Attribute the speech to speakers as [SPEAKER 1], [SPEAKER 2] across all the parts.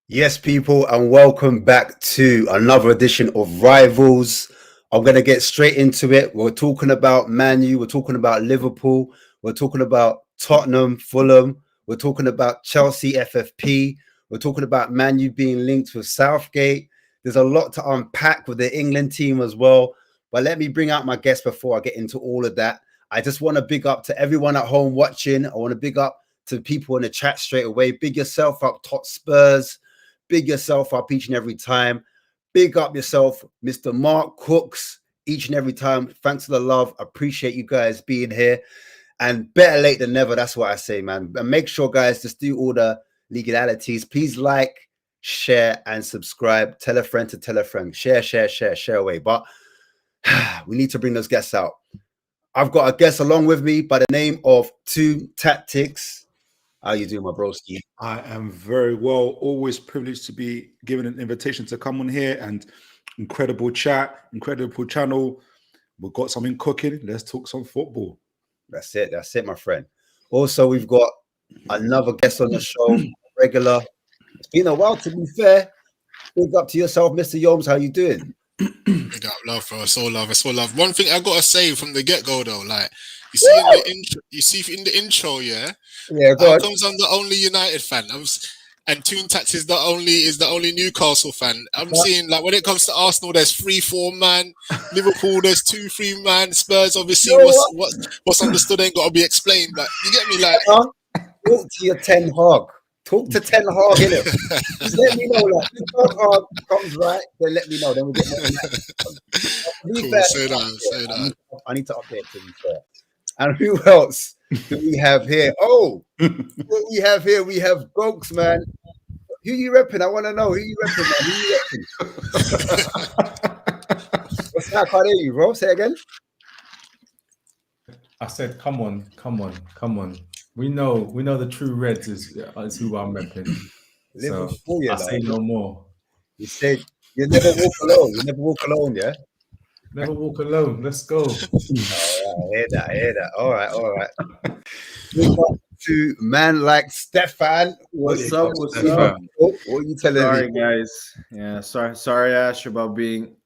[SPEAKER 1] Yes, people, and welcome back to another edition of Rivals. I'm going to get straight into it. We're talking about Man U, we're talking about Liverpool, we're talking about Tottenham, Fulham, we're talking about Chelsea FFP, we're talking about Man U being linked with Southgate. There's a lot to unpack with the England team as well. But let me bring out my guest before I get into all of that. I just want to big up to everyone at home watching. I want to big up to people in the chat straight away. Big yourself up, Tot Spurs. Big yourself up each and every time. Big up yourself, Mr. Mark Cooks, each and every time. Thanks for the love. Appreciate you guys being here. And better late than never. That's what I say, man. And make sure, guys, just do all the legalities. Please like, share, and subscribe. Tell a friend to tell a friend. Share away. But we need to bring those guests out. I've got a guest along with me by the name of Two Tactics. How you doing, my broski?
[SPEAKER 2] I am very well. Always privileged to be given an invitation to come on here, and incredible chat, incredible channel. We've got something cooking. Let's talk some football.
[SPEAKER 1] That's it, my friend. Also, we've got another guest on the show, regular. It's been a while, to be fair. Big up to yourself, Mr. Yomes. How you doing?
[SPEAKER 3] Big up, love, bro. It's all love. One thing I gotta say from the get-go, though, like you see in the intro, yeah.
[SPEAKER 1] Go on.
[SPEAKER 3] Comes I'm the only United fan. And Toon Tats is the only Newcastle fan. I'm seeing, like, when it comes to Arsenal, there's 3-4 man. Liverpool, there's 2-3 man. Spurs, obviously, what's understood ain't got to be explained. But you get me, like,
[SPEAKER 1] talk to your Ten Hag. Talk to Ten Hag, innit? Just let me know, like, if Ten Hag comes right, then let me know. Then we'll get more.
[SPEAKER 3] Cool, say that.
[SPEAKER 1] I need to update, to be fair. And who else do we have here? Oh, what we have here, we have Gokes, man. Who you repping? I want to know. Who you repping, man? Who you repping? What's that? I can't hear you, bro. Say again.
[SPEAKER 4] I said, come on. We know the true Reds is who I'm repping. So I say no more.
[SPEAKER 1] You said you never walk alone. You never walk alone, yeah?
[SPEAKER 4] Never walk alone. Let's go.
[SPEAKER 1] I hear that. All right. We got to man like Stefan.
[SPEAKER 5] What's up?
[SPEAKER 1] What are you telling me?
[SPEAKER 5] Sorry, guys. Yeah, sorry, Ash, about being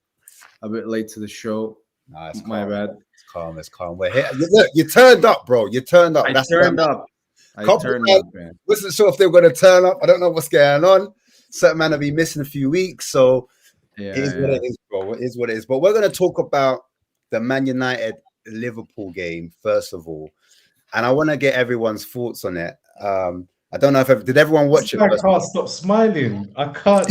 [SPEAKER 5] a bit late to the show.
[SPEAKER 1] Nah, it's
[SPEAKER 5] my bad.
[SPEAKER 1] It's calm. We're here. Look, you turned up, bro. You turned up.
[SPEAKER 5] I turned up, man.
[SPEAKER 1] Wasn't sure if they were going to turn up. I don't know what's going on. Certain man will be missing a few weeks, so it is what it is, bro. It is what it is. But we're going to talk about the Man United Liverpool game first of all, and I want to get everyone's thoughts on it. I don't know if did everyone watch it?
[SPEAKER 4] I can't stop smiling. I can't.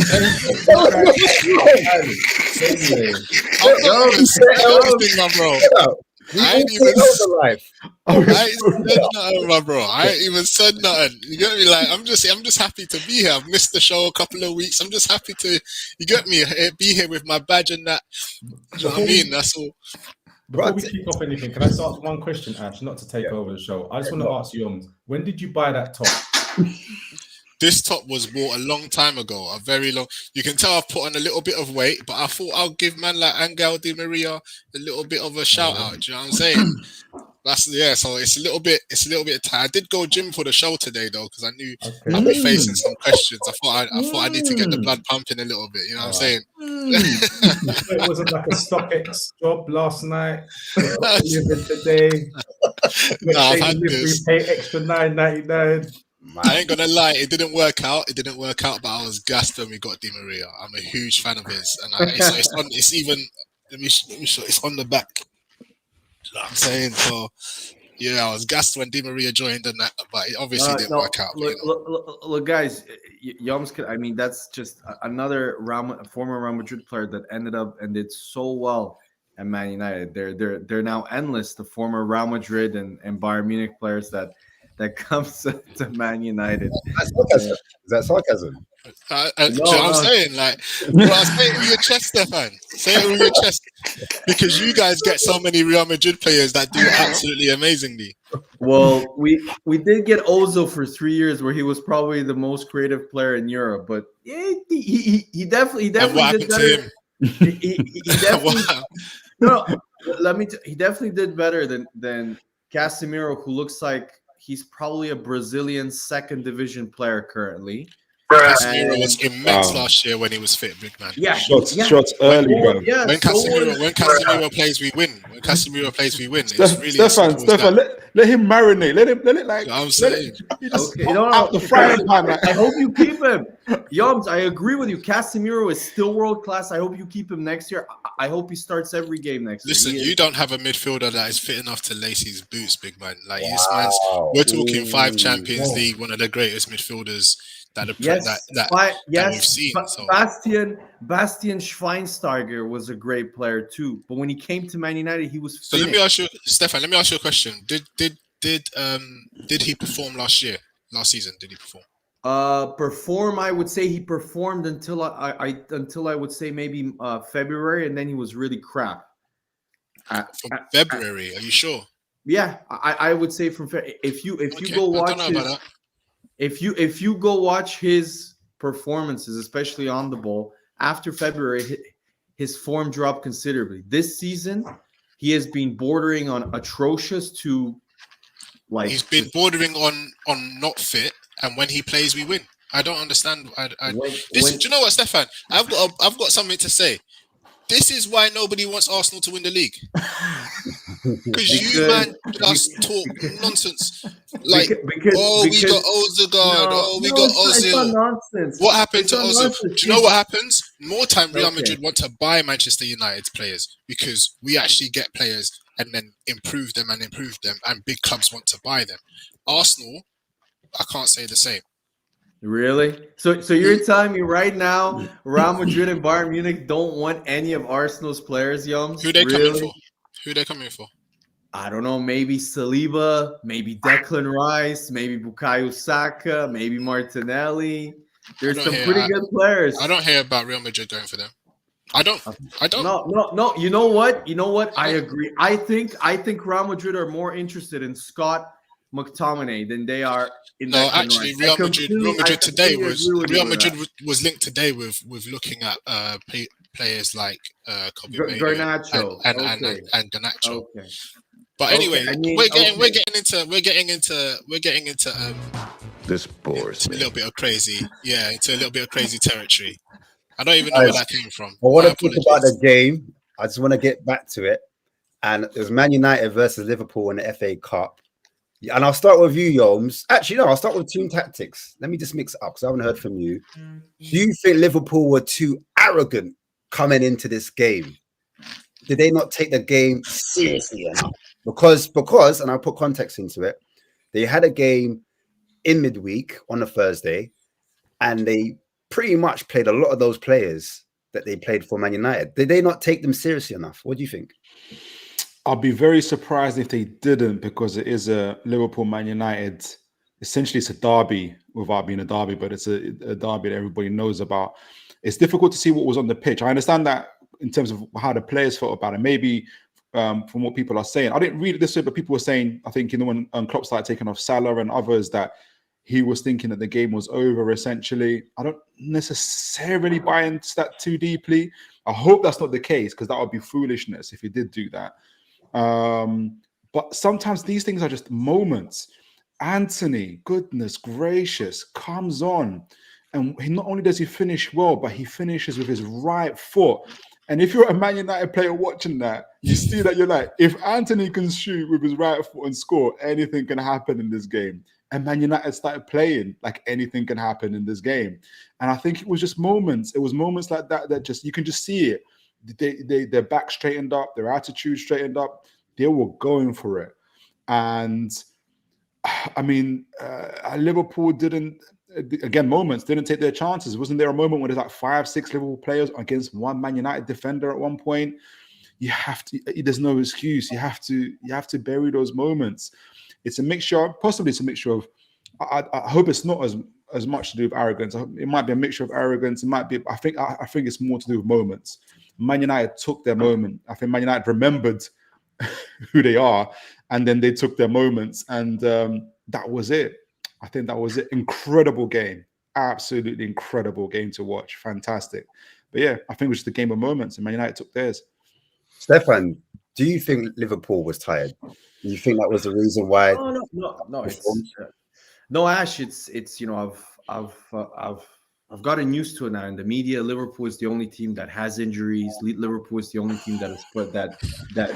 [SPEAKER 3] I ain't even said nothing, my bro. I ain't even said nothing. You get me? Like, I'm just happy to be here. I've missed the show a couple of weeks. I'm just happy to, you get me, be here with my badge and that. You know what I mean? That's all.
[SPEAKER 4] Before we kick off anything, can I just ask one question, Ash? Not to take over the show. I just want to ask you, when did you buy that top?
[SPEAKER 3] This top was bought a long time ago, a very long. You can tell I've put on a little bit of weight, but I thought I'll give man like Angel Di Maria a little bit of a shout out. Do you know what I'm saying? So it's a little bit tight. I did go gym for the show today though, because I knew I'd be facing some questions. I thought I need to get the blood pumping a little bit. You know what I'm saying?
[SPEAKER 4] It wasn't like a StockX job last night. Today.
[SPEAKER 3] No, I've had this.
[SPEAKER 4] Pay extra $9.99.
[SPEAKER 3] I ain't gonna lie, it didn't work out, but I was gassed when we got Di Maria. I'm a huge fan of his, and it's even. Let me show. It's on the back. You know what I'm saying? So, yeah, I was gassed when Di Maria joined, and that, but it obviously didn't work out.
[SPEAKER 5] Look, guys, Yoms. I mean, that's just another former Real Madrid player that ended up and did so well at Man United. They're now endless. The former Real Madrid and Bayern Munich players that comes to Man United.
[SPEAKER 1] Is that sarcasm?
[SPEAKER 3] I'm saying, like, well, say it with your chest, Stefan. Say it with your chest, because you guys get so many Real Madrid players that do absolutely amazingly.
[SPEAKER 5] Well, we did get Ozil for 3 years, where he was probably the most creative player in Europe, but he definitely
[SPEAKER 3] and what
[SPEAKER 5] did
[SPEAKER 3] happened
[SPEAKER 5] better.
[SPEAKER 3] to him?
[SPEAKER 5] He definitely he definitely did better than Casemiro, who looks like he's probably a Brazilian second division player currently.
[SPEAKER 3] Casemiro was immense last year when he was fit, big man.
[SPEAKER 5] Yeah,
[SPEAKER 2] shots early, bro.
[SPEAKER 5] Yeah,
[SPEAKER 3] When Casemiro plays, we win. When Casemiro plays, we win. It's really
[SPEAKER 2] Stefan, let him marinate. Let it like.
[SPEAKER 3] You know what I'm saying.
[SPEAKER 2] He just
[SPEAKER 5] Okay,
[SPEAKER 2] out the frying pan. Like.
[SPEAKER 5] I hope you keep him. Yums, I agree with you. Casemiro is still world class. I hope you keep him next year. I hope he starts every game next year.
[SPEAKER 3] Listen, you don't have a midfielder that is fit enough to lace his boots, big man. Like this man's. We're talking 5 Champions League, one of the greatest midfielders that we've seen. So.
[SPEAKER 5] Bastian Schweinsteiger was a great player too, but when he came to Man United, he was finished.
[SPEAKER 3] So let me ask you, Stefan. Let me ask you a question. Did he perform last season? Did he perform?
[SPEAKER 5] Perform. I would say he performed until I would say maybe February, and then he was really crap.
[SPEAKER 3] From February, are you sure?
[SPEAKER 5] Yeah, I would say from if you go watch if you go watch his performances, especially on the ball after February, his form dropped considerably. This season, he has been bordering on atrocious to like.
[SPEAKER 3] He's been bordering on not fit, and when he plays, we win. I don't understand. Do you know what, Stefan? I've got something to say. This is why nobody wants Arsenal to win the league. Because you, man, just talk nonsense. Like, we got Odegaard. We got Ozil. What happened to Ozil? Do you know what happens? More time Real Madrid want to buy Manchester United's players because we actually get players and then improve them, and big clubs want to buy them. Arsenal, I can't say the same.
[SPEAKER 5] Really? So you're telling me right now, Real Madrid and Bayern Munich don't want any of Arsenal's players, Yums?
[SPEAKER 3] Who they coming for? Who they coming for?
[SPEAKER 5] I don't know. Maybe Saliba, maybe Declan Rice, maybe Bukayo Saka, maybe Martinelli. There's some pretty good players.
[SPEAKER 3] I don't hear about Real Madrid going for them. I don't.
[SPEAKER 5] No. You know what? I agree. I think Real Madrid are more interested in Scott McTominay than they are in.
[SPEAKER 3] No, actually, Real Madrid today was linked today with looking at players like
[SPEAKER 5] Garnacho
[SPEAKER 3] and Garnacho.
[SPEAKER 5] Okay.
[SPEAKER 3] But anyway, we're getting into
[SPEAKER 6] this bores me.
[SPEAKER 3] A little bit of crazy, into a little bit of crazy territory. I don't even know where that came from.
[SPEAKER 1] I want to talk about the game. I just want to get back to it. And it was Man United versus Liverpool in the FA Cup. And I'll start with you, Yolmes. Actually, no, I'll start with team tactics. Let me just mix it up because I haven't heard from you. Do you think Liverpool were too arrogant coming into this game? Did they not take the game seriously enough? Because, and I'll put context into it, they had a game in midweek on a Thursday, and they pretty much played a lot of those players that they played for Man United. Did they not take them seriously enough? What do you think?
[SPEAKER 2] I'll be very surprised if they didn't, because it is a Liverpool Man United. Essentially, it's a derby without being a derby, but it's a derby that everybody knows about. It's difficult to see what was on the pitch. I understand that in terms of how the players felt about it. Maybe from what people are saying, I didn't read it this way, but people were saying, I think, when Klopp started taking off Salah and others, that he was thinking that the game was over, essentially. I don't necessarily buy into that too deeply. I hope that's not the case, because that would be foolishness if he did do that. But sometimes these things are just moments. Anthony, goodness gracious, comes on, and not only does he finish well, but he finishes with his right foot. And if you're a Man United player watching that, you see that, you're like, if Anthony can shoot with his right foot and score, anything can happen in this game. And Man United started playing like anything can happen in this game. And I think it was just moments. It was moments like that that just, you can just see it. Their back straightened up, their attitude straightened up. They were going for it. And I mean, Liverpool didn't take their chances. Wasn't there a moment where there's like 5-6 Liverpool players against one Man United defender at one point? You have to, there's no excuse. You have to bury those moments. It's a mixture, possibly it's a mixture of, I hope it's not as much to do with arrogance. It might be a mixture of arrogance. It might be, I think it's more to do with moments. Man United took their moment. I think Man United remembered who they are, and then they took their moments, and that was it. I think that was it. Incredible game. Absolutely incredible game to watch. Fantastic. But yeah, I think it was just a game of moments, and Man United took theirs.
[SPEAKER 1] Stefan, do you think Liverpool was tired? Do you think that was the reason why?
[SPEAKER 5] No. No, Ash. It's I've I've gotten used to it now. In the media, Liverpool is the only team that has injuries. Liverpool is the only team that has put that.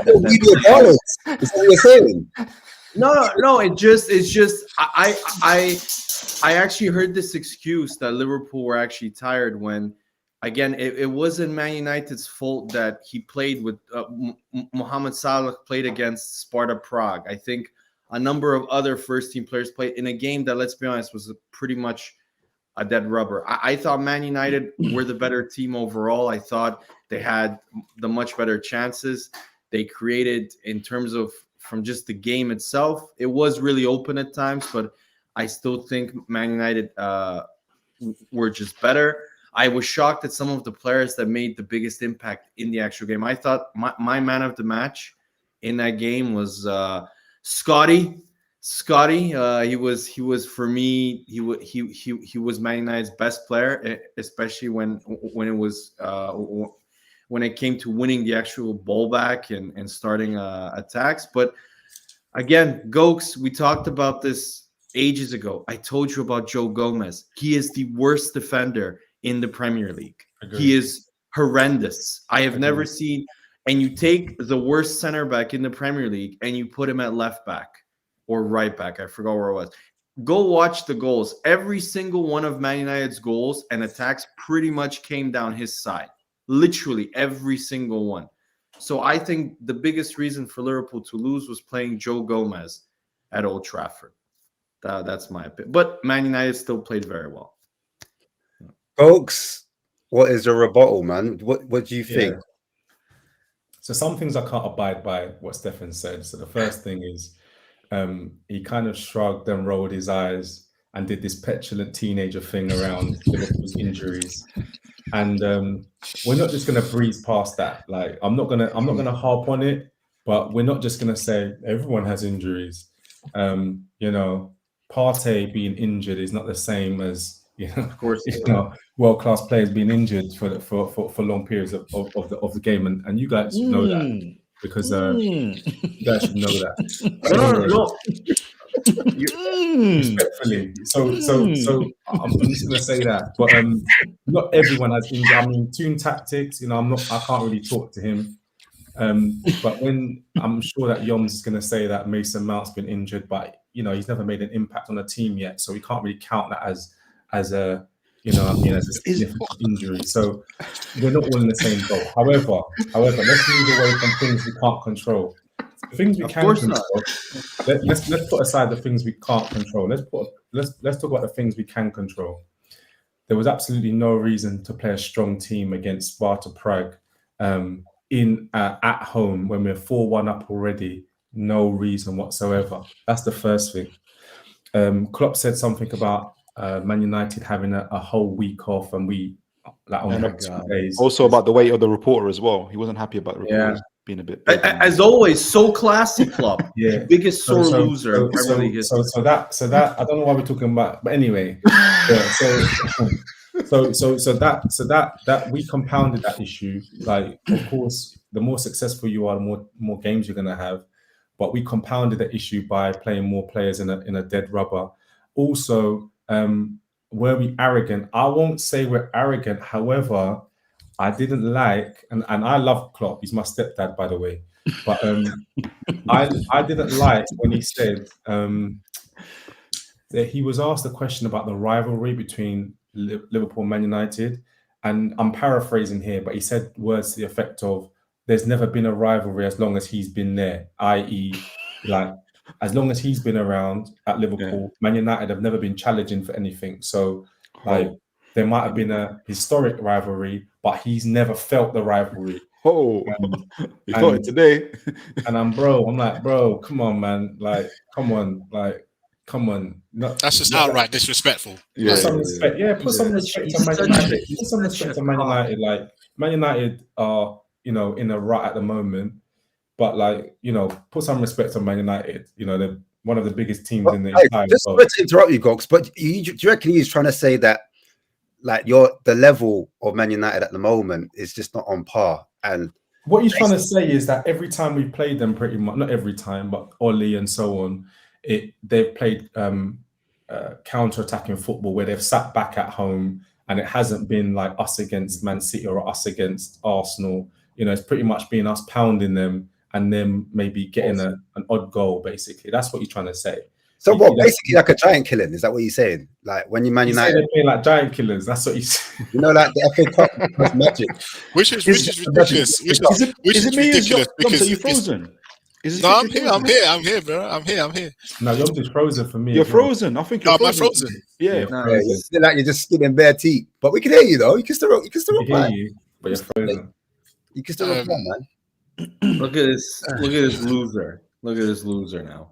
[SPEAKER 1] Media darlings. Is that what you're saying?
[SPEAKER 5] No. It's just I actually heard this excuse that Liverpool were actually tired when, again, it wasn't Man United's fault that he played with Mohamed Salah played against Sparta Prague. I think a number of other first-team players played in a game that, let's be honest, was pretty much a dead rubber. I thought Man United were the better team overall. I thought they had the much better chances. They created, in terms of from just the game itself, it was really open at times, but I still think Man United were just better. I was shocked at some of the players that made the biggest impact in the actual game. I thought my man of the match in that game was Scotty. He was for me. He was Man United's best player, especially when it was when it came to winning the actual ball back and starting attacks. But again, Gokes, we talked about this ages ago. I told you about Joe Gomez. He is the worst defender in the Premier League.
[SPEAKER 4] Agreed.
[SPEAKER 5] He is horrendous. I have never seen. And you take the worst center back in the Premier League and you put him at left back or right back. I forgot where it was. Go watch the goals. Every single one of Man United's goals and attacks pretty much came down his side. Literally every single one. So I think the biggest reason for Liverpool to lose was playing Joe Gomez at Old Trafford. That's my opinion. But Man United still played very well.
[SPEAKER 1] Folks, what is your rebuttal, man? What do you think?
[SPEAKER 4] So some things I can't abide by what Stefan said. So the first thing is he kind of shrugged and rolled his eyes and did this petulant teenager thing around Liverpool's injuries. And we're not just going to breeze past that. Like I'm not gonna harp on it, but we're not just going to say everyone has injuries. You know, Partey being injured is not the same as of course, world-class players being injured for long periods of the game, and you guys should know that because you guys should know that.
[SPEAKER 5] No.
[SPEAKER 4] Respectfully, so I'm just gonna say that, but not everyone has injured. I mean, Toon Tactics, I can't really talk to him, but when I'm sure that Yoms is gonna say that Mason Mount's been injured, but he's never made an impact on a team yet, so we can't really count that as a significant injury. So we're not all in the same boat. However, let's move away from things we can't control. The things we can control. Let's put aside the things we can't control. Let's talk about the things we can control. There was absolutely no reason to play a strong team against Sparta Prague at home when we're 4-1 up already. No reason whatsoever. That's the first thing. Klopp said something about Man United having a whole week off, and we on 2 days.
[SPEAKER 2] Also about the weight of the reporter as well. He wasn't happy about the reporters being a bit big.
[SPEAKER 5] As always, so classy, Klopp. Biggest sore loser.
[SPEAKER 4] So that I don't know why we're talking about, but anyway. That we compounded that issue. Like, of course, the more successful you are, the more games you're gonna have. But we compounded the issue by playing more players in a dead rubber. Also, were we arrogant? I won't say we're arrogant. However, I didn't like, and I love Klopp. He's my stepdad, by the way. But I didn't like when he said that he was asked a question about the rivalry between Liverpool and Man United. And I'm paraphrasing here, but he said words to the effect of, there's never been a rivalry as long as he's been there, i.e. like, as long as he's been around at Liverpool, Man United have never been challenging for anything. So, there might have been a historic rivalry, but he's never felt the rivalry.
[SPEAKER 2] You felt it today.
[SPEAKER 4] And I'm like, bro, come on, man. Like, come on.
[SPEAKER 3] That's just outright disrespectful.
[SPEAKER 4] Put some respect. Put some respect to Man United. Put some respect to Man United. Like, Man United are, in a rut at the moment. But put some respect on Man United. They're one of the biggest teams in the entire
[SPEAKER 1] just
[SPEAKER 4] world.
[SPEAKER 1] To interrupt you, Gox, but do you reckon he's trying to say that the level of Man United at the moment is just not on par? And
[SPEAKER 4] what he's trying to say is that every time we played them, pretty much, not every time, but Oli and so on, they've played counter-attacking football where they've sat back at home and it hasn't been like us against Man City or us against Arsenal. You know, it's pretty much been us pounding them and then maybe getting an odd goal. Basically, that's what you're trying to say.
[SPEAKER 1] So what? Basically, like a giant killing. Is that what you're saying? Like when you Man United,
[SPEAKER 4] they're playing like giant killers. That's what you say.
[SPEAKER 1] You know, like the FA Cup was magic.
[SPEAKER 3] Which is ridiculous. Which is ridiculous because
[SPEAKER 2] are you frozen?
[SPEAKER 3] No, I'm here, bro. I'm here.
[SPEAKER 4] No, you're just frozen for me.
[SPEAKER 2] You're frozen. I think you're frozen.
[SPEAKER 3] Am I frozen?
[SPEAKER 2] Yeah.
[SPEAKER 5] No,
[SPEAKER 1] It's like you're just skinning bare teeth. But we can hear you though. You can still reply.
[SPEAKER 4] Hear you, but you're frozen.
[SPEAKER 1] You can still reply, man.
[SPEAKER 5] Look at this loser. Look at this loser now.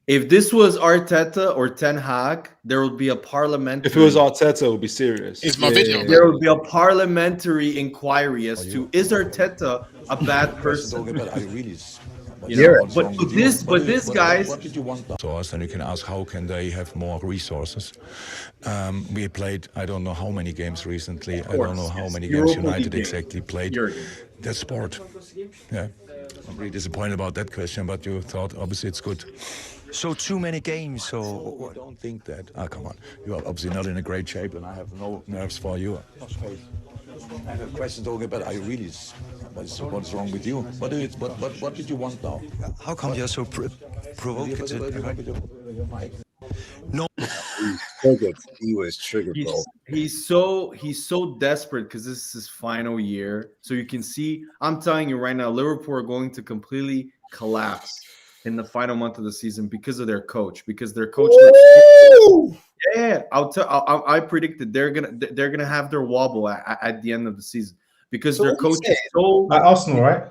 [SPEAKER 5] If this was Arteta or Ten Hag, there would be a parliamentary.
[SPEAKER 2] If it was Arteta, it would be serious.
[SPEAKER 3] It's my video.
[SPEAKER 5] There would be a parliamentary inquiry as to is Arteta a bad person? But this guys.
[SPEAKER 7] What did you want to us? And you can ask how can they have more resources? We played I don't know how many games recently. I don't know how many games United exactly played. That's sport. Yeah, I'm really disappointed about that question, but you thought obviously it's good.
[SPEAKER 8] So too many games. So
[SPEAKER 7] I don't think that. Come on, you are obviously not in a great shape, and I have no nerves for you. I have a question talking about. Are you really? What's wrong with you? What did you want now?
[SPEAKER 8] how come you're so provocative? No.
[SPEAKER 1] Triggered. He was triggered, bro.
[SPEAKER 5] He's so desperate because this is his final year. So you can see, I'm telling you right now, Liverpool are going to completely collapse in the final month of the season because of their coach. Because their coach, I predicted they're gonna have their wobble at the end of the season because their coach is so
[SPEAKER 4] like Arsenal, right?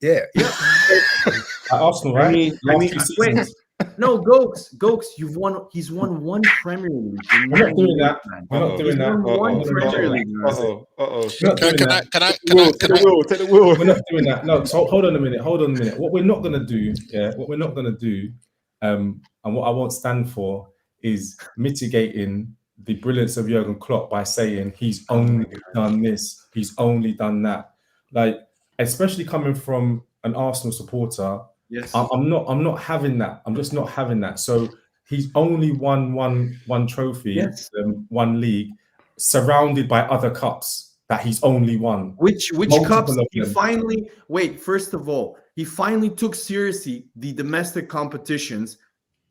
[SPEAKER 1] Yeah.
[SPEAKER 4] Like Arsenal, right?
[SPEAKER 5] I mean, wait. No, Gokes, he's won one Premier League.
[SPEAKER 4] We're not doing that. We're not doing that.
[SPEAKER 5] One Premier League.
[SPEAKER 3] Can I
[SPEAKER 2] Take the wheel.
[SPEAKER 4] We're not doing that. No, so hold on a minute. What we're not gonna do, and what I won't stand for is mitigating the brilliance of Jurgen Klopp by saying he's only done this, he's only done that. Like, especially coming from an Arsenal supporter.
[SPEAKER 5] Yes,
[SPEAKER 4] I'm not having that. I'm just not having that. So he's only won one trophy,
[SPEAKER 5] yes.
[SPEAKER 4] One league, surrounded by other cups that he's only won.
[SPEAKER 5] Which
[SPEAKER 4] Multiple
[SPEAKER 5] cups
[SPEAKER 4] of
[SPEAKER 5] he
[SPEAKER 4] them.
[SPEAKER 5] finally first of all, he finally took seriously the domestic competitions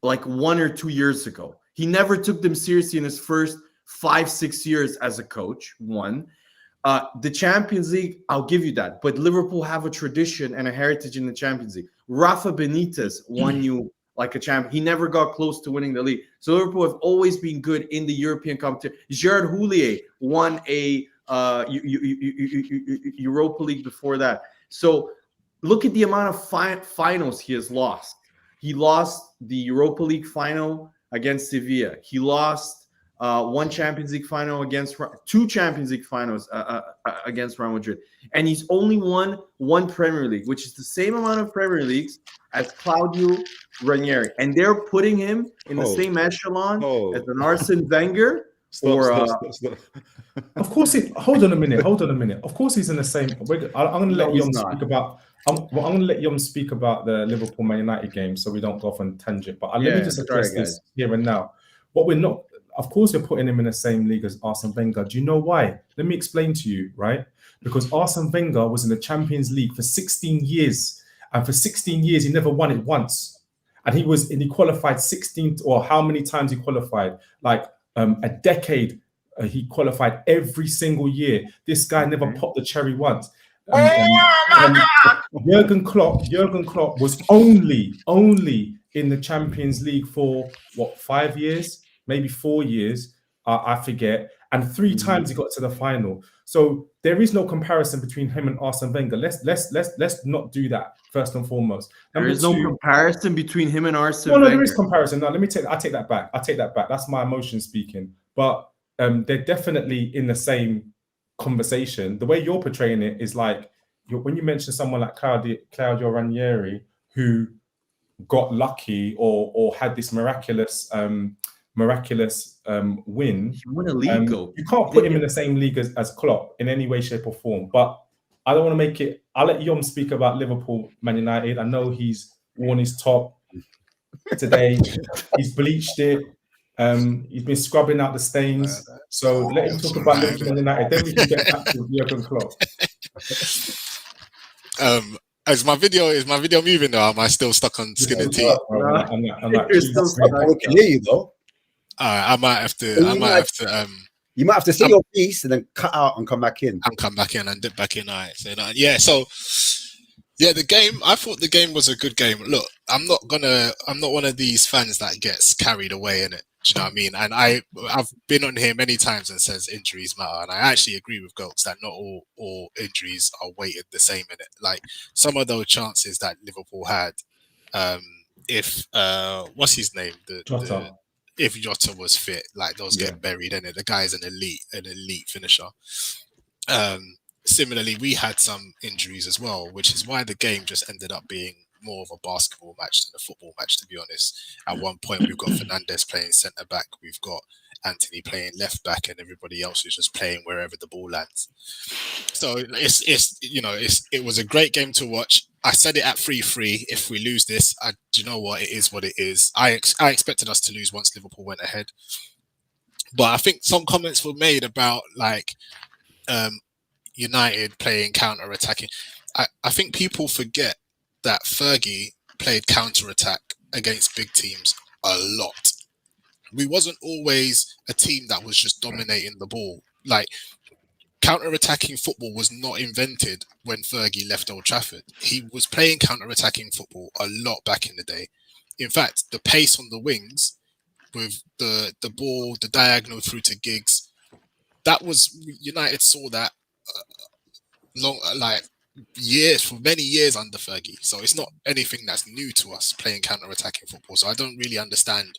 [SPEAKER 5] like 1 or 2 years ago. He never took them seriously in his first 5-6 years as a coach. The Champions League, I'll give you that. But Liverpool have a tradition and a heritage in the Champions League. Rafa Benitez won you like a champion. He never got close to winning the league. So Liverpool have always been good in the European competition. Gerard Houllier won a Europa League before that. So look at the amount of finals he has lost. He lost the Europa League final against Sevilla. He lost one Champions League final against two Champions League finals against Real Madrid, and he's only won one Premier League, which is the same amount of Premier Leagues as Claudio Ranieri, and they're putting him in the same echelon as an Arsene Wenger.
[SPEAKER 4] Of course, hold on a minute. Of course, he's in the same. I'm going to let Yom speak about. I'm going to let Yom speak about the Liverpool Man United game, so we don't go off on tangent. But let me just address this here and now. What we're not. Of course, we're putting him in the same league as Arsene Wenger. Do you know why? Let me explain to you, right? Because Arsene Wenger was in the Champions League for 16 years. And for 16 years, he never won it once. And he qualified 16, or how many times he qualified? Like a decade, he qualified every single year. This guy never popped the cherry once. Jurgen Klopp was only in the Champions League for, 5 years? Maybe 4 years, I forget, and 3 times he got to the final. So there is no comparison between him and Arsene Wenger. Let's not do that first and foremost.
[SPEAKER 5] There is no comparison between him and Arsene Wenger.
[SPEAKER 4] No, there is comparison. No, I take that back. That's my emotion speaking. But they're definitely in the same conversation. The way you're portraying it is like when you mention someone like Claudio Ranieri, who got lucky or had this miraculous win.
[SPEAKER 5] He won a league.
[SPEAKER 4] You can't put him in the same league as Klopp in any way, shape, or form. But I don't want to make it. I'll let Yom speak about Liverpool, Man United. I know he's worn his top today. He's bleached it. He's been scrubbing out the stains. So let him talk about Liverpool Man United. Then we can get back to Jurgen Klopp.
[SPEAKER 3] Is my video moving now? Am I still stuck on skin and teeth?
[SPEAKER 4] I'm not.
[SPEAKER 5] You're still stuck.
[SPEAKER 1] We can hear you though.
[SPEAKER 3] I might have to.
[SPEAKER 1] You might have to say your piece and then cut out and come back in.
[SPEAKER 3] And come back in and dip back in. All right. So the game. I thought the game was a good game. Look, I'm not one of these fans that gets carried away in it. Do you know what I mean? And I've been on here many times and says injuries matter, and I actually agree with Goats that not all injuries are weighted the same in it. Like some of those chances that Liverpool had, if what's his name, if Jota was fit, like those get buried in it. The guy's an elite finisher. Similarly, we had some injuries as well, which is why the game just ended up being more of a basketball match than a football match, to be honest. At one point, we've got Fernandes playing centre back, we've got Anthony playing left back, and everybody else is just playing wherever the ball lands. So it was a great game to watch. I said it at 3-3. If we lose this, do you know what? It is what it is. I expected us to lose once Liverpool went ahead, but I think some comments were made about United playing counter-attacking. I think people forget that Fergie played counter-attack against big teams a lot. We wasn't always a team that was just dominating the ball. Like, counter-attacking football was not invented when Fergie left Old Trafford. He was playing counter-attacking football a lot back in the day. In fact, the pace on the wings with the ball, the diagonal through to Giggs, that was, United saw that for many years under Fergie. So it's not anything that's new to us playing counter-attacking football. So I don't really understand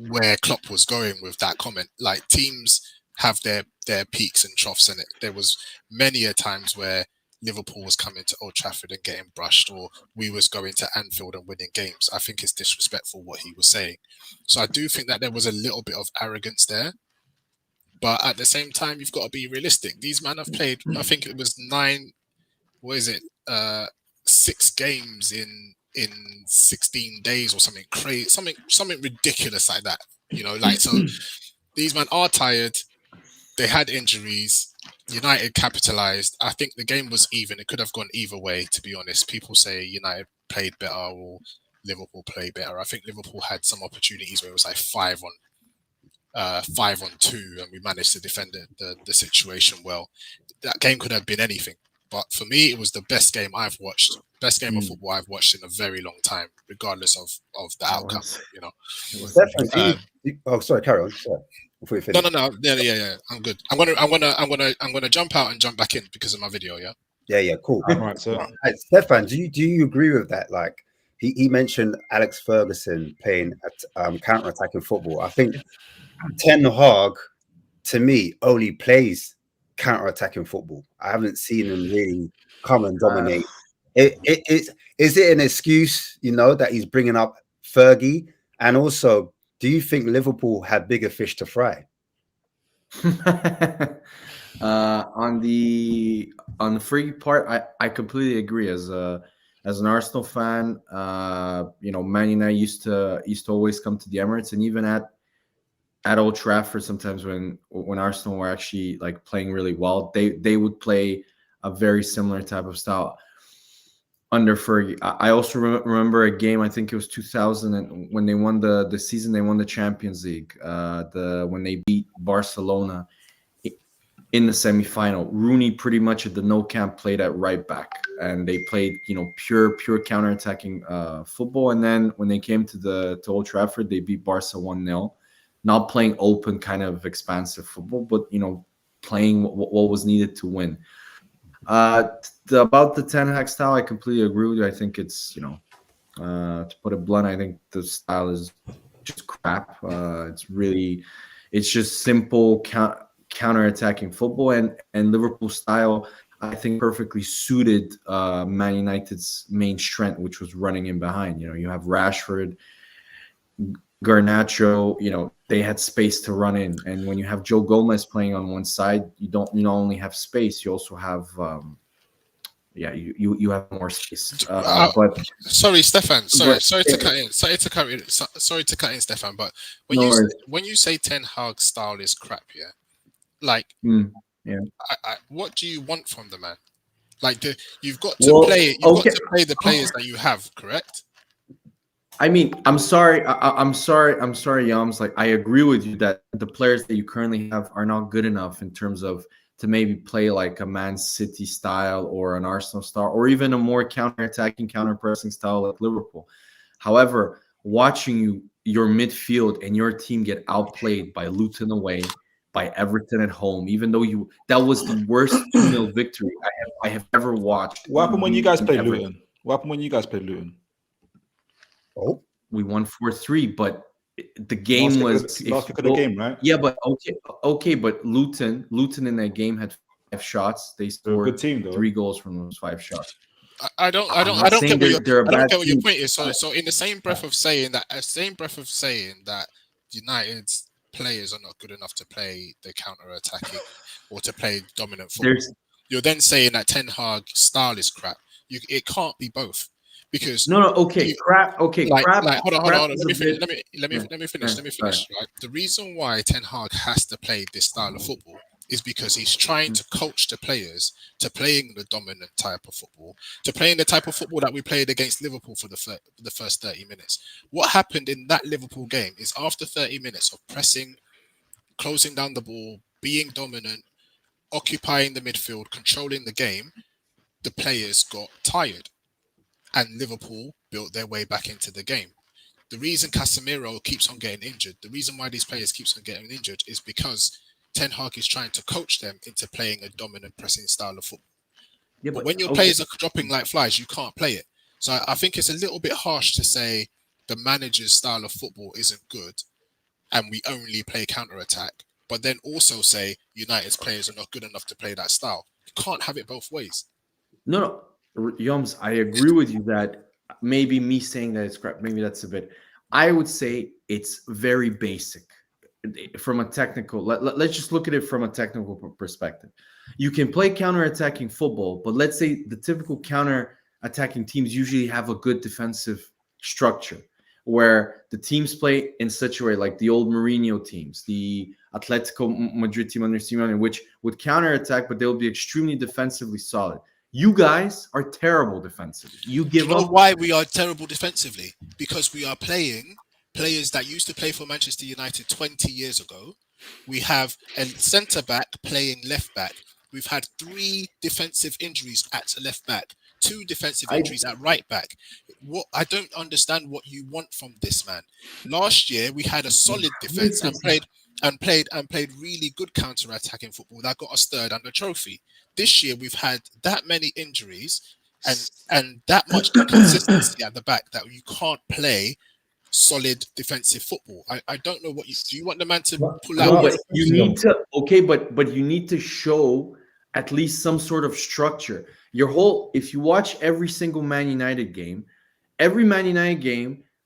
[SPEAKER 3] where Klopp was going with that comment. Like, teams have their peaks and troughs in it. There was many a times where Liverpool was coming to Old Trafford and getting brushed, or we was going to Anfield and winning games. I think it's disrespectful what he was saying. So I do think that there was a little bit of arrogance there. But at the same time, you've got to be realistic. These men have played, I think it was 6 games in 16 days or something crazy, something ridiculous like that. So these men are tired. They had injuries. United capitalized. I think the game was even. It could have gone either way, to be honest. People say United played better or Liverpool played better. I think Liverpool had some opportunities where it was like 5 on 2, and we managed to defend the situation well. That game could have been anything. But for me, it was the best game I've watched. Best game of football I've watched in a very long time, regardless of the outcome.
[SPEAKER 1] Sorry, carry on. Sorry. Before you finish.
[SPEAKER 3] No. Yeah. I'm good. I'm gonna jump out and jump back in because of my video. Yeah,
[SPEAKER 1] cool.
[SPEAKER 2] Right, so
[SPEAKER 1] Stefan, do you agree with that? Like, he mentioned Alex Ferguson playing at counter-attacking football. I think Ten Hag, to me, only plays counter-attacking football. I haven't seen him really come and dominate. Is it an excuse, that he's bringing up Fergie? And also, do you think Liverpool had bigger fish to fry?
[SPEAKER 5] On the free part, I completely agree. As an Arsenal fan, Man United used to always come to the Emirates, and even at Old Trafford, sometimes when Arsenal were actually like playing really well, they would play a very similar type of style under Fergie. I also remember a game, I think it was 2000, and when they won the season, they won the Champions League, when they beat Barcelona in the semifinal. Rooney pretty much at the No Camp played at right back, and they played pure counterattacking football. And then when they came to Old Trafford, they beat Barca 1-0. Not playing open kind of expansive football, but playing what was needed to win. About the Ten Hag style, I completely agree with you. I think it's to put it blunt, I think the style is just crap. It's just simple counter-attacking football, and Liverpool style, I think, perfectly suited Man United's main strength, which was running in behind. You have Rashford, Garnacho, they had space to run in. And when you have Joe Gomez playing on one side, you don't only have space, you also have yeah, you have more space. But
[SPEAKER 3] sorry, Stefan. Sorry to cut in. Sorry to cut in, Stefan. But when you say Ten Hag style is crap, yeah, like,
[SPEAKER 5] yeah,
[SPEAKER 3] what do you want from the man? Like, you've got to play. You've got to play the players that you have, correct?
[SPEAKER 5] I mean, I'm sorry, Yams. Like, I agree with you that the players that you currently have are not good enough in terms of to maybe play like a Man City style or an Arsenal style, or even a more counter-attacking, counter-pressing style like Liverpool. However, watching your midfield and your team get outplayed by Luton away, by Everton at home, even though that was the worst 2-0 victory I have ever watched.
[SPEAKER 2] What happened when you guys played Luton? What happened when you guys played Luton?
[SPEAKER 1] Oh,
[SPEAKER 5] we won 4-3, but the game was
[SPEAKER 2] last pick of the game, right?
[SPEAKER 5] Yeah, but okay, but Luton in that game had 5 shots. They scored
[SPEAKER 2] good team, though.
[SPEAKER 5] 3 goals from those 5 shots.
[SPEAKER 3] I don't get what your point is. So in the same breath of saying that United's players are not good enough to play the counter-attacking or to play dominant football, you're then saying that Ten Hag style is crap. It can't be both. Because
[SPEAKER 5] crap. Okay, crap.
[SPEAKER 3] Hold on. Let me finish. Right. The reason why Ten Hag has to play this style of football is because he's trying to coach the players to playing the dominant type of football, to playing the type of football that we played against Liverpool for the first 30 minutes. What happened in that Liverpool game is after 30 minutes of pressing, closing down the ball, being dominant, occupying the midfield, controlling the game, the players got tired. And Liverpool built their way back into the game. The reason Casemiro keeps on getting injured, the reason why these players keeps on getting injured is because Ten Hag is trying to coach them into playing a dominant pressing style of football. Yeah, but when your players are dropping like flies, you can't play it. So I think it's a little bit harsh to say the manager's style of football isn't good and we only play counter-attack, but then also say United's players are not good enough to play that style. You can't have it both ways.
[SPEAKER 5] No. Yums, I agree with you that maybe me saying that it's crap, maybe that's a bit. I would say it's very basic from a technical. Let's just look at it from a technical perspective. You can play counter-attacking football, but let's say the typical counter-attacking teams usually have a good defensive structure where the teams play in such a way, like the old Mourinho teams, the Atletico Madrid team under Simeone, which would counter-attack, but they'll be extremely defensively solid. You guys are terrible defensively. You know
[SPEAKER 3] why we are terrible defensively? Because we are playing players that used to play for Manchester United 20 years ago. We have a centre-back playing left-back. We've had 3 defensive injuries at left-back, 2 defensive injuries at right-back. I don't understand what you want from this man. Last year, we had a solid defence and played really good counter-attacking football that got us third and the trophy. This year, we've had that many injuries and that much inconsistency at the back that you can't play solid defensive football. I don't know what do you want the man to pull out?
[SPEAKER 5] But you need to but you need to show at least some sort of structure. If you watch every single Man United game,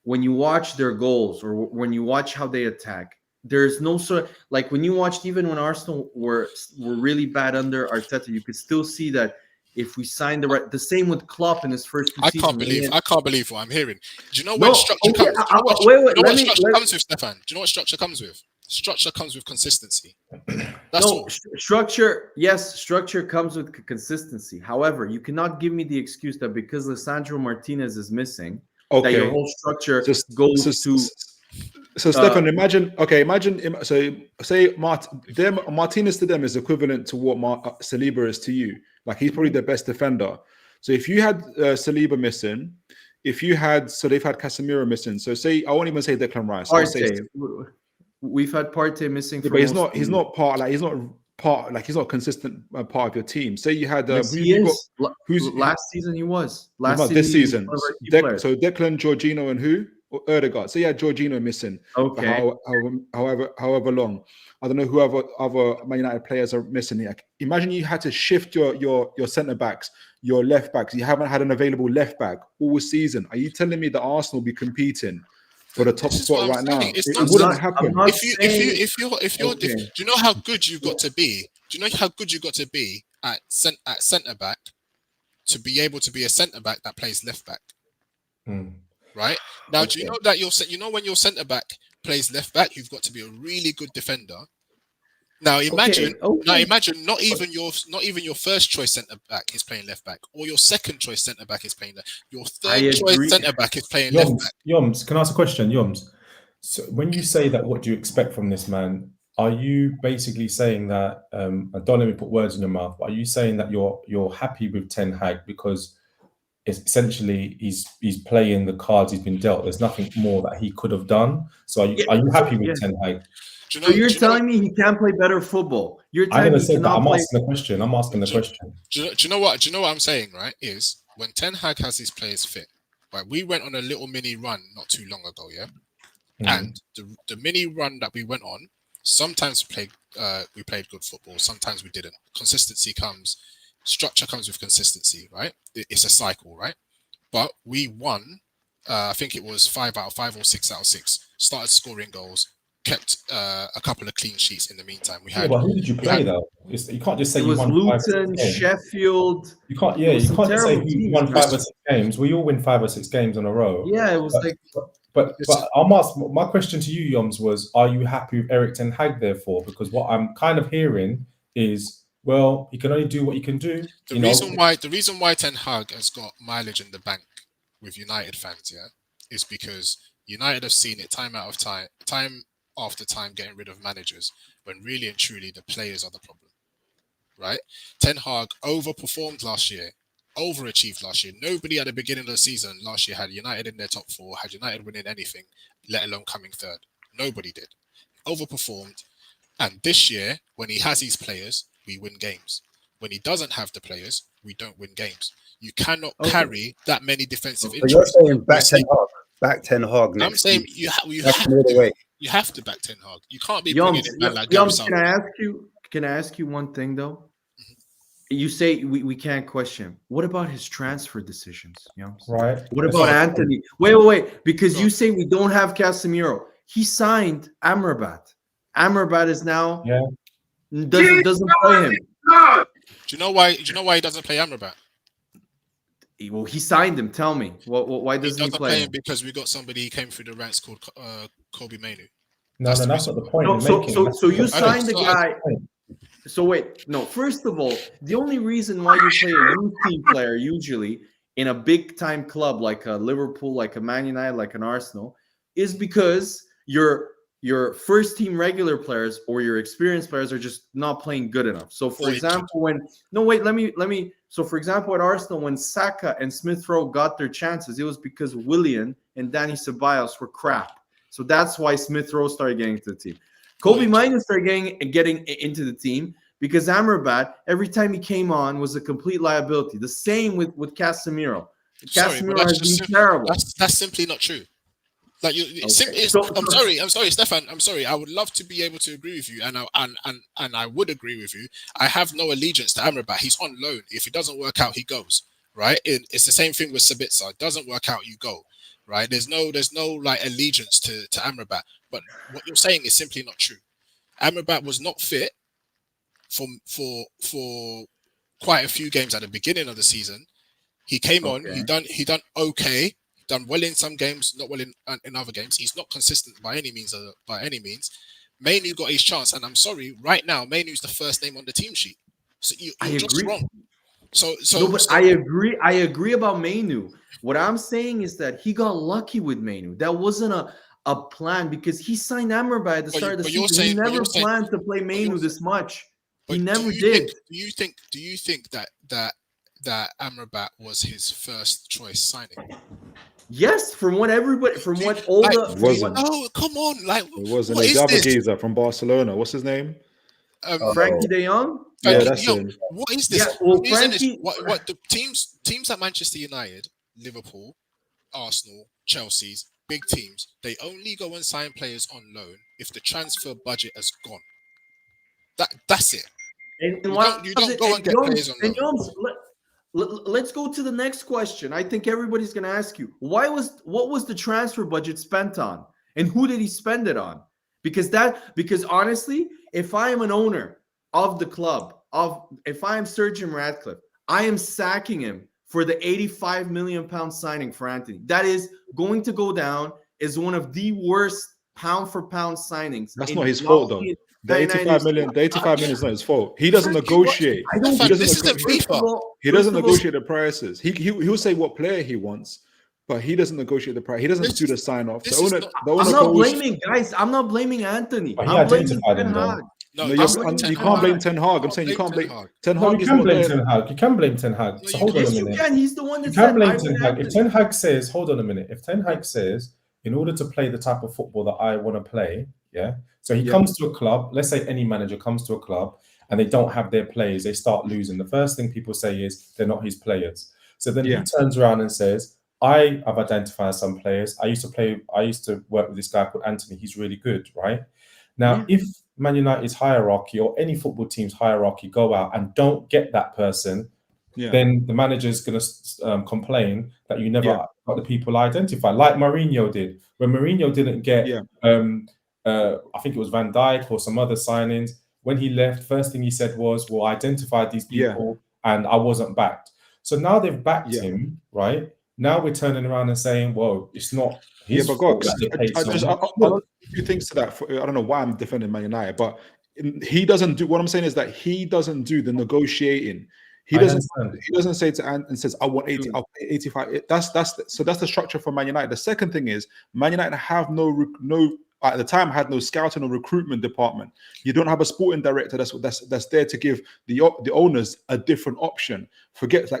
[SPEAKER 5] when you watch their goals or when you watch how they attack, there's no sort of, like when you watched, even when Arsenal were really bad under Arteta, you could still see that if we signed the same with Klopp in his first 2 seasons.
[SPEAKER 3] I can't believe what I'm hearing. Do you know what structure comes? Comes with, Stefan? Do you know what structure comes with? Structure comes with consistency.
[SPEAKER 5] Structure comes with consistency. However, you cannot give me the excuse that because Lisandro Martinez is missing, that your whole structure goes to.
[SPEAKER 2] So Stefan, imagine. So say Martinez to them is equivalent to what Saliba is to you. Like he's probably the best defender. So if you had Saliba missing, they've had Casemiro missing. So say I won't even say Declan Rice.
[SPEAKER 5] We've had Partey missing,
[SPEAKER 2] but he's not a consistent part of your team. Say you had
[SPEAKER 5] last season he was.
[SPEAKER 2] This season. So Declan, Jorginho, and who? Erdegaard. So yeah, Jorginho missing.
[SPEAKER 5] Okay.
[SPEAKER 2] However long. I don't know who other Man United players are missing. Like, imagine you had to shift your centre backs, your left backs. You haven't had an available left back all season. Are you telling me that Arsenal will be competing for the top spot right now? It wouldn't happen.
[SPEAKER 3] If you're do you know how good you've got to be? Do you know how good you've got to be at centre back to be able to be a centre back that plays left back. Right now, do you
[SPEAKER 5] Okay.
[SPEAKER 3] know that when your centre back plays left back, you've got to be a really good defender. Now imagine, not even your first choice centre back is playing left back, or your second choice centre back is playing left. Your third choice centre back is playing left back.
[SPEAKER 4] Yoms, can I ask a question, Yoms? So when you say that, what do you expect from this man? Are you basically saying that? I don't let me put words in your mouth. But are you saying that you're happy with Ten Hag because it's essentially he's playing the cards he's been dealt? There's nothing more that he could have done. So are you happy with Ten Hag?
[SPEAKER 5] So you're telling me he can't play better football? You're
[SPEAKER 4] I
[SPEAKER 5] telling
[SPEAKER 4] never
[SPEAKER 5] me
[SPEAKER 4] said that. I'm
[SPEAKER 5] play...
[SPEAKER 4] asking the question. I'm asking the question.
[SPEAKER 3] Do you know what I'm saying? Right, is when Ten Hag has his players fit. Right, we went on a little mini run not too long ago, yeah. And the mini run that we went on, sometimes we played good football, sometimes we didn't. Consistency comes, structure comes with consistency, right? It's a cycle, right? But we won. I think it was 5 out of 5 or 6 out of 6. Started scoring goals. Kept a couple of clean sheets in the meantime. We had.
[SPEAKER 4] But who did you play though? You can't just say
[SPEAKER 5] it
[SPEAKER 4] you
[SPEAKER 5] was
[SPEAKER 4] won
[SPEAKER 5] Luton, Sheffield.
[SPEAKER 4] You can't. Yeah, you can't just say you won 5 or 6 games. We all win 5 or 6 games in a row.
[SPEAKER 5] Yeah, it was
[SPEAKER 4] But I'm asking. My question to you, Yoms, was: are you happy with Erik Ten Hag? Therefore, because what I'm kind of hearing is, well, he can only do what he can do.
[SPEAKER 3] The reason why Ten Hag has got mileage in the bank with United fans, yeah, is because United have seen it time after time getting rid of managers when really and truly the players are the problem, right? Ten Hag overperformed last year, overachieved last year. Nobody at the beginning of the season last year had United in their top 4, had United winning anything, let alone coming third. Nobody did. Overperformed. And this year, when he has his players, we win games. When he doesn't have the players, we don't win games. You cannot carry that many defensive injuries.
[SPEAKER 1] You're saying back Ten Hag.
[SPEAKER 3] I'm saying you have to back Ten Hag. You can't be bringing in man like Gary Southgate.
[SPEAKER 5] Can I ask you one thing though? You say we can't question. What about his transfer decisions?
[SPEAKER 4] Right.
[SPEAKER 5] What about Anthony? Wait. Because you say we don't have Casemiro. He signed Amrabat. Amrabat is now doesn't play him.
[SPEAKER 3] Do you know why? Do you know why he doesn't play Amrabat?
[SPEAKER 5] Well, he signed him. Tell me, why doesn't he play him?
[SPEAKER 3] Because we got somebody. He came through the ranks called Kobe Mainu.
[SPEAKER 4] No, that's not the point.
[SPEAKER 5] So you signed the guy. So wait, no. First of all, the only reason why you play a youth team player usually in a big time club like a Liverpool, like a Man United, like an Arsenal, is because your first team regular players or your experienced players are just not playing good enough. So for example, So for example, at Arsenal, when Saka and Smith Rowe got their chances, it was because Willian and Danny Ceballos were crap. So that's why Smith Rowe started getting into the team. Kobe Mainu started getting into the team because Amrabat, every time he came on, was a complete liability. The same with Casemiro. Casemiro has been terrible.
[SPEAKER 3] That's simply not true. Like I'm sorry, Stefan. I'm sorry. I would love to be able to agree with you, and I would agree with you. I have no allegiance to Amrabat. He's on loan. If it doesn't work out, he goes. Right. It's the same thing with Sabitzer. It doesn't work out, you go. Right. There's no like allegiance to Amrabat. But what you're saying is simply not true. Amrabat was not fit for quite a few games at the beginning of the season. He came on. He done okay. Done well in some games, not well in other games. He's not consistent by any means. Mainu got his chance, and I'm sorry, right now Mainu's the first name on the team sheet. So you're just wrong.
[SPEAKER 5] I agree. I agree about Mainu. What I'm saying is that he got lucky with Mainu. That wasn't a plan because he signed Amrabat at the start of the season. He never planned to play Mainu this much. He never did.
[SPEAKER 3] Do you think that Amrabat was his first choice signing?
[SPEAKER 5] Yes, from what
[SPEAKER 3] oh, come on, like
[SPEAKER 2] it wasn't a other geezer from Barcelona. What's his name?
[SPEAKER 5] Frankie De Jong.
[SPEAKER 2] Yeah, that's him.
[SPEAKER 3] What is this?
[SPEAKER 5] Yeah, well, Frankie,
[SPEAKER 3] what the teams at Manchester United, Liverpool, Arsenal, Chelsea's big teams, they only go and sign players on loan if the transfer budget has gone. That's it.
[SPEAKER 5] And
[SPEAKER 3] you don't go and get players on loan.
[SPEAKER 5] Let's go to the next question. I think everybody's going to ask you, what was the transfer budget spent on, and who did he spend it on? Because honestly, if I am an owner of the club, if I am Sir Jim Ratcliffe, I am sacking him for the 85 million pound signing for Anthony. That is going to go down as one of the worst pound for pound signings.
[SPEAKER 2] That's not his fault, though. The 85 million is not his fault. He doesn't negotiate.
[SPEAKER 3] This isn't FIFA.
[SPEAKER 2] He doesn't negotiate the prices. He'll say what player he wants, but he doesn't negotiate the price. He doesn't do the sign off.
[SPEAKER 5] I'm not blaming guys. I'm not blaming Anthony. I'm blaming Ten Hag.
[SPEAKER 2] No, you can't blame Ten Hag. I'm saying you can't blame Ten Hag.
[SPEAKER 4] You can blame Ten Hag. You can blame Ten Hag. So hold on a minute.
[SPEAKER 5] You can. He's the one that
[SPEAKER 4] you can blame Ten Hag. If Ten Hag says, hold on a minute. If Ten Hag says, in order to play the type of football that I want to play, yeah. So he comes to a club. Let's say any manager comes to a club and they don't have their players. They start losing. The first thing people say is they're not his players. So then he turns around and says, I have identified some players. I used to work with this guy called Anthony. He's really good, right? Now, if Man United's hierarchy or any football team's hierarchy go out and don't get that person, then the manager's going to complain that you never got the people identified, like Mourinho did. When Mourinho didn't get, I think it was Van Dijk or some other signings, when he left, first thing he said was, well, I identified these people and I wasn't backed. So now they've backed him, right? Now we're turning around and saying, well, it's not his fault.
[SPEAKER 2] A few things to that. I don't know why I'm defending Man United, but he doesn't do. What I'm saying is that he doesn't do the negotiating. He doesn't say to Ant and says, "I want 80, I'll pay 85." That's the structure for Man United. The second thing is Man United have no at the time had no scouting or recruitment department. You don't have a sporting director that's there to give the owners a different option. Forget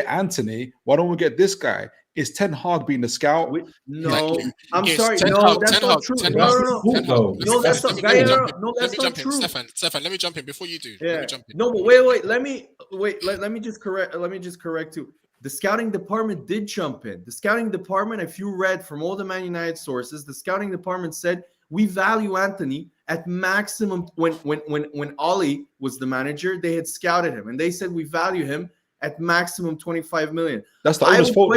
[SPEAKER 2] Anthony. Why don't we get this guy? Is Ten Hag being the scout?
[SPEAKER 5] No, I'm sorry. No, that's not true. No, that's not true.
[SPEAKER 3] Stefan, let me jump in before you do.
[SPEAKER 5] Yeah.
[SPEAKER 3] Let me jump in.
[SPEAKER 5] No, but wait. Let me just correct you. The scouting department did jump in. The scouting department, if you read from all the Man United sources, the scouting department said we value Anthony at maximum. When Ollie was the manager, they had scouted him and they said we value him at maximum 25 million.
[SPEAKER 2] That's the owner's fault.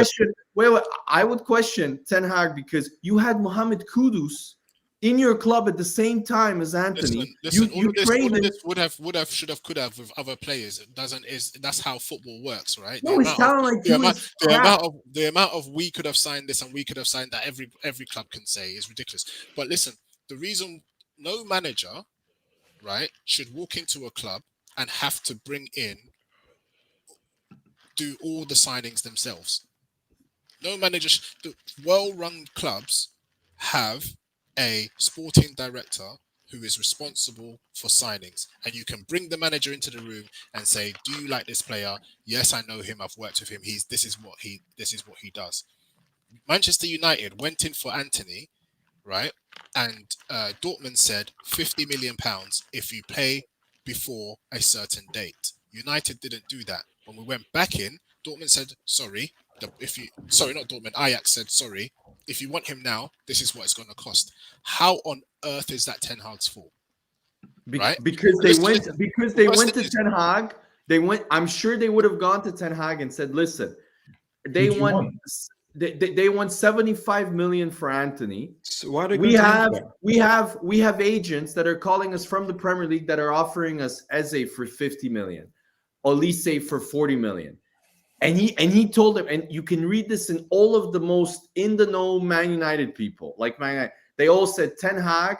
[SPEAKER 5] I would question Ten Hag because you had Mohamed Kudus in your club at the same time as Anthony.
[SPEAKER 3] Listen, all of this should have, could have with other players. That's how football works, right?
[SPEAKER 5] No, it's sounding like
[SPEAKER 3] the amount of we could have signed this and we could have signed that every club can say is ridiculous. But listen, the reason no manager, right, should walk into a club and have to do all the signings themselves. No manager. The well-run clubs have a sporting director who is responsible for signings, and you can bring the manager into the room and say, "Do you like this player? Yes, I know him. I've worked with him. This is what he does." Manchester United went in for Anthony, right? And Dortmund said £50 million if you pay before a certain date. United didn't do that. When we went back in, Dortmund said, sorry, not Dortmund, Ajax said, sorry, if you want him now, this is what it's going to cost. How on earth is that Ten Hag's fault? Right?
[SPEAKER 5] Because they went to Ten Hag. I'm sure they would have gone to Ten Hag and said, listen, they want 75 million for Anthony.
[SPEAKER 2] So why
[SPEAKER 5] we have agents that are calling us from the Premier League that are offering us Eze for 50 million, Olise for 40 million. And he told them, and you can read this in all of the most in the know Man United people, like Man United, they all said Ten Hag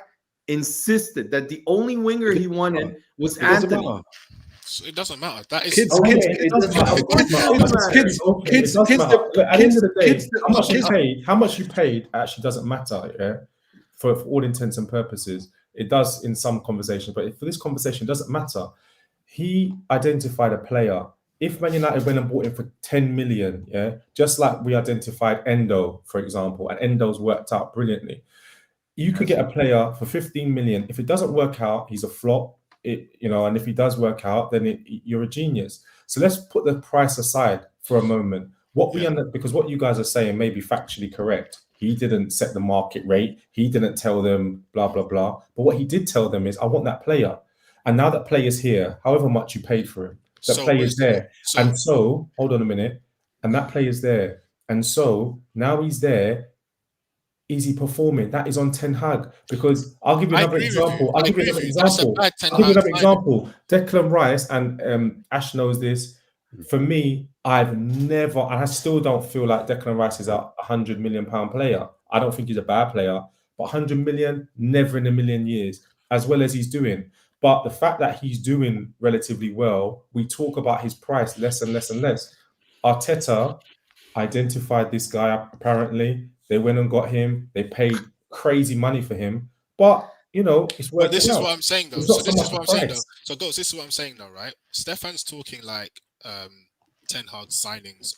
[SPEAKER 5] insisted that the only winger he wanted was Anthony.
[SPEAKER 3] So it doesn't matter. That is
[SPEAKER 4] At the end of the day, how much you paid actually doesn't matter. Yeah, for all intents and purposes, it does in some conversations, but for this conversation, it doesn't matter. He identified a player. If Man United went and bought him for 10 million, yeah, just like we identified Endo, for example, and Endo's worked out brilliantly. You could get a player for 15 million. If it doesn't work out, he's a flop. And if he does work out, then you're a genius. So let's put the price aside for a moment. Because what you guys are saying may be factually correct. He didn't set the market rate. He didn't tell them blah, blah, blah. But what he did tell them is, I want that player. And now that player's here, however much you paid for him, that player's there. And so, hold on a minute. And that player's there. And so now he's there. Is he performing? That is on Ten Hag. Because I'll give you another example. Declan Rice, and Ash knows this. For me, I've never, and I still don't feel like Declan Rice is a £100 million player. I don't think he's a bad player, but 100 million, never in a million years, as well as he's doing. But the fact that he's doing relatively well, we talk about his price less and less and less. Arteta identified this guy, apparently. They went and got him. They paid crazy money for him. But, you know, it's working
[SPEAKER 3] But this is
[SPEAKER 4] out.
[SPEAKER 3] what I'm saying, though.
[SPEAKER 4] It's
[SPEAKER 3] So
[SPEAKER 4] not so
[SPEAKER 3] this
[SPEAKER 4] much
[SPEAKER 3] is what
[SPEAKER 4] the
[SPEAKER 3] I'm saying, though.
[SPEAKER 4] price.
[SPEAKER 3] So, Goats, this is what I'm saying, though, right? Stefan's talking like Ten Hag's signings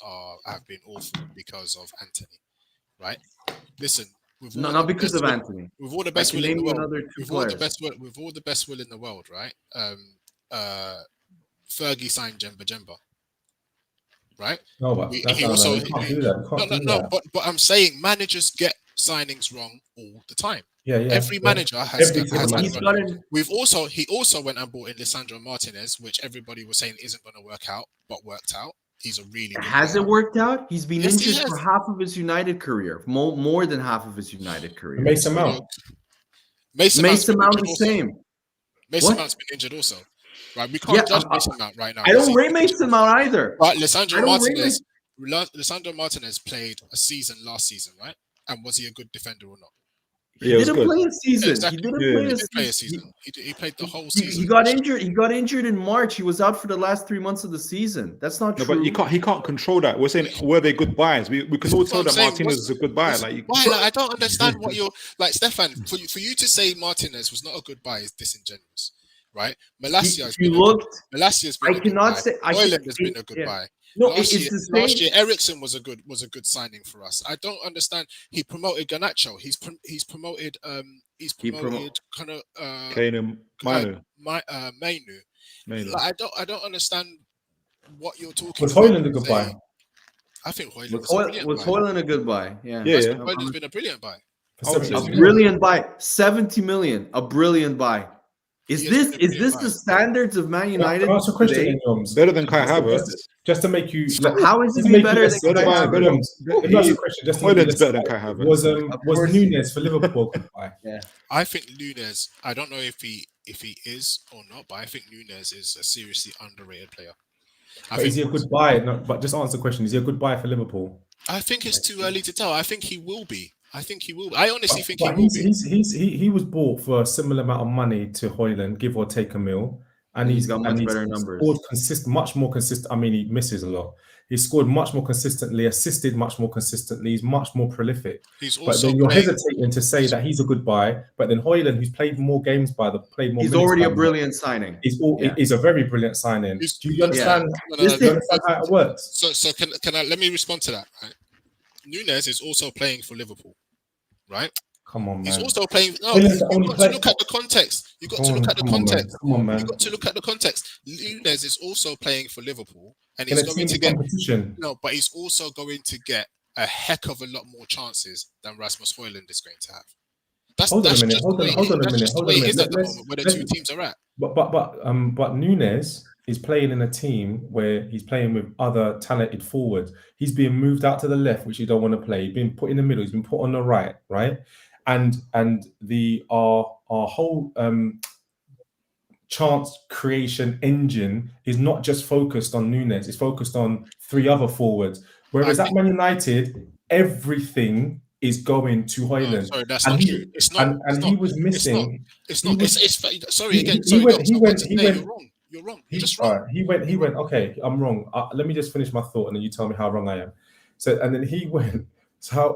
[SPEAKER 3] have been awful because of Anthony, right? Listen, with all
[SPEAKER 5] No,
[SPEAKER 3] the
[SPEAKER 5] not because
[SPEAKER 3] best
[SPEAKER 5] of
[SPEAKER 3] will-
[SPEAKER 5] Anthony.
[SPEAKER 3] with all the
[SPEAKER 5] I
[SPEAKER 3] best
[SPEAKER 5] can
[SPEAKER 3] will in
[SPEAKER 5] name
[SPEAKER 3] the
[SPEAKER 5] you
[SPEAKER 3] world,
[SPEAKER 5] another two
[SPEAKER 3] with all the
[SPEAKER 5] players.
[SPEAKER 3] best will in the world, right? Fergie signed Jemba, right?
[SPEAKER 4] No, but
[SPEAKER 3] We-
[SPEAKER 4] that's
[SPEAKER 3] he
[SPEAKER 4] not,
[SPEAKER 3] also
[SPEAKER 4] you can't do that. You can't do that.
[SPEAKER 3] but I'm saying managers get signings wrong all the time.
[SPEAKER 4] Yeah.
[SPEAKER 3] Every
[SPEAKER 4] Yeah.
[SPEAKER 3] manager has
[SPEAKER 4] Every
[SPEAKER 3] has
[SPEAKER 4] single
[SPEAKER 3] had
[SPEAKER 4] manager.
[SPEAKER 3] run. He also went and brought in Lisandro Martinez, which everybody was saying isn't going to work out, but worked out. He's a really good
[SPEAKER 5] Has
[SPEAKER 3] player.
[SPEAKER 5] it worked out? He's been
[SPEAKER 3] Yes, he
[SPEAKER 5] injured for
[SPEAKER 3] has.
[SPEAKER 5] half of his United career, more than half of his United career.
[SPEAKER 4] Mason Mount.
[SPEAKER 3] Mason
[SPEAKER 5] Mason Mount
[SPEAKER 3] been
[SPEAKER 5] the
[SPEAKER 3] injured also.
[SPEAKER 5] same.
[SPEAKER 3] Mason
[SPEAKER 5] What?
[SPEAKER 3] Mount's been injured also. Right, we can't judge Mason Mount right now.
[SPEAKER 5] I don't
[SPEAKER 3] He's
[SPEAKER 5] rate
[SPEAKER 3] injured.
[SPEAKER 5] Mason Mount either.
[SPEAKER 3] But
[SPEAKER 5] I
[SPEAKER 3] Lisandro
[SPEAKER 5] don't rate
[SPEAKER 3] Martinez played a season last season, right? And was he a good defender or not?
[SPEAKER 4] Yeah,
[SPEAKER 5] He
[SPEAKER 4] it was
[SPEAKER 5] didn't
[SPEAKER 4] good.
[SPEAKER 5] play a season.
[SPEAKER 3] Exactly.
[SPEAKER 5] He didn't
[SPEAKER 3] He
[SPEAKER 5] play
[SPEAKER 3] did play
[SPEAKER 5] a
[SPEAKER 3] a
[SPEAKER 5] season.
[SPEAKER 3] season. He played the whole
[SPEAKER 5] He
[SPEAKER 3] season.
[SPEAKER 5] got injured. He got injured in March. He was out for the last 3 months of the season. That's not
[SPEAKER 2] No,
[SPEAKER 5] true.
[SPEAKER 2] but he can't control that. We're saying, were they good buys? We can all
[SPEAKER 3] That's
[SPEAKER 2] tell
[SPEAKER 3] what
[SPEAKER 2] that
[SPEAKER 3] I'm saying.
[SPEAKER 2] Martinez is a good buy.
[SPEAKER 3] Why? Like, I don't understand what you're like, Stefan. For you to say Martinez was not a good buy is disingenuous, right? Malacia has been Malacia's been
[SPEAKER 5] I
[SPEAKER 3] a good
[SPEAKER 5] cannot
[SPEAKER 3] buy.
[SPEAKER 5] say.
[SPEAKER 3] Hojlund has been a good buy.
[SPEAKER 5] No,
[SPEAKER 3] last
[SPEAKER 5] it's
[SPEAKER 3] year,
[SPEAKER 5] the same.
[SPEAKER 3] Last year, Ericsson was a good signing for us. I don't understand. He promoted Garnacho. He's promoted kind of Mainu. Like, I don't understand what you're talking
[SPEAKER 4] Was
[SPEAKER 3] about.
[SPEAKER 4] Hojlund a good buy?
[SPEAKER 3] I think Hojlund was
[SPEAKER 5] Hojlund a good buy? Yeah.
[SPEAKER 3] Hojlund's been a brilliant buy.
[SPEAKER 5] A brilliant buy. 70 million. A brilliant buy. Is this the standards of Man United?
[SPEAKER 4] Can I ask a question
[SPEAKER 5] today?
[SPEAKER 4] in Yoms?
[SPEAKER 2] Better than Kai Havertz.
[SPEAKER 4] Just to make you.
[SPEAKER 5] How is he better than Kai Havertz?
[SPEAKER 4] Let me ask you a question. Just to make
[SPEAKER 2] Hojlund's
[SPEAKER 4] you
[SPEAKER 2] better than Kai Havertz.
[SPEAKER 4] Was Nunez for Liverpool a good buy?
[SPEAKER 5] Yeah.
[SPEAKER 3] I think Nunez. I don't know if he is or not, but I think Nunez is a seriously underrated player.
[SPEAKER 4] But is he a good buy? No, but just answer the question. Is he a good buy for Liverpool?
[SPEAKER 3] I think it's too early to tell. I think he will be. I honestly think he will be.
[SPEAKER 4] He was bought for a similar amount of money to Hojlund, give or take a mil, and he's got much better numbers. Scored much more consistent. I mean, he misses a lot. He scored much more consistently, assisted much more consistently. He's much more prolific. But then you're hesitating to say that he's a good buy. But then Hojlund, who's played more games he's
[SPEAKER 5] already a brilliant signing.
[SPEAKER 4] He's a very brilliant signing. Do you understand? Do you understand how it works?
[SPEAKER 3] So can I let me respond to that? Right? Nunez is also playing for Liverpool, right?
[SPEAKER 4] Come on, man.
[SPEAKER 3] He's also playing. No, you've got to look at the context. You've got to look at the context.
[SPEAKER 4] Come on, man.
[SPEAKER 3] You've got to look at the context. Nunez is also playing for Liverpool, and he's going to get competition. No, but he's also going to get a heck of a lot more chances than Rasmus Hojlund is going to have. Hold on a minute. Hold on a minute. Where the two teams are at.
[SPEAKER 4] But Nunez is playing in a team where he's playing with other talented forwards. He's being moved out to the left, which he don't want to play. He's been put in the middle. He's been put on the right, and our whole chance creation engine is not just focused on Nunez. It's focused on three other forwards. Whereas at Man United, everything is going to Hojlund.
[SPEAKER 3] Sorry, that's not true. It's not.
[SPEAKER 4] And he was missing.
[SPEAKER 3] It's not. Sorry again. You're wrong. You're just wrong.
[SPEAKER 4] He went. Okay, I'm wrong. Let me just finish my thought, and then you tell me how wrong I am. So, and then he went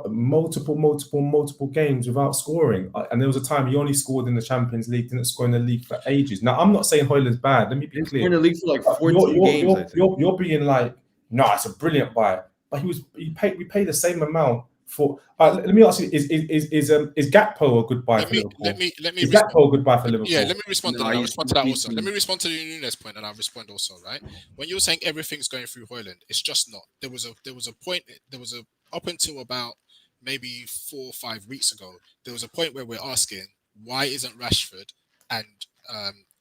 [SPEAKER 4] multiple games without scoring. And there was a time he only scored in the Champions League, didn't score in the league for ages. Now, I'm not saying Hojlund's bad. Let me be clear.
[SPEAKER 5] In the league for like 14 games. I think.
[SPEAKER 4] You're being like, no, it's a brilliant buy. But we paid the same amount for. Let me ask you: Is Gakpo a good buy for Liverpool?
[SPEAKER 3] Let me.
[SPEAKER 4] Is Gakpo a good buy for Liverpool?
[SPEAKER 3] Yeah, let me respond to that. I'll respond to that also. Let me respond to the Nunez point, and I'll respond also. Right, when you're saying everything's going through Hojlund, it's just not. There was a point. Up until about maybe 4 or 5 weeks ago, there was a point where we're asking why isn't Rashford and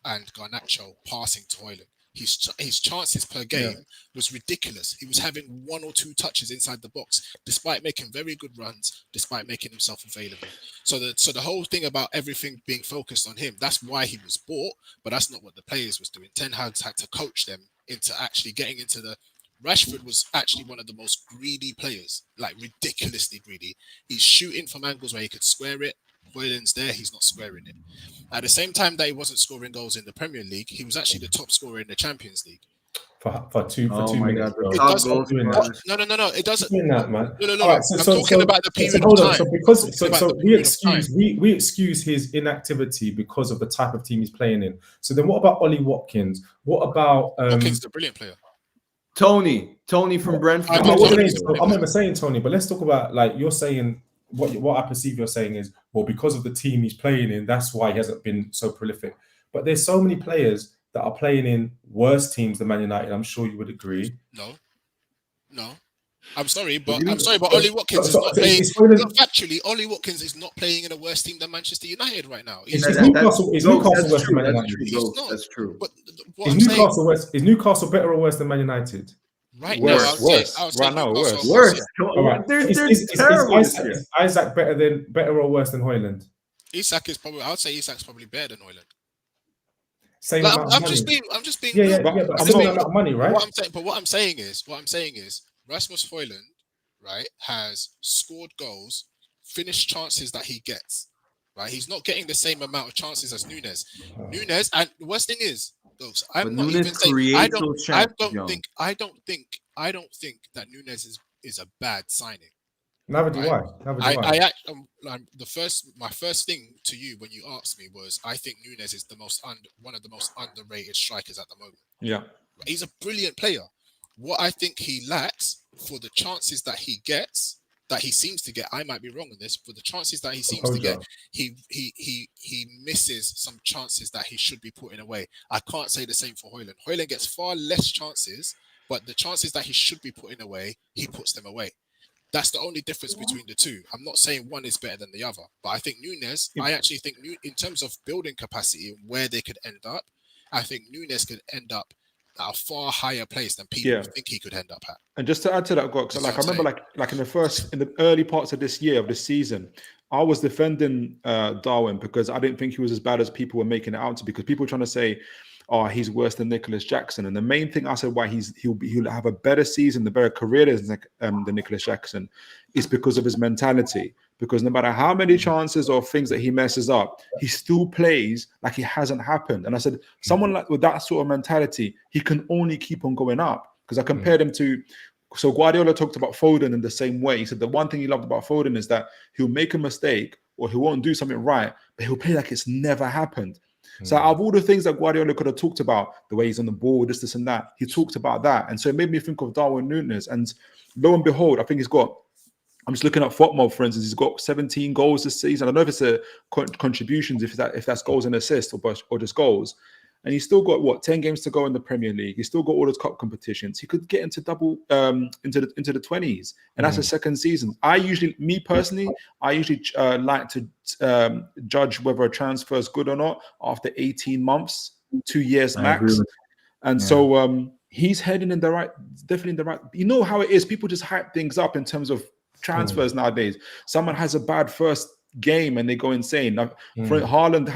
[SPEAKER 3] Garnacho passing to Hojlund? His chances per game was ridiculous. He was having 1 or 2 touches inside the box, despite making very good runs, despite making himself available. So the whole thing about everything being focused on him, that's why he was bought, but that's not what the players was doing. Ten Hag had to coach them into actually getting into the. Rashford was actually one of the most greedy players, like ridiculously greedy. He's shooting from angles where he could square it. Hojlund's there, he's not squaring it. At the same time that he wasn't scoring goals in the Premier League, he was actually the top scorer in the Champions League.
[SPEAKER 4] For 2 minutes.
[SPEAKER 5] God,
[SPEAKER 3] It doesn't. No. It doesn't.
[SPEAKER 4] Doing that, man.
[SPEAKER 3] No.
[SPEAKER 4] All right,
[SPEAKER 3] I'm talking about the period of time.
[SPEAKER 4] We excuse his inactivity because of the type of team he's playing in. So then, what about Ollie Watkins? What about
[SPEAKER 3] Watkins is a brilliant player.
[SPEAKER 5] Tony from Brentford.
[SPEAKER 4] I'm never saying Tony, but let's talk about, like, you're saying what I perceive you're saying is, well, because of the team he's playing in, that's why he hasn't been so prolific. But there's so many players that are playing in worse teams than Man United. I'm sure you would agree.
[SPEAKER 3] No. I'm sorry, but Ollie Watkins is not playing. Actually, Ollie Watkins is not playing in a worse team than Manchester United right now.
[SPEAKER 4] Is Newcastle worse than Man United?
[SPEAKER 5] That's true.
[SPEAKER 3] But
[SPEAKER 4] is Newcastle better or worse than Man United?
[SPEAKER 3] Right
[SPEAKER 2] worse.
[SPEAKER 3] now,
[SPEAKER 2] Right now, worse.
[SPEAKER 4] All right. Is Isaac better or worse than Hojlund?
[SPEAKER 3] Isak is probably. I would say Isak's probably better than Hojlund.
[SPEAKER 4] Same amount of money.
[SPEAKER 3] I'm just being.
[SPEAKER 4] Yeah, but same amount of money, right?
[SPEAKER 3] What I'm saying is, Rasmus Hojlund, right, has scored goals, finished chances that he gets. Right, he's not getting the same amount of chances as Nunes. Nunes, and the worst thing is, those. I'm not even saying. I don't think that Nunes is a bad signing.
[SPEAKER 4] Neither do I.
[SPEAKER 3] My first thing to you when you asked me was, I think Nunes is one of the most underrated strikers at the moment.
[SPEAKER 2] Yeah,
[SPEAKER 3] he's a brilliant player. What I think he lacks for the chances that he gets, that he seems to get, I might be wrong on this, for the chances that he seems to get, he misses some chances that he should be putting away. I can't say the same for Hojlund. Hojlund gets far less chances, but the chances that he should be putting away, he puts them away. That's the only difference between the two. I'm not saying one is better than the other, but I think Nunes, I actually think in terms of building capacity and where they could end up, I think Nunes could end up at a far higher place than people think he could end up at.
[SPEAKER 2] And just to add to that, because I remember like in the early parts of this season, I was defending Darwin because I didn't think he was as bad as people were making it out to be, because people were trying to say, oh, he's worse than Nicholas Jackson. And the main thing I said why he'll have a better season, the better career than Nicholas Jackson, is because of his mentality. Because no matter how many chances or things that he messes up, he still plays like it hasn't happened. And I said, someone like with that sort of mentality, he can only keep on going up. Because I compared him to, so Guardiola talked about Foden in the same way. He said the one thing he loved about Foden is that he'll make a mistake or he won't do something right, but he'll play like it's never happened. So out of all the things that Guardiola could have talked about, the way he's on the ball, this and that, he talked about that. And so it made me think of Darwin Núñez. And lo and behold, I think he's got, I'm just looking at FOTMOB, for instance, he's got 17 goals this season. I don't know if it's a contributions, if that's goals and assists or just goals. And he's still got 10 games to go in the Premier League. He's still got all his cup competitions. He could get into into the 20s, and that's a second season. Me personally, I usually like to judge whether a transfer is good or not after 18 months, 2 years max. And so he's heading definitely in the right. You know how it is. People just hype things up in terms of transfers nowadays. Someone has a bad first game and they go insane. Haaland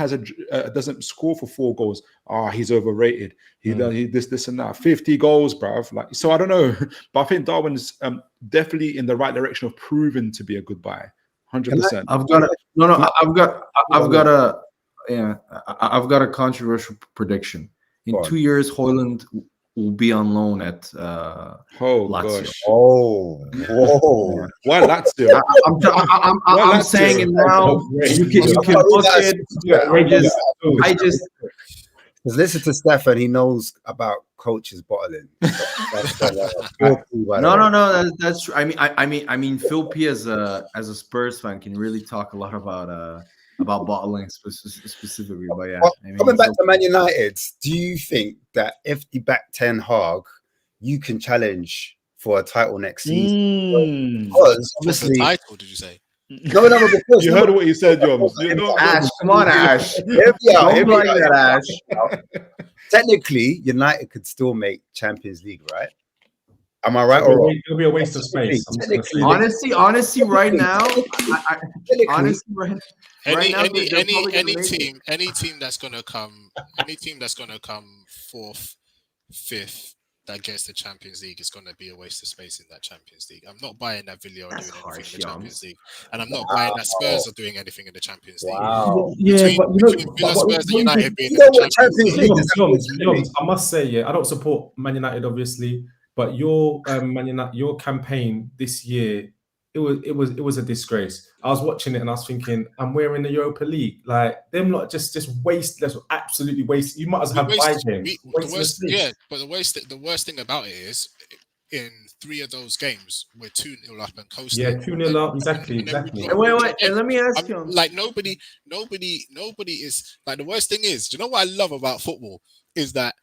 [SPEAKER 2] doesn't score for 4 goals. He's overrated. He this and that. 50 goals, bruv. Like, so I don't know, but I think Darwin's definitely in the right direction of proving to be a good buy. 100%.
[SPEAKER 5] I've got a controversial prediction. In 2 years, Hojlund will be on loan at Lazio.
[SPEAKER 2] Gosh.
[SPEAKER 1] Whoa.
[SPEAKER 2] Why Lazio?
[SPEAKER 5] I'm saying it now. You can look it. I just
[SPEAKER 1] listen to Stefan. He knows about coaches bottling.
[SPEAKER 5] No. That's true. I mean, Phil P as a Spurs fan can really talk a lot about bottling specifically, but yeah.
[SPEAKER 1] Coming back to Man United, do you think that if you back Ten Hag, you can challenge for a title next season? Because obviously,
[SPEAKER 3] the title, did you say?
[SPEAKER 1] No, because
[SPEAKER 2] you heard what you said, John.
[SPEAKER 5] Ash, come on, Ash.
[SPEAKER 1] Ash. Technically, United could still make Champions League, right? Am I right or wrong?
[SPEAKER 4] It'll be a waste of space.
[SPEAKER 5] Honestly, right now,
[SPEAKER 3] any team that's gonna come fourth, fifth, that gets the Champions League is going to be a waste of space in that Champions League. I'm not buying that Villa are doing anything in the Champions League, and I'm not buying that Spurs are doing anything in the Champions League.
[SPEAKER 1] Wow.
[SPEAKER 4] Yeah, but you know,
[SPEAKER 3] between Villa, Spurs, and United being in
[SPEAKER 1] know
[SPEAKER 3] the
[SPEAKER 1] what
[SPEAKER 3] Champions League.
[SPEAKER 4] Yoms, I must say, yeah, I don't support Man United, obviously, but your your campaign this year, it was a disgrace. I was watching it and I was thinking, and we're in the Europa League, like them lot just wasteless, absolutely waste. You might as well have 5 games.
[SPEAKER 3] But the worst thing about it is, in 3 of those games, we're 2-0 up and coasting.
[SPEAKER 4] Yeah, 2-0 up, exactly.
[SPEAKER 5] Wait, and let me ask you,
[SPEAKER 3] like nobody is like, the worst thing is, do you know what I love about football is that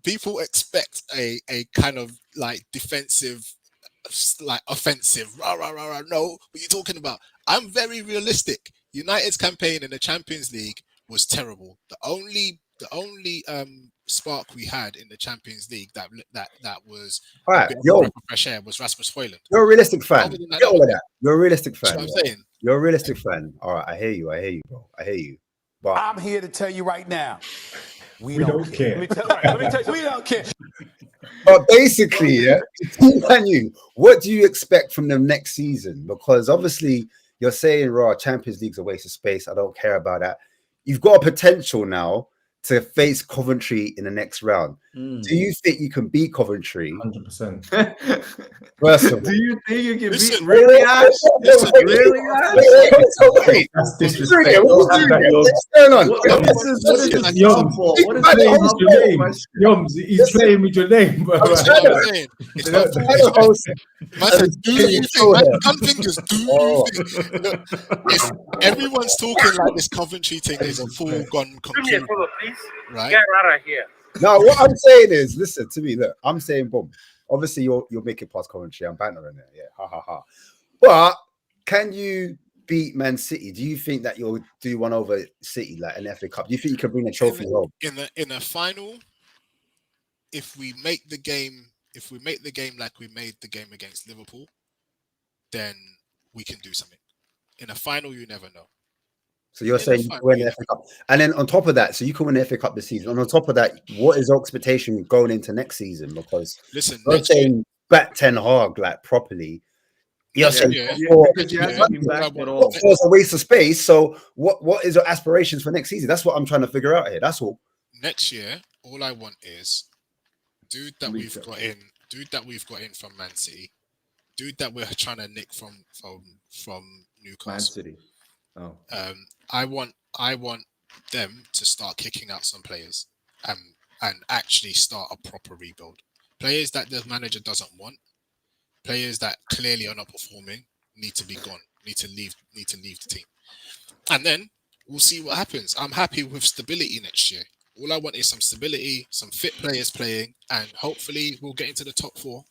[SPEAKER 3] people expect a kind of like defensive, like offensive, rah. No, what are you talking about? I'm very realistic. United's campaign in the Champions League was terrible. The only spark we had in the Champions League that was
[SPEAKER 1] all right.
[SPEAKER 3] Fresh air was Rasmus Hojlund.
[SPEAKER 1] You're a realistic fan. Get all of that. You're a realistic fan.
[SPEAKER 3] That's what I'm saying.
[SPEAKER 1] You're a realistic fan. All right, I hear you, bro. I hear you. But
[SPEAKER 9] I'm here to tell you right now,
[SPEAKER 4] we don't care.
[SPEAKER 9] Let me tell you, we don't care.
[SPEAKER 1] But basically, yeah, what do you expect from them next season? Because obviously you're saying, raw, Champions League's a waste of space. I don't care about that. You've got a potential now to face Coventry in the next round. Do you think you can beat Coventry?
[SPEAKER 4] 100%.
[SPEAKER 5] Do you think you can beat?
[SPEAKER 1] Really, Ash?
[SPEAKER 5] Really, Ash?
[SPEAKER 4] That's disrespect.
[SPEAKER 1] What's going on?
[SPEAKER 4] Yoms, he's playing with your name, bro.
[SPEAKER 3] Everyone's talking like this Coventry thing is a foregone conclusion. Right?
[SPEAKER 10] Get out of here.
[SPEAKER 1] No, what I'm saying is, listen to me. Look, I'm saying, boom. Obviously, you'll make it past Coventry. I'm bantering it. Yeah, ha. But can you beat Man City? Do you think that you'll do one over City, like an FA Cup? Do you think you can bring a trophy home
[SPEAKER 3] in a final? If we make the game like we made the game against Liverpool, then we can do something. In a final, you never know.
[SPEAKER 1] So you're saying you can win the FA Cup. And then on top of that, so you can win the FA Cup this season. And on top of that, what is your expectation going into next season? Because you're saying back Ten Hag like properly. You're saying it's a waste of space. So what is your aspirations for next season? That's what I'm trying to figure out here. That's all.
[SPEAKER 3] Next year, all I want is dude that we've got in from Man City, dude that we're trying to nick from Newcastle.
[SPEAKER 5] Man City. Oh.
[SPEAKER 3] I want them to start kicking out some players and actually start a proper rebuild. Players that the manager doesn't want, players that clearly are not performing, need to be gone, need to leave the team. And then we'll see what happens. I'm happy with stability next year. All I want is some stability, some fit players playing, and hopefully we'll get into the top 4.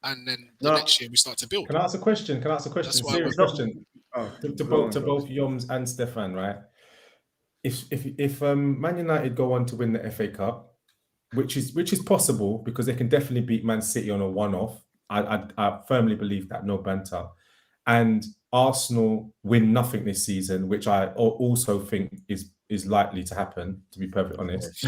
[SPEAKER 3] And then next year we start to build.
[SPEAKER 4] Can I ask a question? Serious question. To both Yoms and Stefan, right? If Man United go on to win the FA Cup, which is possible because they can definitely beat Man City on a one-off. I firmly believe that, no banter. And Arsenal win nothing this season, which I also think is likely to happen. To be perfectly honest,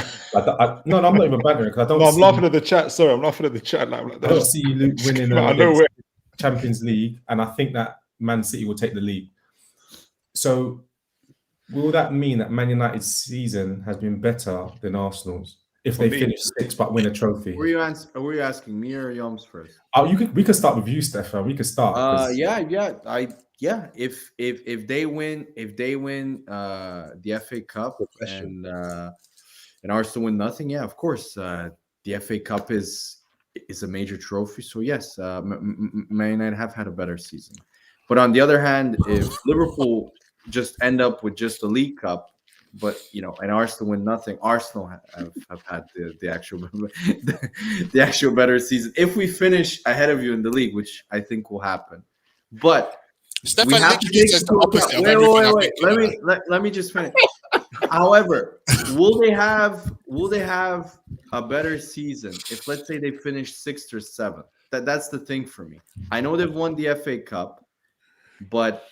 [SPEAKER 4] no, I'm not even bantering because I don't.
[SPEAKER 2] No, I'm laughing at the chat. Sorry, I'm laughing at the chat.
[SPEAKER 4] I don't see Luke winning the Champions League, and I think that Man City will take the league. So, will that mean that Man United's season has been better than Arsenal's if they finish 6th but win a trophy?
[SPEAKER 5] Were you asking me or Yoms first?
[SPEAKER 4] We could start with you, Stefan. We could start.
[SPEAKER 5] If they win the FA Cup and Arsenal win nothing, of course, the FA Cup is a major trophy. So yes, Man United have had a better season. But on the other hand, if Liverpool just end up with just the League Cup, but and Arsenal win nothing, Arsenal have had the actual better season. If we finish ahead of you in the league, which I think will happen, but we have to take into account. Wait. Let me just finish. However, will they have a better season if, let's say, they finish 6th or 7th? That's the thing for me. I know they've won the FA Cup, but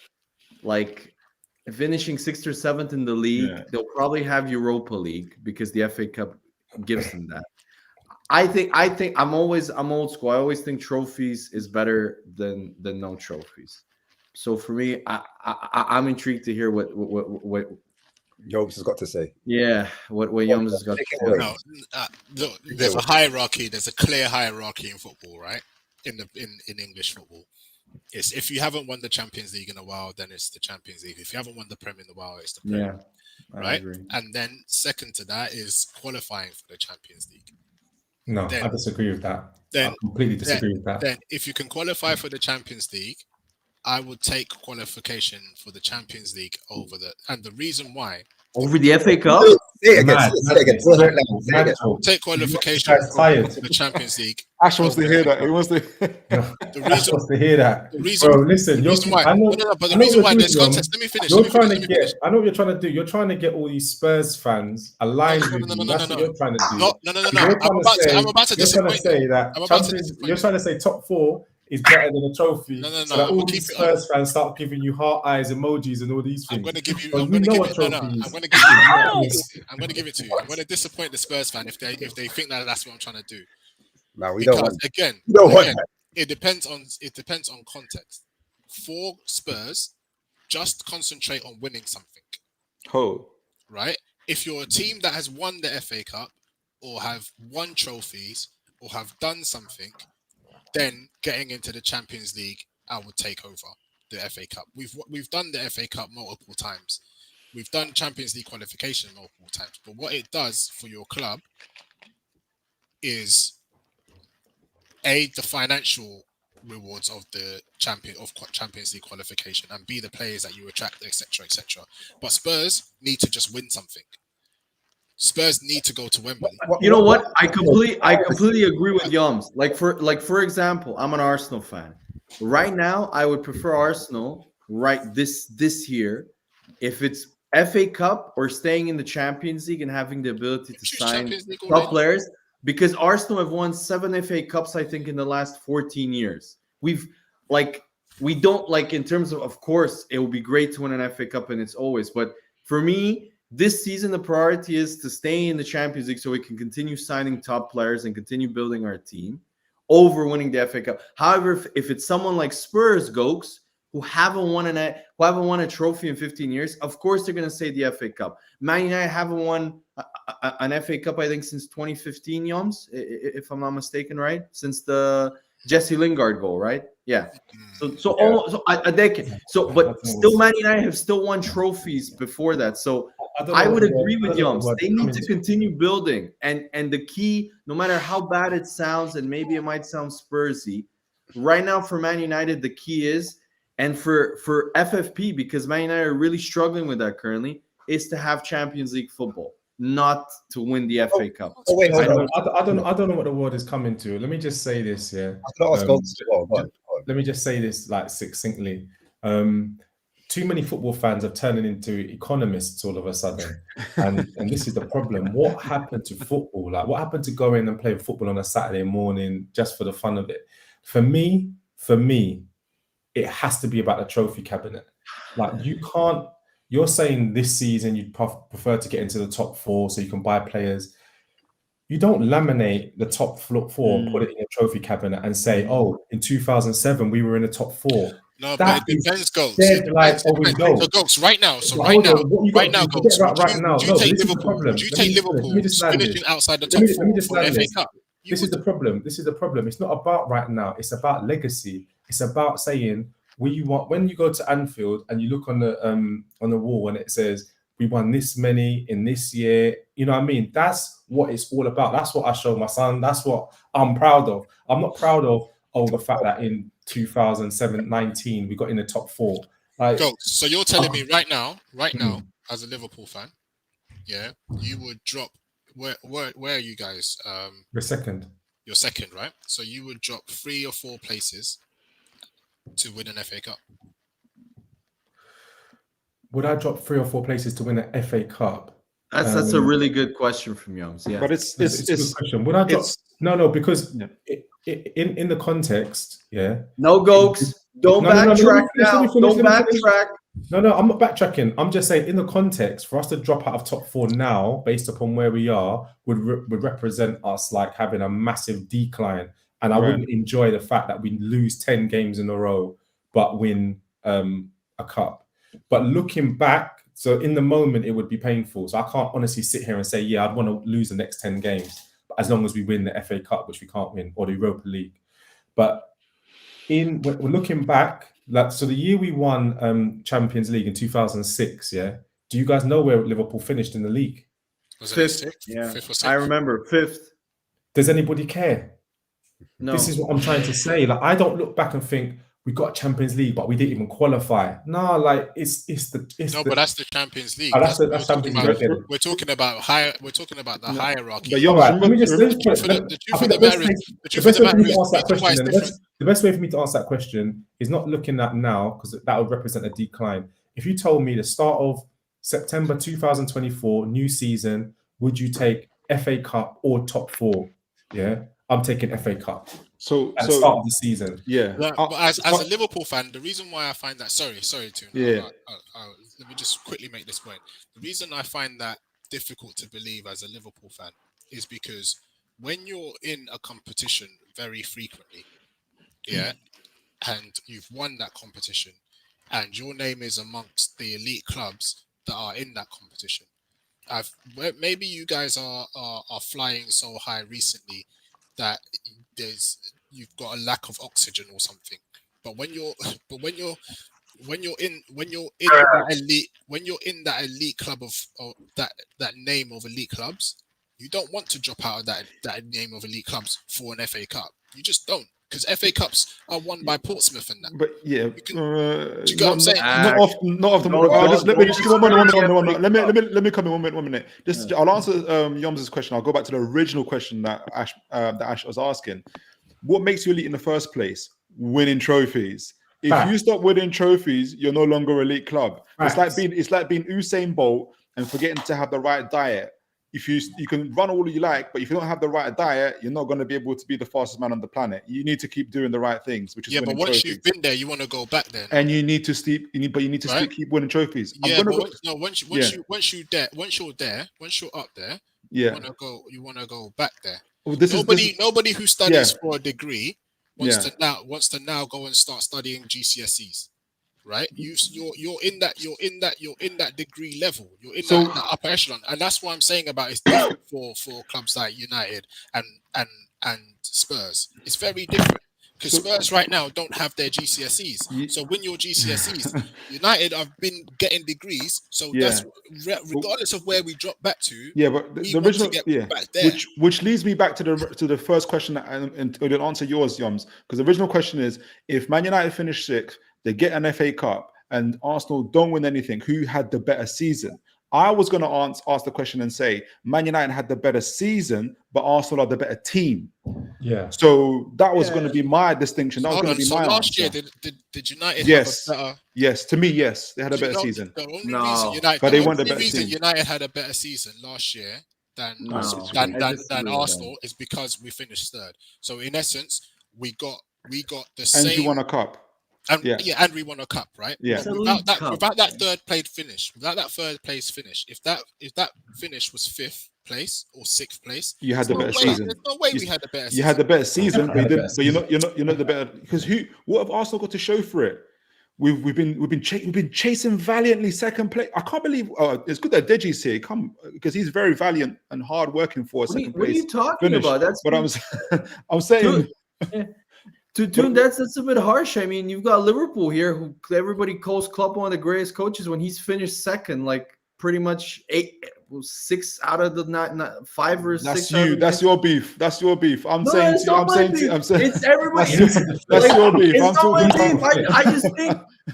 [SPEAKER 5] like finishing 6th or 7th in the league, they'll probably have Europa League because the FA Cup gives them that. I think I'm old school. I always think trophies is better than no trophies. So for me, I'm intrigued to hear what
[SPEAKER 1] Jobs has got to say.
[SPEAKER 5] Yeah, what Yums has got to say.
[SPEAKER 3] No, look, there's a hierarchy. There's a clear hierarchy in football, right? In English football, it's if you haven't won the Champions League in a while, then it's the Champions League. If you haven't won the Prem in a while, it's the Prem.
[SPEAKER 5] Yeah,
[SPEAKER 3] right. And then second to that is qualifying for the Champions League.
[SPEAKER 4] No, I disagree with that. I completely disagree with that.
[SPEAKER 3] Then, if you can qualify for the Champions League, I would take qualification for the Champions League over and the reason why.
[SPEAKER 5] Over the FA Cup?
[SPEAKER 3] Take qualification for the Champions League.
[SPEAKER 2] Ash wants to hear that. He wants to.
[SPEAKER 4] Ash wants to hear that.
[SPEAKER 3] The reason,
[SPEAKER 4] bro, listen.
[SPEAKER 3] The reason why. But the reason why there's context. Let me finish.
[SPEAKER 4] You're trying to get. I know what you're trying to do. You're trying to get all these Spurs fans aligned with you. That's what you're trying to do.
[SPEAKER 3] No. I'm about to disappoint
[SPEAKER 4] you. You're trying to say top 4 is better than a trophy.
[SPEAKER 3] No.
[SPEAKER 4] So that all these Spurs fans start giving you heart eyes emojis and all these things.
[SPEAKER 3] I'm going to give you.
[SPEAKER 4] I'm going to
[SPEAKER 3] give it to you. I'm going to disappoint the Spurs fan if they think that that's what I'm trying to do.
[SPEAKER 1] No, we don't want.
[SPEAKER 3] Again, it depends on context. For Spurs, just concentrate on winning something.
[SPEAKER 2] Oh,
[SPEAKER 3] right. If you're a team that has won the FA Cup or have won trophies or have done something, then getting into the Champions League, I would take over the FA Cup. We've done the FA Cup multiple times. We've done Champions League qualification multiple times. But what it does for your club is the financial rewards of the Champions League qualification, and B, the players that you attract, etc., etc. But Spurs need to just win something. Spurs need to go to Wembley.
[SPEAKER 5] You know what? I completely agree with Yums. Like for example, I'm an Arsenal fan. Right now, I would prefer Arsenal this year if it's FA Cup or staying in the Champions League and having the ability to sign top players, because Arsenal have won 7 FA Cups, I think, in the last 14 years. We don't in terms of course, it would be great to win an FA Cup and it's always, but for me, this season, the priority is to stay in the Champions League so we can continue signing top players and continue building our team over winning the FA Cup. However, if it's someone like Spurs, Gokes, who haven't won a trophy in 15 years, of course they're going to say the FA Cup. Man United haven't won an FA Cup, I think, since 2015, Yoms, if I'm not mistaken, right? Since the Jesse Lingard goal, right? Yeah. So almost a decade. So, but still, Man United have still won trophies before that. So I would agree with Yoms. They need to continue building, and the key, no matter how bad it sounds, and maybe it might sound Spursy, right now for Man United, the key is, and for FFP, because Man United are really struggling with that currently, is to have Champions League football, not to win the FA Cup.
[SPEAKER 4] Oh, wait, I don't know what the world is coming to. Let me just say this, yeah. Let me just say this succinctly. Too many football fans are turning into economists all of a sudden, and this is the problem. What happened to football? What happened to going and playing football on a Saturday morning just for the fun of it? For me, it has to be about the trophy cabinet. You can't. You're saying this season you'd prefer to get into the top 4 so you can buy players. You don't laminate the top 4 and put it in a trophy cabinet and say, "Oh, in 2007 we were in the top 4."
[SPEAKER 3] No, but it depends, Goats. Goats, right now. So right now, Goats. Do you take Liverpool? Do you take Liverpool finishing outside the top 4 for the FA Cup?
[SPEAKER 4] This is the problem. It's not about right now. It's about legacy. It's about saying, when you go to Anfield and you look on the wall and it says we won this many in this year, you know what I mean? That's what it's all about. That's what I show my son. That's what I'm proud of. I'm not proud of the fact that in 2019 we got in the top 4.
[SPEAKER 3] So you're telling me right now, as a Liverpool fan, yeah, you would drop where are you guys?
[SPEAKER 4] You're second.
[SPEAKER 3] You're second, right? So you would drop 3 or 4 places to win an FA Cup.
[SPEAKER 4] Would I drop 3 or 4 places to win an FA Cup?
[SPEAKER 5] That's a really good question from Youngs. Yeah,
[SPEAKER 2] but it's a good
[SPEAKER 4] question. Would I drop? No, because in the context, yeah.
[SPEAKER 5] No, Gokes. Don't backtrack now. Don't backtrack.
[SPEAKER 4] No, I'm not backtracking. I'm just saying, in the context, for us to drop out of top 4 now, based upon where we are, would represent us like having a massive decline. And I wouldn't enjoy the fact that we lose 10 games in a row, but win a cup. But looking back, so in the moment, it would be painful. So I can't honestly sit here and say, yeah, I'd want to lose the next 10 games, but as long as we win the FA Cup, which we can't win, or the Europa League. But we're looking back, so the year we won Champions League in 2006, yeah. Do you guys know where Liverpool finished in the league?
[SPEAKER 3] Was it
[SPEAKER 5] Fifth.
[SPEAKER 3] sixth?
[SPEAKER 5] Yeah,
[SPEAKER 3] Fifth or sixth?
[SPEAKER 5] I remember 5th.
[SPEAKER 4] Does anybody care?
[SPEAKER 5] No.
[SPEAKER 4] This is what I'm trying to say. Like, I don't look back and think we got Champions League, but we didn't even qualify. No, like
[SPEAKER 3] but that's the Champions League.
[SPEAKER 4] Oh, that's Champions League.
[SPEAKER 3] We're talking about the hierarchy.
[SPEAKER 4] But you're right. Let me just the best way for me to answer that question is not looking at now, because that would represent a decline. If you told me the start of September 2024, new season, would you take FA Cup or top 4? Yeah, I'm taking FA Cup. So at the start of the season.
[SPEAKER 2] Yeah.
[SPEAKER 3] But as a Liverpool fan, the reason why I find that sorry, Tune.
[SPEAKER 2] Yeah.
[SPEAKER 3] Let me just quickly make this point. The reason I find that difficult to believe as a Liverpool fan is because when you're in a competition very frequently, yeah, and you've won that competition, and your name is amongst the elite clubs that are in that competition. Maybe you guys are flying so high recently that you've got a lack of oxygen or something. But when you're in that elite club of that name of elite clubs, you don't want to drop out of that name of elite clubs for an FA Cup. You just don't, because FA Cups are won by Portsmouth and that.
[SPEAKER 2] But yeah,
[SPEAKER 3] do you get what I'm saying?
[SPEAKER 2] Not often. Let me just let me come in 1 minute. I'll answer Yom's question. I'll go back to the original question that Ash was asking. What makes you elite in the first place? Winning trophies. If you stop winning trophies, you're no longer an elite club. It's like being Usain Bolt and forgetting to have the right diet. If you can run all you like, but if you don't have the right diet, you're not going to be able to be the fastest man on the planet. You need to keep doing the right things, which is
[SPEAKER 3] but once
[SPEAKER 2] trophies.
[SPEAKER 3] You've been there, you want to go back there.
[SPEAKER 2] And you need to sleep. You need to still keep winning trophies.
[SPEAKER 3] Once you're there, once you're up there, you want to go back there. Well, nobody who studies for a degree wants to now go and start studying GCSEs. Right, you're in that degree level. You're in that upper echelon, and that's what I'm saying about it's different for clubs like United and Spurs. It's very different because Spurs right now don't have their GCSEs. So win your GCSEs. United have been getting degrees, so that's regardless of where we drop back to.
[SPEAKER 2] Yeah, but the original, back there. Which leads me back to the first question and to answer yours, Yoms, because the original question is if Man United finish 6th. They get an FA Cup and Arsenal don't win anything. Who had the better season? I was going to ask the question and say Man United had the better season, but Arsenal are the better team. Yeah. So that was going to be my distinction. That was going to be my
[SPEAKER 3] last year. Did United
[SPEAKER 2] have
[SPEAKER 3] a better?
[SPEAKER 2] Yes, to me, yes, they had a better season.
[SPEAKER 3] The only reason United had a better season last year than Arsenal is because we finished 3rd. So in essence, we got the same.
[SPEAKER 2] And you won a cup.
[SPEAKER 3] And we won a cup, right?
[SPEAKER 2] Yeah.
[SPEAKER 3] Without that third place finish, if that finish was 5th place or 6th place,
[SPEAKER 2] you had the better season.
[SPEAKER 3] There's no way we had the better season.
[SPEAKER 2] You had the better season, but you're not the better, because what have Arsenal got to show for it? We've been chasing valiantly 2nd place. I can't believe it's good that Deji's here. Because he's very valiant and hard working for a 2nd place.
[SPEAKER 5] What are you talking about?
[SPEAKER 2] I'm saying.
[SPEAKER 5] That's a bit harsh. I mean, you've got Liverpool here, who everybody calls Klopp one of the greatest coaches. When he's finished 2nd, like pretty much 6 out of the 5 or 6.
[SPEAKER 2] That's your beef. That's your beef. I'm saying
[SPEAKER 5] it's everybody.
[SPEAKER 2] That's your beef.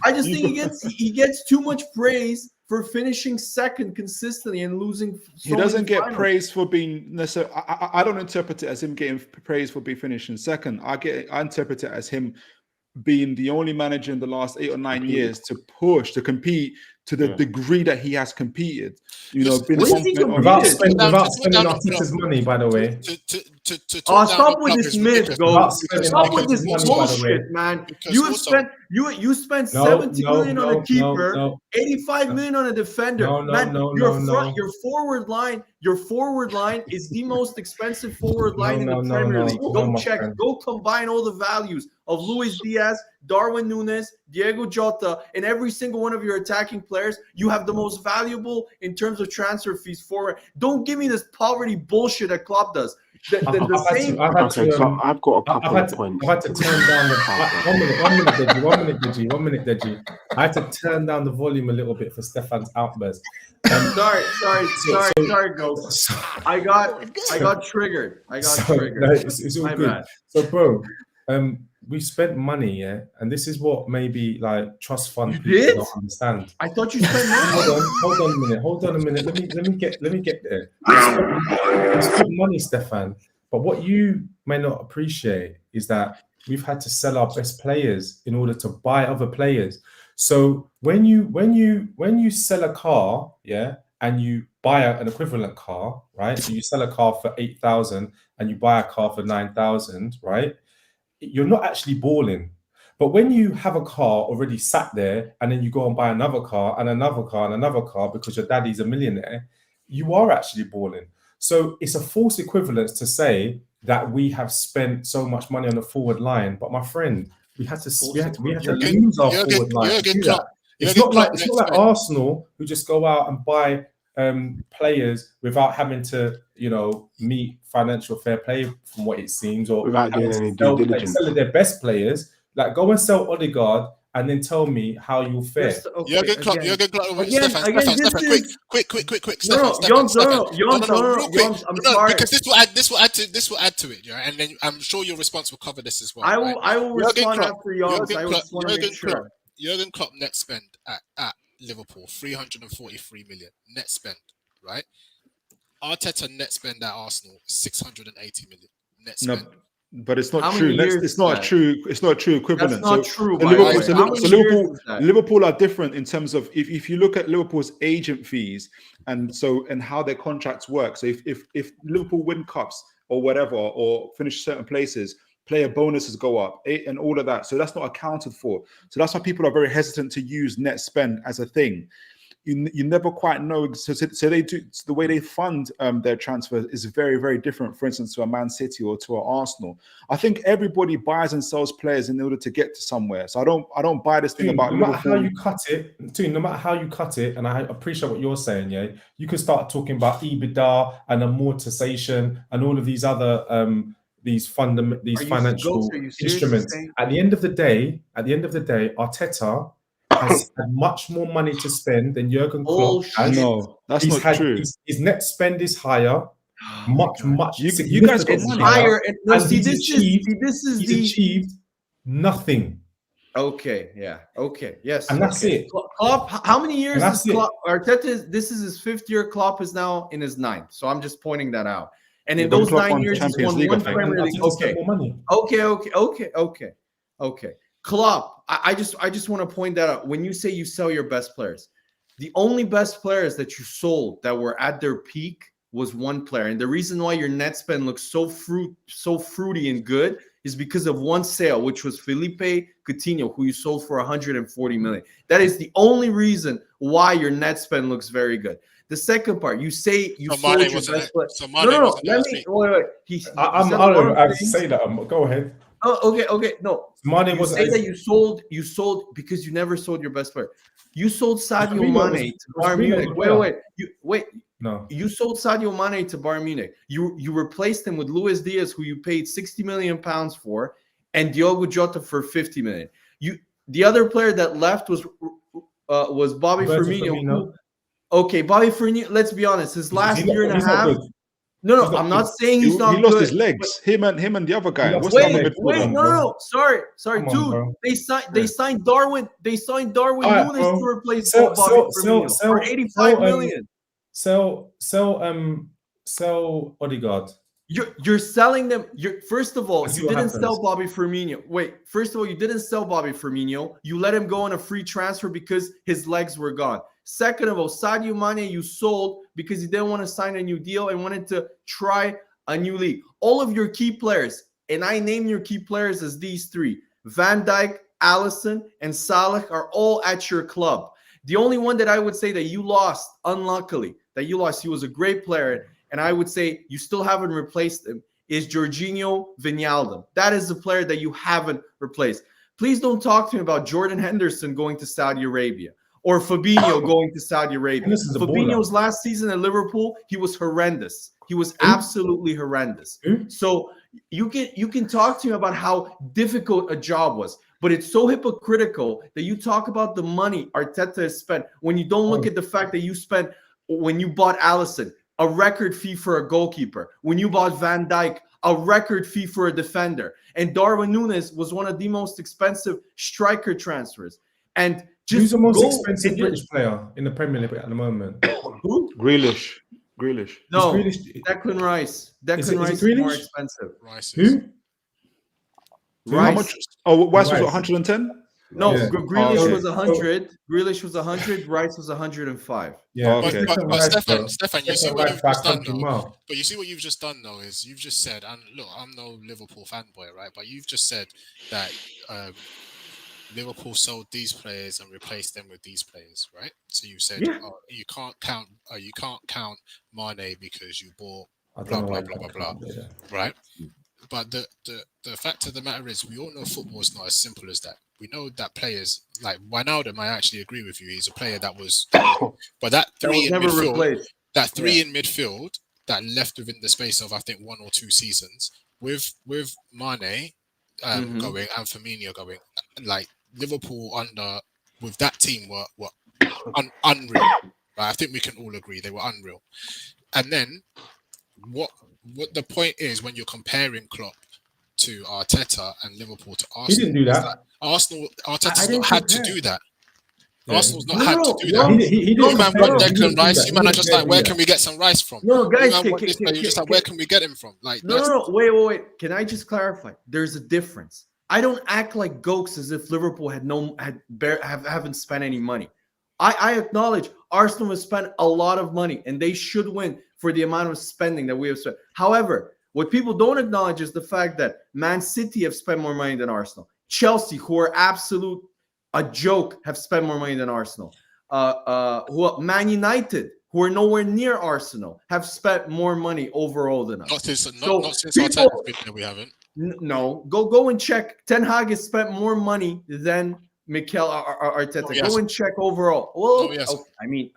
[SPEAKER 5] I just think he gets too much praise for finishing 2nd consistently and losing.
[SPEAKER 2] He doesn't get praise for being necessarily. I don't interpret it as him getting praise for being finishing 2nd. I interpret it as him being the only manager in the last 8 or 9 years to compete to the degree that he has competed. Without
[SPEAKER 4] spending Arteta's money, by the way.
[SPEAKER 3] to talk down
[SPEAKER 5] stop
[SPEAKER 3] the
[SPEAKER 5] with
[SPEAKER 3] club
[SPEAKER 5] this
[SPEAKER 3] is
[SPEAKER 5] myth,
[SPEAKER 3] ridiculous.
[SPEAKER 5] go. Stop with this
[SPEAKER 4] money,
[SPEAKER 5] bullshit, man. You spent 70 million on a keeper, 85 million on a defender. Your forward line is the most expensive forward line in the Premier League. Go check, go combine all the values of Luis Diaz, Darwin Núñez, Diego Jota, and every single one of your attacking players. You have the most valuable in terms of transfer fees forward. Don't give me this poverty bullshit that Klopp does.
[SPEAKER 10] I've got a couple of points.
[SPEAKER 4] I had to turn down the one minute, Deji. I had to turn down the volume a little bit for Stefan's outburst.
[SPEAKER 5] Sorry, go. I got triggered. No,
[SPEAKER 4] it's all good. Bad. So, bro, we spent money, yeah, and this is what maybe like trust fund people don't understand.
[SPEAKER 5] I thought you spent money.
[SPEAKER 4] Hold on a minute. Let me get there. We spent money, Stefan. But what you may not appreciate is that we've had to sell our best players in order to buy other players. So when you sell a car, yeah, and you buy an equivalent car, right? So you sell a car for 8,000 and you buy a car for 9,000, right? You're not actually balling. But when you have a car already sat there and then you go and buy another car and another car and another car because your daddy's a millionaire, you are actually balling. So it's a false equivalence to say that we have spent so much money on the forward line. But my friend, we had to lose our forward line. It's not like Arsenal who just go out and buy players without having to, meet financial fair play from what it seems, or
[SPEAKER 10] without doing any due diligence.
[SPEAKER 4] Selling their best players, like go and sell Odegaard and then tell me how you'll fare.
[SPEAKER 3] Jurgen Klopp. Stefan, quick.
[SPEAKER 5] No, I'm sorry.
[SPEAKER 3] Because this will add to it, yeah. And then I'm sure your response will cover this as well.
[SPEAKER 5] I will respond after Jans. I just want to make sure.
[SPEAKER 3] Jurgen Klopp net spend at Liverpool 343 million net spend, right? Arteta net spend at Arsenal 680 million net spend.
[SPEAKER 2] No, but it's not true. It's not a true equivalent.
[SPEAKER 5] That's not true.
[SPEAKER 2] Liverpool are different in terms of if you look at Liverpool's agent fees and how their contracts work. So if Liverpool win cups or whatever or finish certain places, player bonuses go up and all of that. So that's not accounted for. So that's why people are very hesitant to use net spend as a thing. You never quite know. So they do. The way they fund their transfer is very, very different. For instance, to a Man City or to an Arsenal. I think everybody buys and sells players in order to get to somewhere. So I don't buy this thing about
[SPEAKER 4] no matter how you cut it, and I appreciate what you're saying. Yeah, you can start talking about EBITDA and amortization and all of these other these financial instruments. At the end of the day, Arteta has had much more money to spend than Jurgen Klopp.
[SPEAKER 2] No, that's not true.
[SPEAKER 4] His net spend is higher, much.
[SPEAKER 2] You guys got money
[SPEAKER 5] higher.
[SPEAKER 4] He's achieved nothing.
[SPEAKER 5] Okay, yeah, okay, yes,
[SPEAKER 4] and that's it.
[SPEAKER 5] Klopp, how many years is Klopp? Arteta, this is his 5th year. Klopp is now in his 9th. So I'm just pointing that out. And in those 9 years, he's won one Premier League. Okay. Klopp, I just want to point that out. When you say you sell your best players, the only best players that you sold that were at their peak was one player. And the reason why your net spend looks so fruity and good is because of one sale, which was Felipe Coutinho, who you sold for 140 million. That is the only reason why your net spend looks very good. The second part, you say you sold your best player. No. Let me wait.
[SPEAKER 4] I don't have to say that. Go ahead.
[SPEAKER 5] Oh, okay. No,
[SPEAKER 4] Mane
[SPEAKER 5] you say that you sold because you never sold your best player. You sold Sadio Mane to Bayern Munich. Wait.
[SPEAKER 4] No.
[SPEAKER 5] You sold Sadio Mane to Bayern Munich. You replaced him with Luis Diaz, who you paid 60 million pounds for, and Diogo Jota for 50 million. The other player that left was Bobby Firmino. Okay, Bobby Firmino. Let's be honest. His last year and a half. No, I'm not saying he's not good.
[SPEAKER 2] He lost his legs. Him and the other guy.
[SPEAKER 5] Wait, no. Sorry, dude. They signed Darwin. They signed Darwin Núñez to replace Bobby Firmino for 85 million.
[SPEAKER 4] Sell Odegaard.
[SPEAKER 5] You're selling them. First of all, you didn't sell Bobby Firmino. First of all, you didn't sell Bobby Firmino. You let him go on a free transfer because his legs were gone. Second of all, Sadio Mane you sold because you didn't want to sign a new deal and wanted to try a new league. All of your key players, and I name your key players as these three: Van Dijk, Alisson, and Salah are all at your club. The only one that I would say that you lost, unluckily, he was a great player, and I would say you still haven't replaced him, is Jorginho Wijnaldum. That is the player that you haven't replaced. Please don't talk to me about Jordan Henderson going to Saudi Arabia or Fabinho going to Saudi Arabia. Fabinho's last season at Liverpool, he was horrendous. He was absolutely horrendous. So you can talk to me about how difficult a job was, but it's so hypocritical that you talk about the money Arteta has spent when you don't look at the fact that you spent, when you bought Alisson, a record fee for a goalkeeper. When you bought Van Dijk, a record fee for a defender. And Darwin Núñez was one of the most expensive striker transfers. And just
[SPEAKER 4] who's the most expensive British player in the Premier League at the moment?
[SPEAKER 5] Who?
[SPEAKER 2] Grealish.
[SPEAKER 5] No, Declan Rice. Declan Rice is more expensive.
[SPEAKER 2] Who? Rice. How much? Oh, Rice was 110?
[SPEAKER 5] No, Grealish was 100. Grealish was 100. Rice was 105.
[SPEAKER 3] Yeah, okay. But Stefan, you see what you've just done though. But you see what you've just done though is you've just said, and look, I'm no Liverpool fanboy, right? But you've just said that Liverpool sold these players and replaced them with these players, right? So you said you can't count Mane because you bought blah blah blah blah blah, right? But the fact of the matter is, we all know football is not as simple as that. We know that players like Wijnaldum, I actually agree with you. He's a player that was, but that three in midfield, in midfield that left within the space of I think 1 or 2 seasons with Mane going and Firmino going, like Liverpool with that team were unreal. Right? I think we can all agree they were unreal. And then what the point is when you're comparing Klopp to Arteta and Liverpool to Arsenal,
[SPEAKER 4] he didn't do that.
[SPEAKER 3] Arteta's not had to do that. Arsenal's not had to do that. No man want Declan Rice. You man are just like, where can we get some rice from?
[SPEAKER 5] No, guys,
[SPEAKER 3] you're just like, where can we get him from? Like,
[SPEAKER 5] no, wait. Can I just clarify? There's a difference. I don't act like Gokes as if Liverpool haven't spent any money. I acknowledge Arsenal has spent a lot of money and they should win for the amount of spending that we have spent. However, what people don't acknowledge is the fact that Man City have spent more money than Arsenal. Chelsea, who are a joke, have spent more money than Arsenal. Man United, who are nowhere near Arsenal, have spent more money overall than us.
[SPEAKER 3] Not since Arteta's been there, we haven't.
[SPEAKER 5] No, go and check. Ten Hag has spent more money than Mikel Arteta. Oh, yes. Go and check overall. Well, yes. Okay.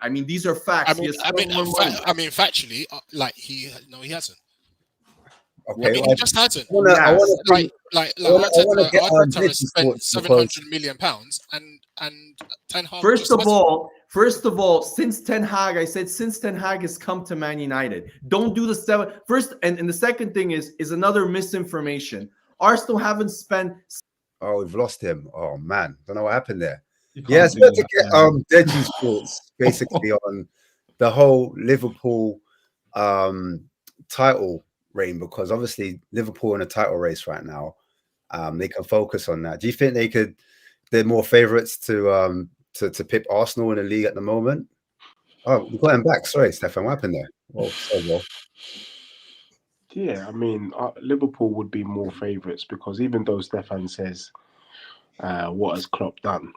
[SPEAKER 5] I mean, these are facts.
[SPEAKER 3] Factually, he hasn't.
[SPEAKER 1] Okay,
[SPEAKER 3] he just hasn't. Arteta has spent £700 million, and Ten Hag.
[SPEAKER 5] First of all, since Ten Hag has come to Man United, don't do the seven. First, and the second thing is another misinformation. Arsenal haven't spent.
[SPEAKER 1] Oh, we've lost him. Oh man, don't know what happened there. Yeah, it's better to get Deji's thoughts basically on the whole Liverpool title reign, because obviously Liverpool in a title race right now. They can focus on that. Do you think they're more favourites to pip Arsenal in the league at the moment? Oh, we got him back. Sorry, Stefan, what happened there? Oh, so well.
[SPEAKER 10] Yeah, I mean, Liverpool would be more favourites because even though Stefan says, what has Klopp done?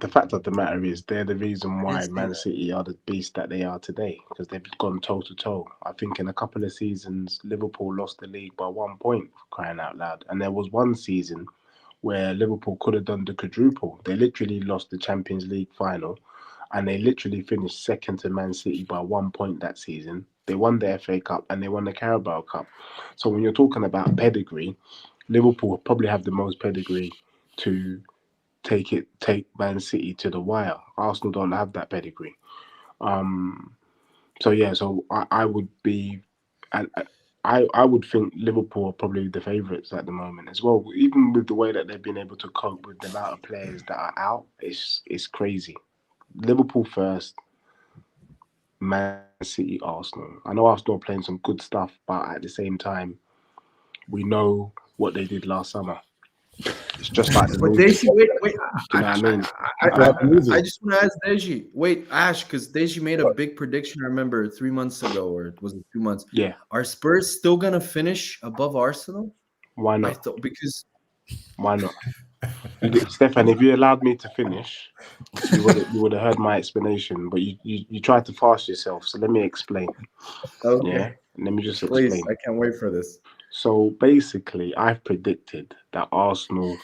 [SPEAKER 10] The fact of the matter is they're the reason why Man City are the beast that they are today, because they've gone toe-to-toe. I think in a couple of seasons, Liverpool lost the league by 1 point, crying out loud. And there was one season where Liverpool could have done the quadruple. They literally lost the Champions League final and they literally finished second to Man City by 1 point that season. They won the FA Cup and they won the Carabao Cup. So when you're talking about pedigree, Liverpool probably have the most pedigree to take Man City to the wire. Arsenal don't have that pedigree. So I would be, I would think Liverpool are probably the favourites at the moment as well. Even with the way that they've been able to cope with the amount of players that are out, it's crazy. Liverpool first, Man City, Arsenal. I know Arsenal are playing some good stuff, but at the same time, we know what they did last summer. It's just like the
[SPEAKER 5] But
[SPEAKER 10] movie.
[SPEAKER 5] Deji, wait.
[SPEAKER 10] Do you know what I mean?
[SPEAKER 5] I just want to ask Deji. Wait, Ash, because Deji made a big prediction. I remember 3 months ago, or was it 2 months?
[SPEAKER 10] Yeah.
[SPEAKER 5] Are Spurs still gonna finish above Arsenal?
[SPEAKER 10] Why
[SPEAKER 5] I
[SPEAKER 10] not?
[SPEAKER 5] thought because
[SPEAKER 10] Why not? Stefan, if you allowed me to finish, you would have heard my explanation. But you tried to fast yourself. So let me explain.
[SPEAKER 5] okay,
[SPEAKER 10] Yeah. Let me just
[SPEAKER 5] please,
[SPEAKER 10] explain.
[SPEAKER 5] I can't wait for this.
[SPEAKER 10] So basically, I've predicted that Arsenal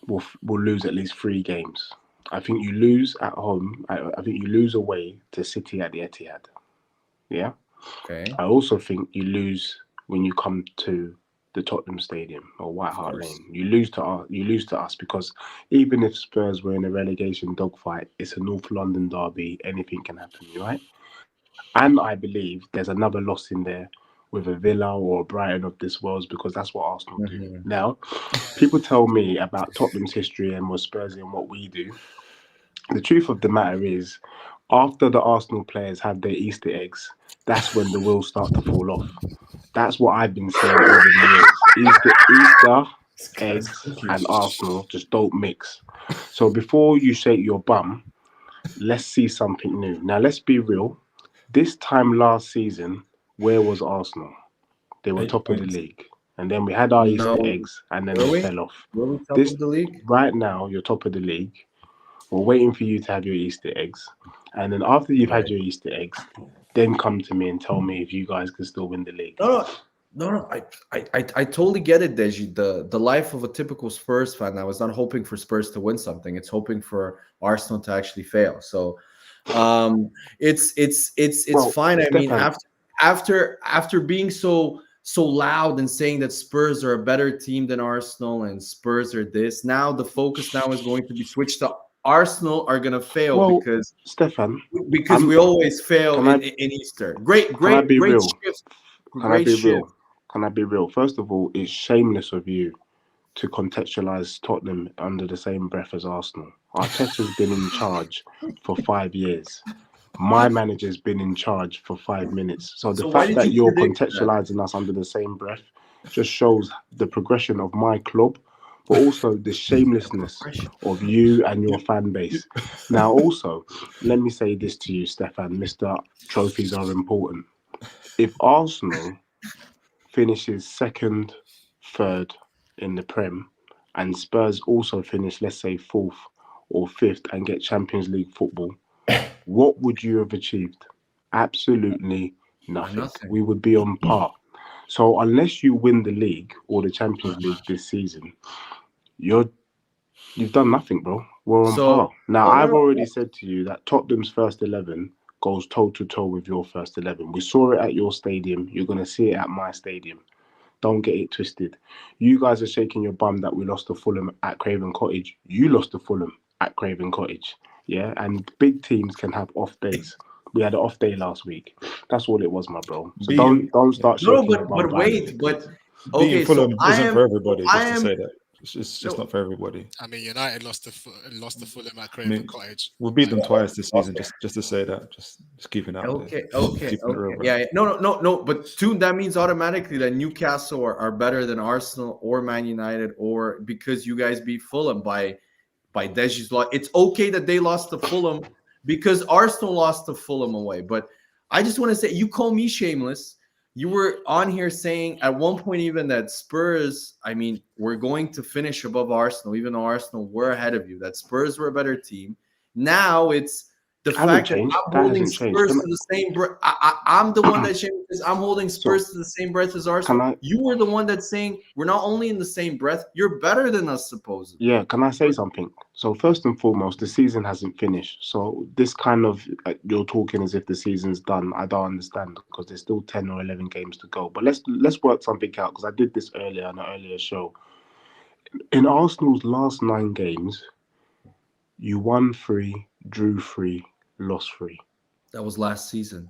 [SPEAKER 10] will lose at least 3 games. I think you lose at home. I think you lose away to City at the Etihad. Yeah.
[SPEAKER 5] Okay.
[SPEAKER 10] I also think you lose when you come to the Tottenham Stadium or White Hart Lane. You lose to us because even if Spurs were in a relegation dogfight, it's a North London derby. Anything can happen, right? And I believe there's another loss in there with a Villa or a Brighton of this world because that's what Arsenal do. Now, people tell me about Tottenham's history and what Spurs and what we do. The truth of the matter is, after the Arsenal players have their Easter eggs, that's when the wheels start to fall off. That's what I've been saying over the years. Easter eggs and Arsenal just don't mix. So before you shake your bum, let's see something new. Now, let's be real. This time last season, where was Arsenal? They were top of the league. And then we had our Easter eggs, and then they fell off.
[SPEAKER 5] Were we top of the league?
[SPEAKER 10] Right now, you're top of the league. We're waiting for you to have your Easter eggs. And then after you've had your Easter eggs, then come to me and tell me if you guys can still win the league.
[SPEAKER 5] No. I totally get it, Deji. The life of a typical Spurs fan. I was not hoping for Spurs to win something. It's hoping for Arsenal to actually fail. So, it's fine. I mean, after being so loud and saying that Spurs are a better team than Arsenal and Spurs are this, now the focus now is going to be switched to Arsenal are going to fail because we always fail in Easter. Great shift.
[SPEAKER 10] Can I be real? First of all, it's shameless of you to contextualize Tottenham under the same breath as Arsenal. Arteta's been in charge for 5 years. My manager's been in charge for 5 minutes. So the fact that you're contextualizing us under the same breath just shows the progression of my club, but also the shamelessness of you and your fan base. Now, also, let me say this to you, Stefan, Mr. Trophies are important. If Arsenal finishes second, third in the Prem, and Spurs also finish, let's say, 4th or 5th and get Champions League football, what would you have achieved? Absolutely nothing. We would be on par. So unless you win the league or the Champions League this season, you've done nothing, bro. We're on par. Now, I've already said to you that Tottenham's first 11 goes toe-to-toe with your first 11. We saw it at your stadium. You're going to see it at my stadium. Don't get it twisted. You guys are shaking your bum that we lost to Fulham at Craven Cottage. You lost to Fulham at Craven Cottage. Yeah, and big teams can have off days. We had an off day last week. That's all it was, my bro. So don't start shaking your bum.
[SPEAKER 2] Okay, Fulham isn't for everybody. Just to say that. It's just not for everybody.
[SPEAKER 3] I mean, United lost to Fulham at Craven Cottage.
[SPEAKER 2] We'll beat them twice this season. Just to say that. Just keeping that.
[SPEAKER 5] Okay. Yeah. No. But that means automatically that Newcastle are better than Arsenal or Man United, or because you guys beat Fulham by Deji's law. It's okay that they lost to Fulham because Arsenal lost to Fulham away. But I just want to say, you call me shameless. You were on here saying at one point even that Spurs, I mean, we're going to finish above Arsenal, even though Arsenal were ahead of you, that Spurs were a better team. Now it's the fact that I'm holding Spurs to the same breath. I'm the one that changed this. I'm holding Spurs to the same breath as Arsenal. You were the one that's saying we're not only in the same breath, you're better than us, supposedly.
[SPEAKER 10] Yeah, can I say something? So first and foremost, the season hasn't finished. So this kind of, you're talking as if the season's done. I don't understand because there's still 10 or 11 games to go. But let's work something out because I did this earlier on an earlier show. In Arsenal's last 9 games, you won 3, drew 3, lost 3.
[SPEAKER 5] That was last season.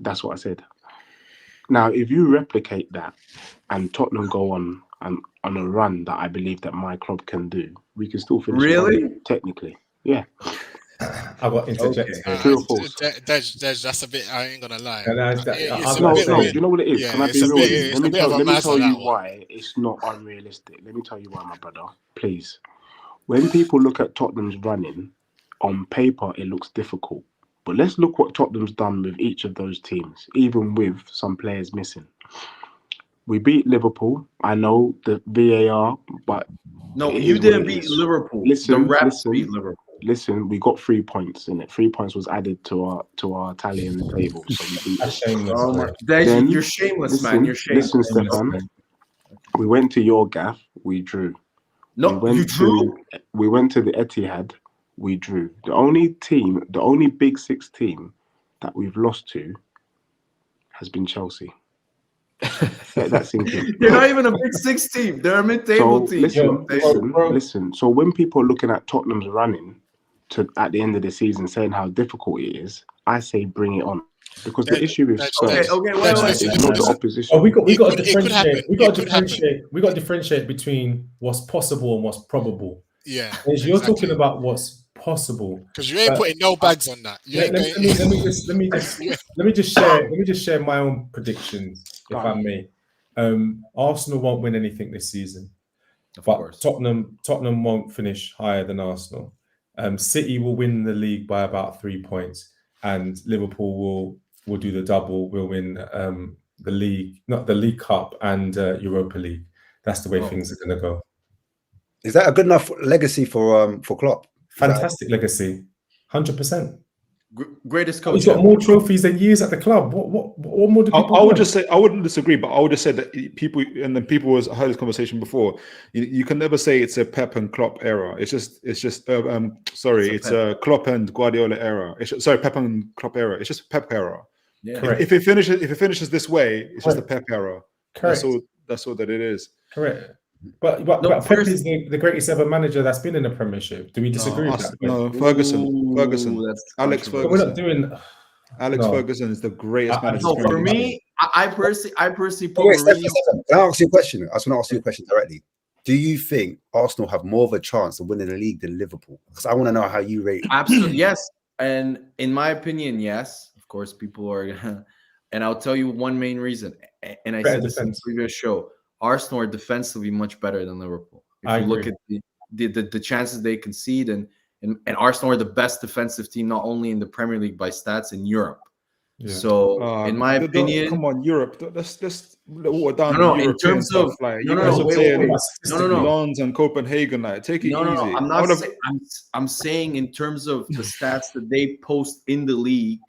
[SPEAKER 10] That's what I said. Now, if you replicate that and Tottenham go on a run that I believe that my club can do, we can still finish.
[SPEAKER 5] Really?
[SPEAKER 10] Technically, yeah.
[SPEAKER 11] I got interjected.
[SPEAKER 10] True or false?
[SPEAKER 3] Dej, that's a bit. I ain't gonna lie.
[SPEAKER 11] No,
[SPEAKER 10] you know what it is?
[SPEAKER 3] Yeah,
[SPEAKER 10] Can I be
[SPEAKER 3] it's a
[SPEAKER 10] real?
[SPEAKER 3] bit-
[SPEAKER 10] with you?
[SPEAKER 3] it's
[SPEAKER 10] Let
[SPEAKER 3] a
[SPEAKER 10] me
[SPEAKER 3] bit
[SPEAKER 10] tell,
[SPEAKER 3] of a
[SPEAKER 10] let me
[SPEAKER 3] mess
[SPEAKER 10] tell
[SPEAKER 3] on
[SPEAKER 10] you
[SPEAKER 3] that one.
[SPEAKER 10] why it's not unrealistic. Let me tell you why, my brother. Please. When people look at Tottenham's running, on paper it looks difficult. But let's look what Tottenham's done with each of those teams, even with some players missing. We beat Liverpool. I know the VAR, but
[SPEAKER 5] No,
[SPEAKER 10] it
[SPEAKER 5] you
[SPEAKER 10] is what
[SPEAKER 5] didn't
[SPEAKER 10] it
[SPEAKER 5] beat
[SPEAKER 10] is.
[SPEAKER 5] Liverpool.
[SPEAKER 10] Listen,
[SPEAKER 5] the refs beat Liverpool.
[SPEAKER 10] Listen, we got 3 points in it. 3 points was added to our tally in the table, so we beat
[SPEAKER 11] That's
[SPEAKER 10] them.
[SPEAKER 11] shameless.
[SPEAKER 5] Oh my, Deji, you're shameless, man. You're shameless.
[SPEAKER 10] Listen, Stefan. We went to your gaff. We drew.
[SPEAKER 5] No, you drew.
[SPEAKER 10] We went to the Etihad. We drew. The only Big Six team that we've lost to has been Chelsea. Let that sink in.
[SPEAKER 5] They're not even a Big Six team. They're a mid-table team.
[SPEAKER 10] Listen. So when people are looking at Tottenham's running to at the end of the season saying how difficult it is, I say bring it on. Because the issue with Spurs is not the opposition.
[SPEAKER 11] We got to differentiate. We got to differentiate between what's possible and what's probable.
[SPEAKER 3] Yeah,
[SPEAKER 11] you're talking about what's possible.
[SPEAKER 3] Because you ain't putting no bags on that.
[SPEAKER 11] Let me just share my own predictions, if I may. Arsenal won't win anything this season, but Tottenham won't finish higher than Arsenal. City will win the league by about 3 points, and Liverpool will do the double. We'll win the league, not the League Cup and Europa League. That's the way things are going to go.
[SPEAKER 1] Is that a good enough legacy for Klopp?
[SPEAKER 11] Fantastic legacy, 100%.
[SPEAKER 5] Greatest coach.
[SPEAKER 11] He's got more trophies than years at the club. What more do people
[SPEAKER 2] I would just say, I wouldn't disagree, but I would just say that people, and then people I heard this conversation before. You can never say it's a Pep and Klopp era. It's a Klopp and Guardiola era. Pep and Klopp era. It's just a Pep era.
[SPEAKER 5] Yeah.
[SPEAKER 11] Correct.
[SPEAKER 2] If it finishes this way, it's just a Pep era.
[SPEAKER 11] Correct.
[SPEAKER 2] That's all that it is.
[SPEAKER 11] Correct. But Pep is the greatest ever manager that's been in the Premiership. Do we disagree with that?
[SPEAKER 2] No, Ferguson. Alex Ferguson.
[SPEAKER 11] We're not doing.
[SPEAKER 2] Ferguson is the greatest manager.
[SPEAKER 5] No, for me, I personally put
[SPEAKER 1] Mourinho. Can I ask you a question? I just want to ask you a question directly. Do you think Arsenal have more of a chance of winning the league than Liverpool? Because I want to know how you rate.
[SPEAKER 5] Absolutely, yes. And in my opinion, yes. Of course, people are gonna. And I'll tell you one main reason. And I said this in the previous show. Arsenal are defensively much better than Liverpool. If you look at the chances they concede, and Arsenal are the best defensive team, not only in the Premier League by stats, in Europe. Yeah. So, in my opinion,
[SPEAKER 2] come on, Europe. Let's water down.
[SPEAKER 5] No, in terms of
[SPEAKER 2] Lons and Copenhagen, take it easy.
[SPEAKER 5] I'm saying in terms of the stats that they post in the league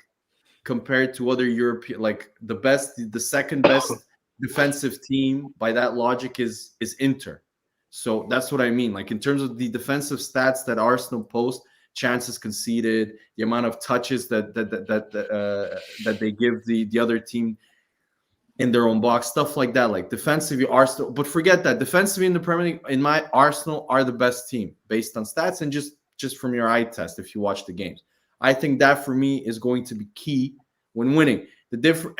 [SPEAKER 5] compared to other European, like the second best defensive team by that logic is Inter. So that's what I mean. Like in terms of the defensive stats that Arsenal post, chances conceded, the amount of touches that they give the other team in their own box, stuff like that. Like defensively, Arsenal, but forget that defensively in the Premier League, in my Arsenal are the best team based on stats and just from your eye test if you watch the games. I think that for me is going to be key when winning.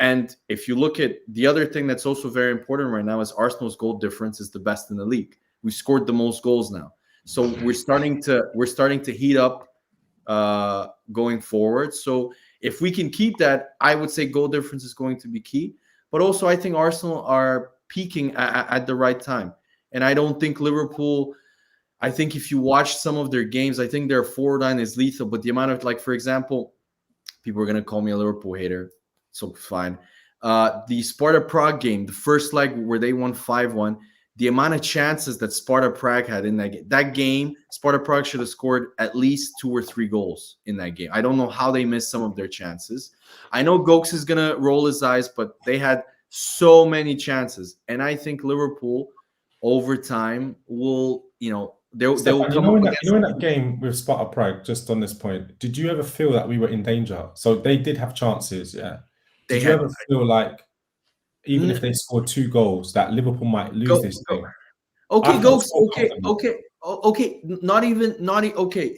[SPEAKER 5] And if you look at the other thing that's also very important right now is Arsenal's goal difference is the best in the league. We scored the most goals now, so we're starting to heat up going forward. So if we can keep that, I would say goal difference is going to be key. But also, I think Arsenal are peaking at the right time, and I don't think Liverpool. I think if you watch some of their games, I think their forward line is lethal. But the amount of, like, for example, people are going to call me a Liverpool hater. So fine. The Sparta Prague game, the first leg where they won 5-1, the amount of chances that Sparta Prague had in that game, Sparta Prague should have scored at least 2 or 3 goals in that game. I don't know how they missed some of their chances. I know Gokes is going to roll his eyes, but they had so many chances. And I think Liverpool, over time, will, they will come up against.
[SPEAKER 11] In that game with Sparta Prague, just on this point, did you ever feel that we were in danger? So they did have chances, yeah. Did you ever feel like, even if they scored 2 goals, that Liverpool might lose this thing?
[SPEAKER 5] Okay, Gokes. Okay. Okay.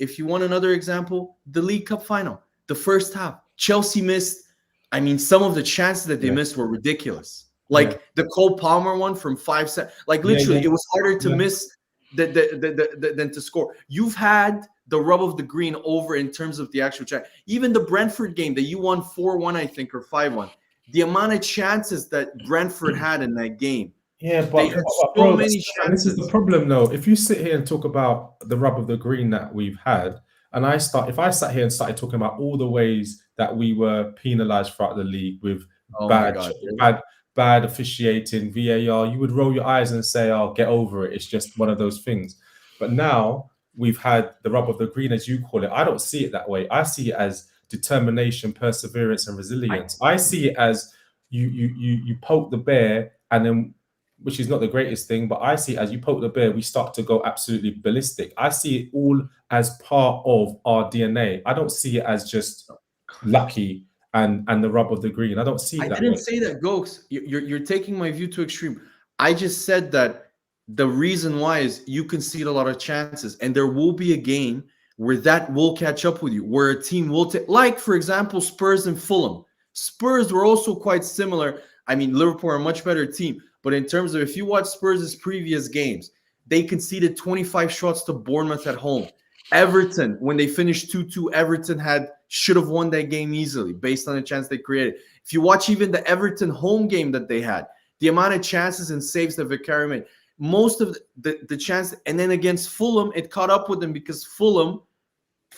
[SPEAKER 5] If you want another example, the League Cup final, the first half, Chelsea missed. I mean, some of the chances that they missed were ridiculous. Like the Cole Palmer one from 5 seconds. Like literally, it was harder to miss than to score. You've had the rub of the green over in terms of the actual chat. Even the Brentford game that you won 4-1, I think, or 5-1. The amount of chances that Brentford had in that game.
[SPEAKER 11] Yeah,
[SPEAKER 5] they had so many chances.
[SPEAKER 11] This is the problem, though. If you sit here and talk about the rub of the green that we've had, and if I sat here and started talking about all the ways that we were penalised throughout the league with bad officiating, VAR, you would roll your eyes and say, "Oh, get over it. It's just one of those things." But now we've had the rub of the green, as you call it. I don't see it that way. I see it as determination, perseverance, and resilience. I see it as you poke the bear, and then, which is not the greatest thing, but I see it as you poke the bear, we start to go absolutely ballistic. I see it all as part of our DNA. I don't see it as just lucky and the rub of the green. I don't see it that way.
[SPEAKER 5] I didn't say that, Gokes. You're taking my view to extreme. I just said that the reason why is you concede a lot of chances, and there will be a game where that will catch up with you, where a team will take, like, for example, Spurs and Fulham. Spurs were also quite similar. I mean, Liverpool are a much better team, but in terms of, if you watch Spurs' previous games, they conceded 25 shots to Bournemouth at home. Everton, when they finished 2-2, Everton should have won that game easily based on the chance they created. If you watch even the Everton home game that they had, the amount of chances and saves that Vicario made, most of the chance, and then against Fulham, it caught up with them because Fulham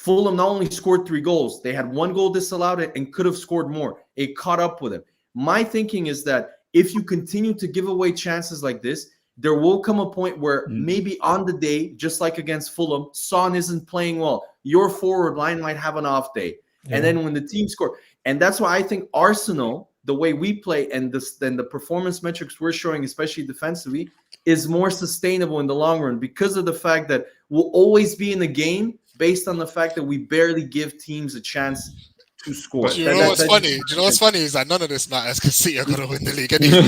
[SPEAKER 5] not only scored 3 goals, they had 1 goal disallowed and could have scored more. It caught up with them. My thinking is that if you continue to give away chances like this, there will come a point where maybe on the day, just like against Fulham, Son isn't playing well. Your forward line might have an off day. Yeah. And then when the team score, and that's why I think Arsenal, the way we play and the performance metrics we're showing, especially defensively, is more sustainable in the long run because of the fact that we'll always be in the game based on the fact that we barely give teams a chance to score.
[SPEAKER 3] But you know what's funny? Do you know what's funny is that none of this matters because City are going to win the league anyway.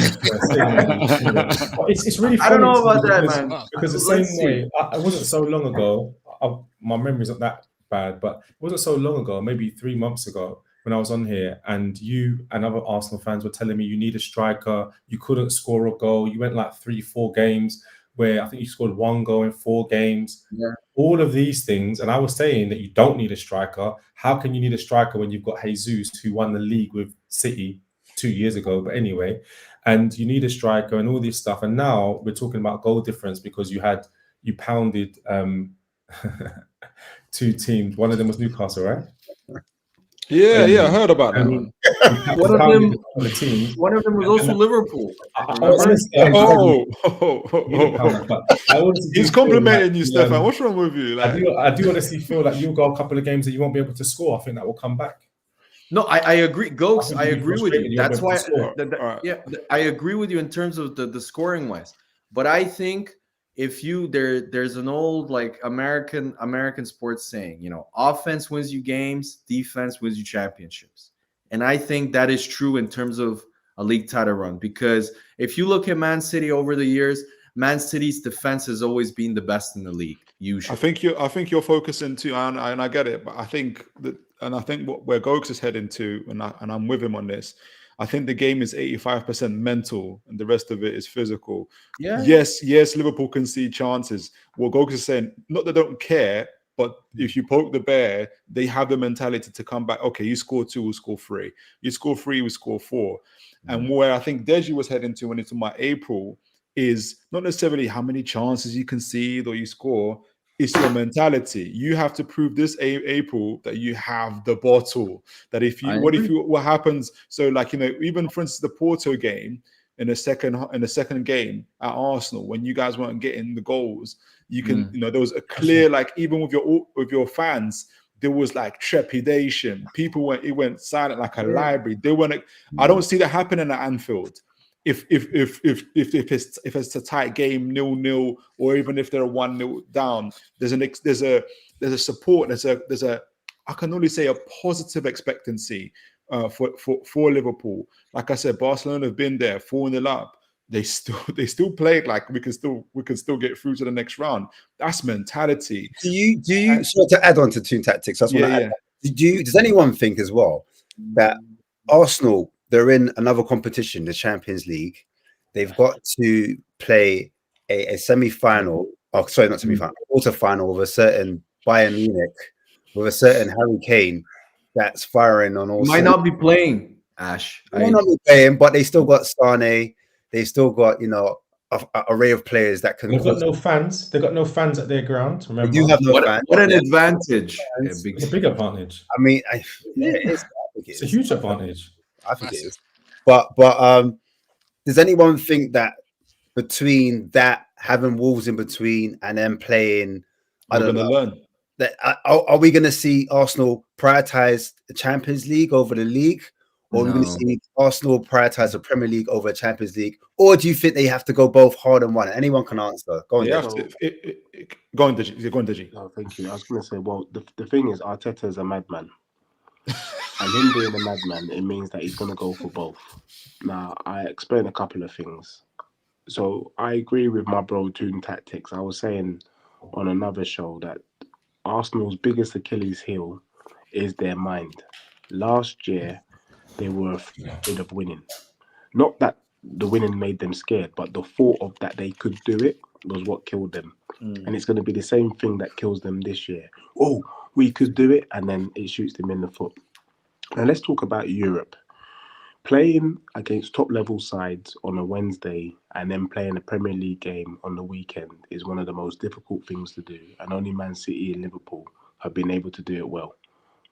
[SPEAKER 11] It's really funny.
[SPEAKER 5] I don't know about that, man.
[SPEAKER 11] Because the same way, it wasn't so long ago, my memory's not that bad, but it wasn't so long ago, maybe 3 months ago, when I was on here and you and other Arsenal fans were telling me you need a striker, you couldn't score a goal, you went like 3-4 games where I think you scored 1 goal in 4 games. Yeah. All of these things, and I was saying that you don't need a striker. How can you need a striker when you've got Jesus, who won the league with City 2 years ago? But anyway, and you need a striker and all this stuff. And now we're talking about goal difference because you pounded 2 teams. One of them was Newcastle, right?
[SPEAKER 2] Yeah, I heard about that.
[SPEAKER 5] One of them was also Liverpool.
[SPEAKER 2] He's complimenting you, Stefan. What's wrong with you?
[SPEAKER 11] Like, I do honestly feel like you'll go a couple of games that you won't be able to score. I think that will come back.
[SPEAKER 5] No, I agree, Gokes. I agree with you. That's why, I agree with you in terms of the scoring wise. But I think if there's an old like American sports saying, offense wins you games, defense wins you championships. And I think that is true in terms of a league title run, because if you look at Man City over the years, Man City's defense has always been the best in the league. Usually,
[SPEAKER 2] I think you're focusing too, and I get it, but I think where Gokes is heading to, and I'm with him on this. I think the game is 85% mental and the rest of it is physical. Yeah. Yes, Liverpool can see chances. What Gokes is saying, not that they don't care, but if you poke the bear, they have the mentality to come back. Okay, you score 2, we'll score 3. You score 3, we score 4. Mm-hmm. And where I think Deji was heading to when it's my April is not necessarily how many chances you concede or you score. It's your mentality. You have to prove this April that you have the bottle. That what happens? So, like, even for instance, the Porto game in the second game at Arsenal, when you guys weren't getting the goals, you can, there was a clear, like, even with your fans, there was like trepidation. People went silent like a library. They weren't. I don't see that happening at Anfield. If it's a tight game, 0-0, or even if they're 1-0 down, there's a support. There's a I can only say a positive expectancy for Liverpool. Like I said, Barcelona have been there 4-0 up. They still played like we can still get through to the next round. That's mentality.
[SPEAKER 1] Do you so to add on to Toon Tactics? That's what I add. Does anyone think as well that Arsenal, they're in another competition, the Champions League. They've got to play a semi-final. Oh, sorry, not semi-final, quarter-final of a certain Bayern Munich with a certain Harry Kane that's firing on all.
[SPEAKER 5] He might not be playing, Ash.
[SPEAKER 1] They might not be playing, but they still got Sane. They still got a array of players that can.
[SPEAKER 11] They've got no fans. They've got no fans at their ground. Remember,
[SPEAKER 1] they do have no fans.
[SPEAKER 5] What an advantage!
[SPEAKER 11] It's a big advantage.
[SPEAKER 1] I mean, it's
[SPEAKER 11] a huge advantage.
[SPEAKER 1] I think it is. But does anyone think that between that having Wolves in between and then playing, I don't know,
[SPEAKER 2] learn
[SPEAKER 1] that are we going to see Arsenal prioritize the Champions League over the league, or are we going to see Arsenal prioritize the Premier League over the Champions League, or do you think they have to go both hard and one? Anyone can answer. Go on,
[SPEAKER 2] Go on, Digi.
[SPEAKER 10] No, thank you. I was going to say, well, the thing is, Arteta is a madman. And him being a madman, it means that he's going to go for both. Now, I explain a couple of things. So I agree with my bro, Toon Tactics. I was saying on another show that Arsenal's biggest Achilles heel is their mind. Last year, they were afraid of winning. Not that the winning made them scared, but the thought of that they could do it was what killed them. And it's going to be the same thing that kills them this year. Oh, we could do it, and then it shoots them in the foot. Now let's talk about Europe. Playing against top-level sides on a Wednesday and then playing a Premier League game on the weekend is one of the most difficult things to do. And only Man City and Liverpool have been able to do it well.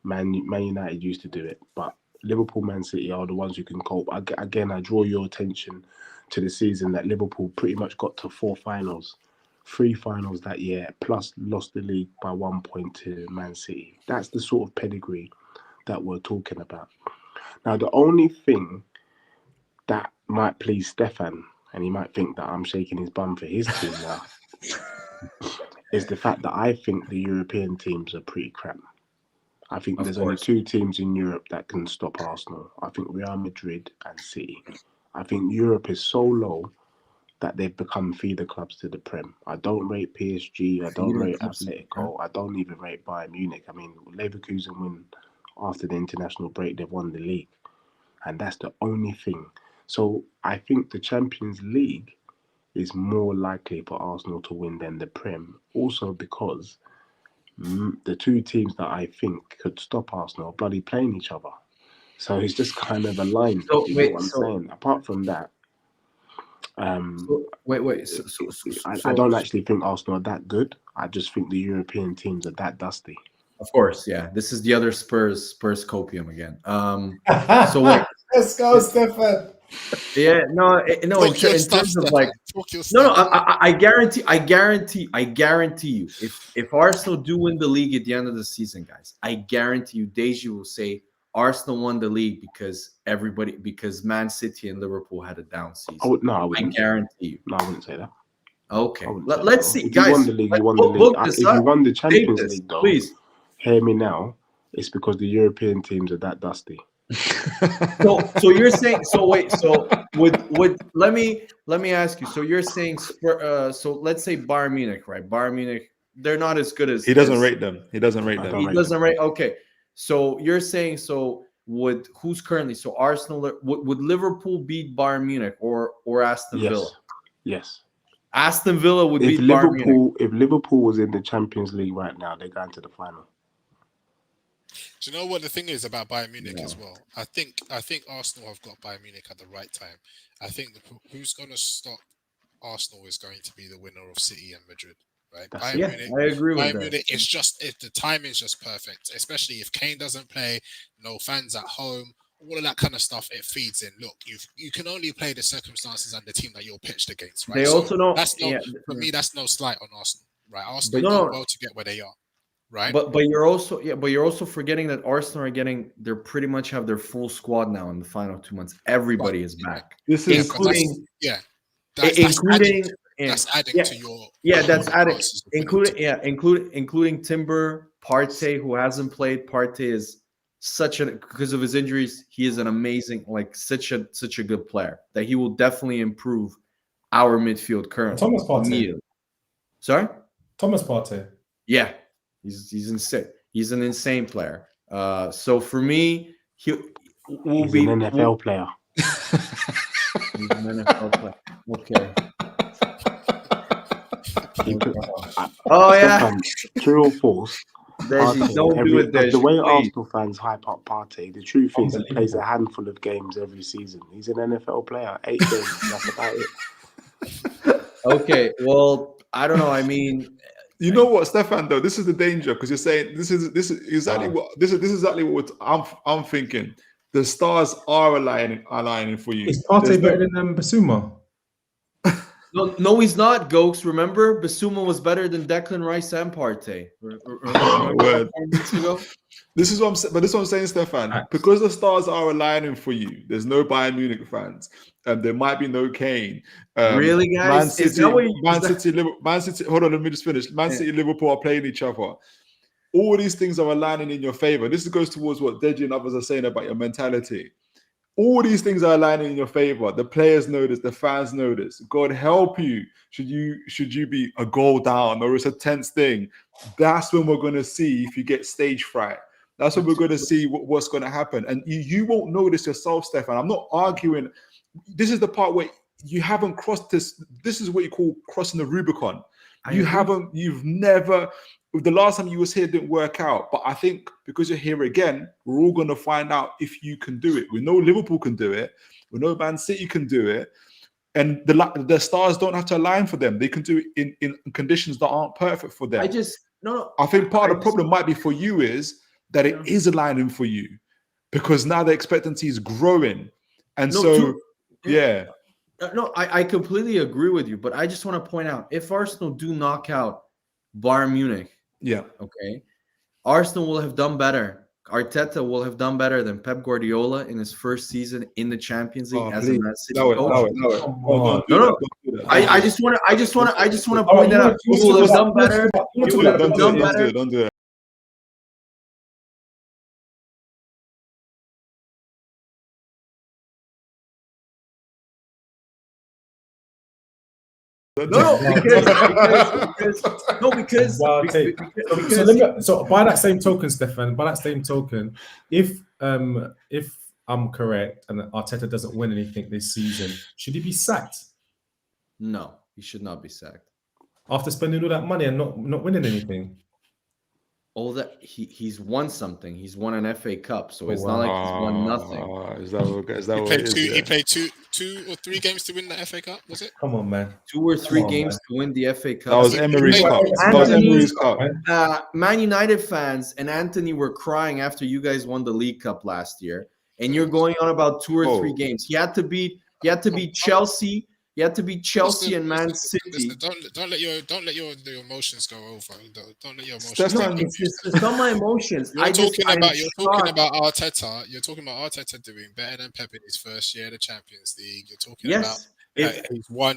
[SPEAKER 10] Man United used to do it, but Liverpool, Man City are the ones who can cope. Again, I draw your attention to the season that Liverpool pretty much got to 4 finals. 3 finals that year, plus lost the league by 1 point to Man City. That's the sort of pedigree that we're talking about. Now, the only thing that might please Stefan, and he might think that I'm shaking his bum for his team now, is the fact that I think the European teams are pretty crap. I think there's only 2 teams in Europe that can stop Arsenal. I think Real Madrid and City. I think Europe is so low that they've become feeder clubs to the Prem. I don't rate PSG. I don't rate Atletico. I don't even rate Bayern Munich. I mean, Leverkusen win after the international break. They've won the league. And that's the only thing. So I think the Champions League is more likely for Arsenal to win than the Prem. Also because the 2 teams that I think could stop Arsenal are bloody playing each other. So it's just kind of aligned. So, you know what I'm saying? Apart from that, I don't actually think Arsenal are that good. I just think the European teams are that dusty.
[SPEAKER 5] Of course, yeah. This is the other Spurs copium again. So wait.
[SPEAKER 11] Let's go, Stefan.
[SPEAKER 5] Yeah, no. In terms of like, no. I guarantee you, if Arsenal do win the league at the end of the season, guys, I guarantee you, Deji will say Arsenal won the league because Man City and Liverpool had a down season. I guarantee you.
[SPEAKER 10] No, I wouldn't say that.
[SPEAKER 5] Okay, let's see,
[SPEAKER 10] if
[SPEAKER 5] guys.
[SPEAKER 10] You won the league. You won the league. If you won the Champions League, though,
[SPEAKER 5] please
[SPEAKER 10] hear me now. It's because the European teams are that dusty.
[SPEAKER 5] So you're saying let me ask you. So you're saying so let's say Bayern Munich, right? Bayern Munich, they're not as good as
[SPEAKER 2] he doesn't rate them. He doesn't rate them.
[SPEAKER 5] He doesn't rate. Okay. So you're saying who's currently Arsenal would Liverpool beat Bayern Munich or Aston Villa?
[SPEAKER 10] Yes.
[SPEAKER 5] Aston Villa would beat Bayern Munich.
[SPEAKER 10] If Liverpool was in the Champions League right now, they're going to the final.
[SPEAKER 3] Do you know what the thing is about Bayern Munich as well? I think Arsenal have got Bayern Munich at the right time. I think who's going to stop Arsenal is going to be the winner of City and Madrid. Right?
[SPEAKER 5] Munich, I agree with that.
[SPEAKER 3] Munich, it's just the timing is just perfect, especially if Kane doesn't play, no fans at home, all of that kind of stuff. It feeds in. Look, you can only play the circumstances and the team that you're pitched against. Right?
[SPEAKER 5] They also know
[SPEAKER 3] for me, that's no slight on Arsenal. Right? Arsenal did well to get where they are. Right.
[SPEAKER 5] But you're also forgetting that Arsenal they're pretty much have their full squad now in the final 2 months. Everybody is back.
[SPEAKER 2] This is
[SPEAKER 5] including
[SPEAKER 3] that's adding to your
[SPEAKER 5] that's adding including Timber, Partey, who hasn't played. Partey is because of his injuries, he is an amazing, such a good player that he will definitely improve our midfield currently.
[SPEAKER 11] Thomas Partey.
[SPEAKER 5] Sorry?
[SPEAKER 11] Thomas Partey.
[SPEAKER 5] Yeah. He's insane. He's an insane player. So for me, he's
[SPEAKER 10] an NFL player.
[SPEAKER 5] He's an NFL player. Okay. Oh yeah.
[SPEAKER 10] Stefan, true or false?
[SPEAKER 5] Deji, don't do it, Deji,
[SPEAKER 10] the way
[SPEAKER 5] please.
[SPEAKER 10] Arsenal fans hype up Partey, the truth is he plays a handful of games every season. He's an NFL player, 8 games. That's about it.
[SPEAKER 5] Okay, well, I don't know. I mean,
[SPEAKER 2] you know what, Stefan? Though this is the danger because you're saying this is exactly what this is exactly what I'm thinking. The stars are aligning for you.
[SPEAKER 11] Is Partey better than Basuma?
[SPEAKER 5] No, he's not. Gokes, remember Basuma was better than Declan Rice and Partey.
[SPEAKER 2] This is what I'm saying. But this is what I'm saying, Stefan. Because the stars are aligning for you. There's no Bayern Munich fans. There might be no Kane.
[SPEAKER 5] Really, guys?
[SPEAKER 2] Man City. Hold on, let me just finish. Man City, Liverpool are playing each other. All these things are aligning in your favor. This goes towards what Deji and others are saying about your mentality. All these things are aligning in your favor. The players know this. The fans know this. God help you. Should you be a goal down or it's a tense thing? That's when we're going to see if you get stage fright. That's when we're going to see what's going to happen. And you won't know this yourself, Stefan. I'm not arguing. This is the part where you haven't crossed this. This is what you call crossing the Rubicon. You've never. The last time you was here didn't work out, but I think because you're here again, we're all going to find out if you can do it. We know Liverpool can do it. We know Man City can do it. And the stars don't have to align for them. They can do it in conditions that aren't perfect for them. I think part of the problem might be for you is that it is aligning for you because now the expectancy is growing. And
[SPEAKER 5] I completely agree with you, but I just want to point out, if Arsenal do knock out Bayern Munich, okay, Arsenal will have done better. Arteta will have done better than Pep Guardiola in his first season in the Champions League as a Man City coach. I just want to point that out. He will have done better.
[SPEAKER 2] Don't do it.
[SPEAKER 11] So by that same token, Stefan, if I'm correct and Arteta doesn't win anything this season, should he be sacked?
[SPEAKER 5] No, he should not be sacked.
[SPEAKER 11] After spending all that money and not winning anything.
[SPEAKER 5] All that he's won something. He's won an FA Cup, so it's not like he's won nothing.
[SPEAKER 3] He played two or three games to win the FA Cup, was it?
[SPEAKER 11] Come on, man.
[SPEAKER 5] 2 or 3 games to win the FA Cup.
[SPEAKER 2] That was Emery's Cup.
[SPEAKER 5] Man United fans and Anthony were crying after you guys won the League Cup last year, and you're going on about 2 or 3 games. He had to beat Chelsea. You had to beat Chelsea and Man City.
[SPEAKER 3] Don't let your emotions go over. Don't let your emotions.
[SPEAKER 5] It's not my emotions.
[SPEAKER 3] You're talking about Arteta. You're talking about Arteta doing better than Pep in his first year of the Champions League. You're talking about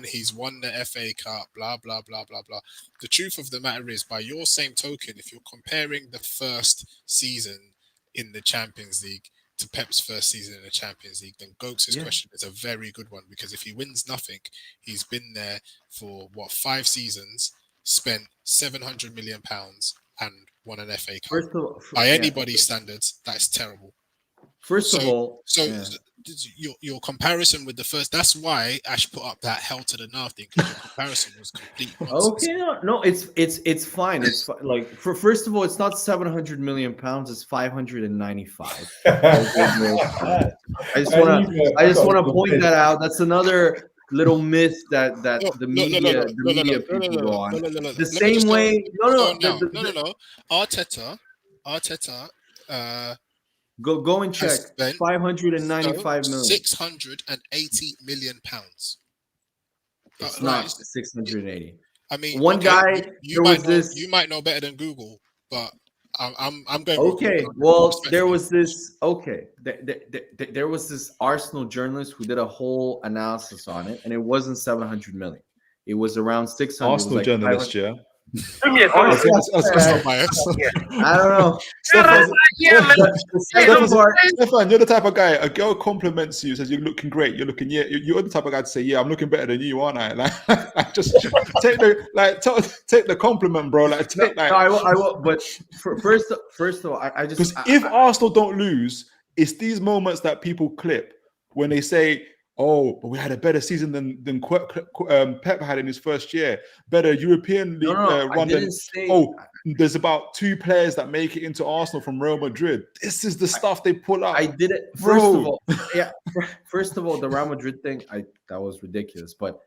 [SPEAKER 3] he's won the FA Cup. Blah blah blah blah blah. The truth of the matter is, by your same token, if you're comparing the first season in the Champions League to Pep's first season in the Champions League, then Gokes' question is a very good one, because if he wins nothing, he's been there for 5 seasons, spent £700 million and won an FA Cup. By anybody's standards, that's terrible. Your comparison with the first, that's why Ash put up that hell to the now thing, because your comparison was complete nonsense.
[SPEAKER 5] Okay, it's fine. It's like, first of all, it's not £700 million, it's 595. I just want to point that out. That's another little myth that the media people go on. The same way. No. Arteta. Go and check. 595 million.
[SPEAKER 3] 680 million pounds.
[SPEAKER 5] It's not 680.
[SPEAKER 3] I mean,
[SPEAKER 5] one guy.
[SPEAKER 3] You might know better than Google, but I'm going.
[SPEAKER 5] Okay, well, there was this. Okay, there was this Arsenal journalist who did a whole analysis on it, and it wasn't 700 million. It was around 600.
[SPEAKER 2] Arsenal journalist, yeah.
[SPEAKER 5] I don't know.
[SPEAKER 2] Stefan, you're the type of guy, a girl compliments you, says you're looking great, you're the type of guy to say, yeah, I'm looking better than you, aren't I? Like, just take the compliment, bro.
[SPEAKER 5] I will. But first of all, I just,
[SPEAKER 2] because if Arsenal don't lose, it's these moments that people clip when they say, oh, but we had a better season than Pep had in his first year. Better European League run than. Oh, there's about 2 players that make it into Arsenal from Real Madrid. This is the stuff they pull out.
[SPEAKER 5] I did it. First of all, the Real Madrid thing, that was ridiculous. But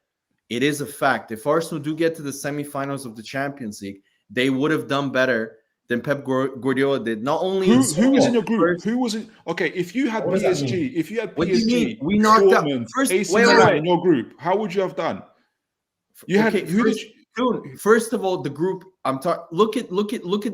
[SPEAKER 5] it is a fact. If Arsenal do get to the semifinals of the Champions League, they would have done better than Pep Guardiola did. Not only
[SPEAKER 2] who was in your group? Who was in? Okay, if you had PSG,
[SPEAKER 5] we knocked out
[SPEAKER 2] first. AC Milan in your group, how would you have done? You had
[SPEAKER 5] First of all, the group I'm talking. Look at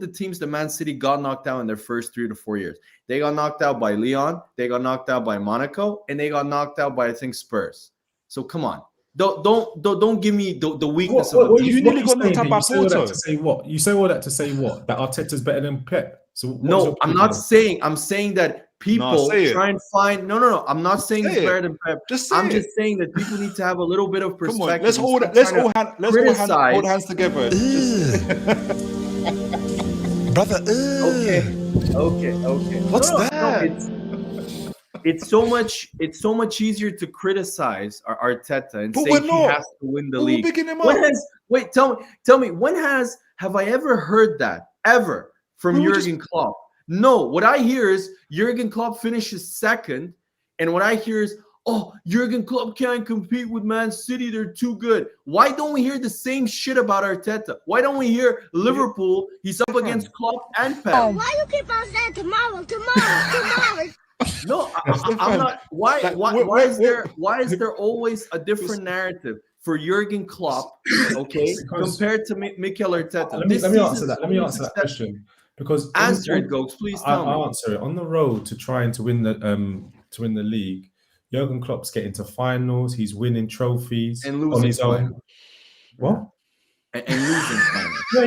[SPEAKER 5] the teams that Man City got knocked out in their first 3 to 4 years. They got knocked out by Lyon, they got knocked out by Monaco, and they got knocked out by, I think, Spurs. So come on. Don't give me the weakness of the
[SPEAKER 11] you nearly got knocked out by Porto. To say what? You say all that to say what? That Arteta's better than Pep. So
[SPEAKER 5] no, I'm not saying. I'm saying that people try and find. No. I'm not saying he's better than Pep. I'm just saying that people need to have a little bit of perspective.
[SPEAKER 2] Come on, let's hold hands together.
[SPEAKER 8] Brother.
[SPEAKER 5] Okay.
[SPEAKER 8] What's that?
[SPEAKER 5] No, it's so much easier to criticize Arteta and say he has to win the league. Tell me, when have I ever heard that ever from Jurgen Klopp? No, what I hear is Jurgen Klopp finishes second, and what I hear is, oh, Jurgen Klopp can't compete with Man City, they're too good. Why don't we hear the same shit about Arteta? Why don't we hear Liverpool, he's up against Klopp and Pep?
[SPEAKER 12] Why you keep on saying tomorrow?
[SPEAKER 5] No, I'm not. Why is there always a different narrative for Jurgen Klopp? Okay, compared to Mikel Arteta.
[SPEAKER 11] Let me answer that question because
[SPEAKER 5] answer it, Goats. Please tell me.
[SPEAKER 11] I'll answer it. On the road to trying to win the league, Jurgen Klopp's getting to finals. He's winning trophies
[SPEAKER 5] and losing
[SPEAKER 11] on his own.
[SPEAKER 5] finals.
[SPEAKER 11] What?
[SPEAKER 5] And losing finals.
[SPEAKER 11] Yeah,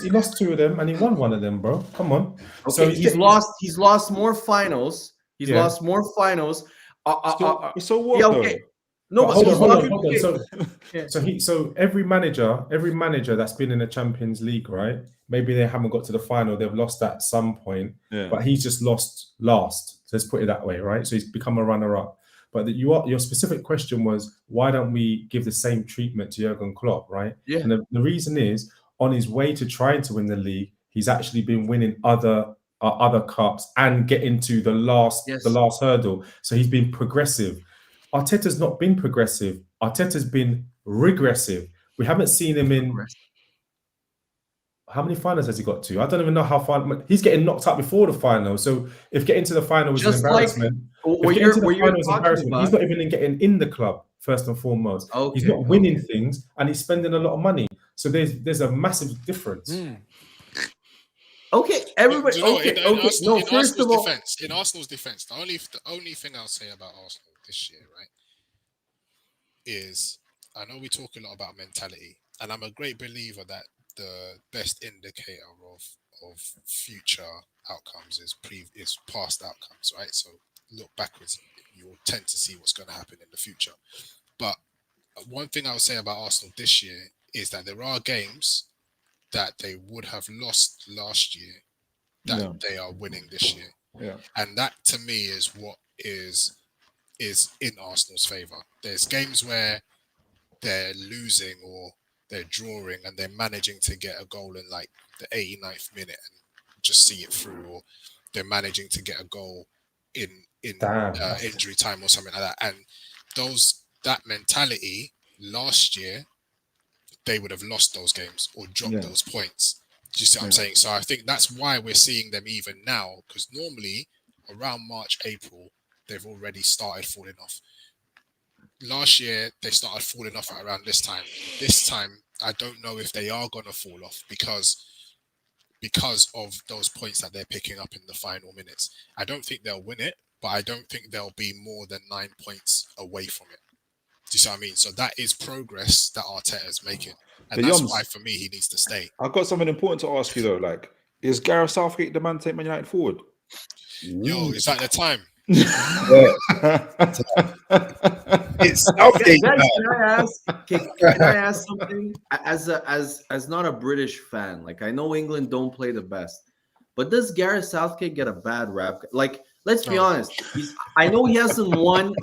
[SPEAKER 11] he lost 2 of them and he won 1 of them, bro. Come on.
[SPEAKER 5] Okay, so he's lost more finals. He's lost more finals.
[SPEAKER 2] So what?
[SPEAKER 5] Yeah, okay.
[SPEAKER 11] No, but hold on. So every manager that's been in the Champions League, right? Maybe they haven't got to the final. They've lost at some point.
[SPEAKER 2] Yeah.
[SPEAKER 11] But he's just lost last. So let's put it that way, right? So he's become a runner-up. But your specific question was, why don't we give the same treatment to Jurgen Klopp, right?
[SPEAKER 5] Yeah.
[SPEAKER 11] And the reason is, on his way to trying to win the league, he's actually been winning other cups and getting to the last hurdle. So he's been progressive. Arteta's not been progressive. Arteta's been regressive. We haven't seen him in. How many finals has he got to? I don't even know how far. He's getting knocked out before the final. So if getting to the final was an embarrassment, he's not even getting in the club first and foremost.
[SPEAKER 5] Okay,
[SPEAKER 11] he's not winning things, and he's spending a lot of money. So there's a massive difference.
[SPEAKER 5] Okay, everybody.
[SPEAKER 3] In Arsenal's defense, the only thing I'll say about Arsenal this year, right, is I know we talk a lot about mentality, and I'm a great believer that the best indicator of future outcomes is past outcomes, right? So look backwards, you'll tend to see what's going to happen in the future. But one thing I would say about Arsenal this year is that there are games that they would have lost last year that they are winning this year.
[SPEAKER 2] Yeah.
[SPEAKER 3] And that to me is what is in Arsenal's favour. There's games where they're losing or they're drawing and they're managing to get a goal in like the 89th minute and just see it through, or they're managing to get a goal in injury time or something like that. And that mentality last year, they would have lost those games or dropped those points. Do you see what I'm saying? So I think that's why we're seeing them even now, because normally around March, April, they've already started falling off. Last year, they started falling off at around this time. This time, I don't know if they are going to fall off because of those points that they're picking up in the final minutes. I don't think they'll win it, but I don't think they'll be more than 9 points away from it. Do you see what I mean? So that is progress that Arteta is making. And that's why, for me, he needs to stay.
[SPEAKER 2] I've got something important to ask you, though. Like, is Gareth Southgate the man to take Man United forward?
[SPEAKER 3] Yo, is that the time?
[SPEAKER 1] It's Southgate.
[SPEAKER 5] Can I ask something? As not a British fan, like I know England don't play the best, but does Gareth Southgate get a bad rap? Like, let's be honest. I know he hasn't won.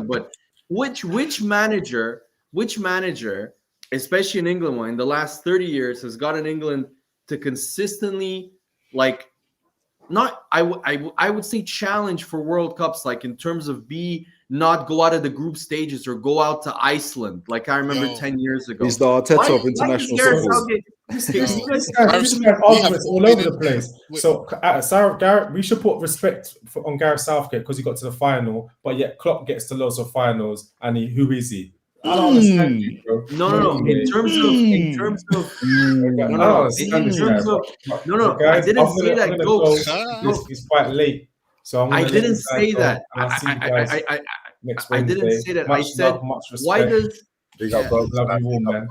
[SPEAKER 5] But which manager, especially in England, in the last 30 years, has gotten England to consistently like I would say challenge for World Cups, like in terms of not go out of the group stages or go out to Iceland, like I remember 10 years ago.
[SPEAKER 2] He's the Arteta of international football.
[SPEAKER 11] This man arguments all over the place. So Gareth, we should put respect on Gareth Southgate because he got to the final, but yet Klopp gets to lots of finals, and who is he? I don't understand you, bro.
[SPEAKER 5] No. In terms of, I didn't say that.
[SPEAKER 11] It's quite late, so
[SPEAKER 5] I didn't say that. I didn't say that. I said, why does?
[SPEAKER 11] Love you all, man.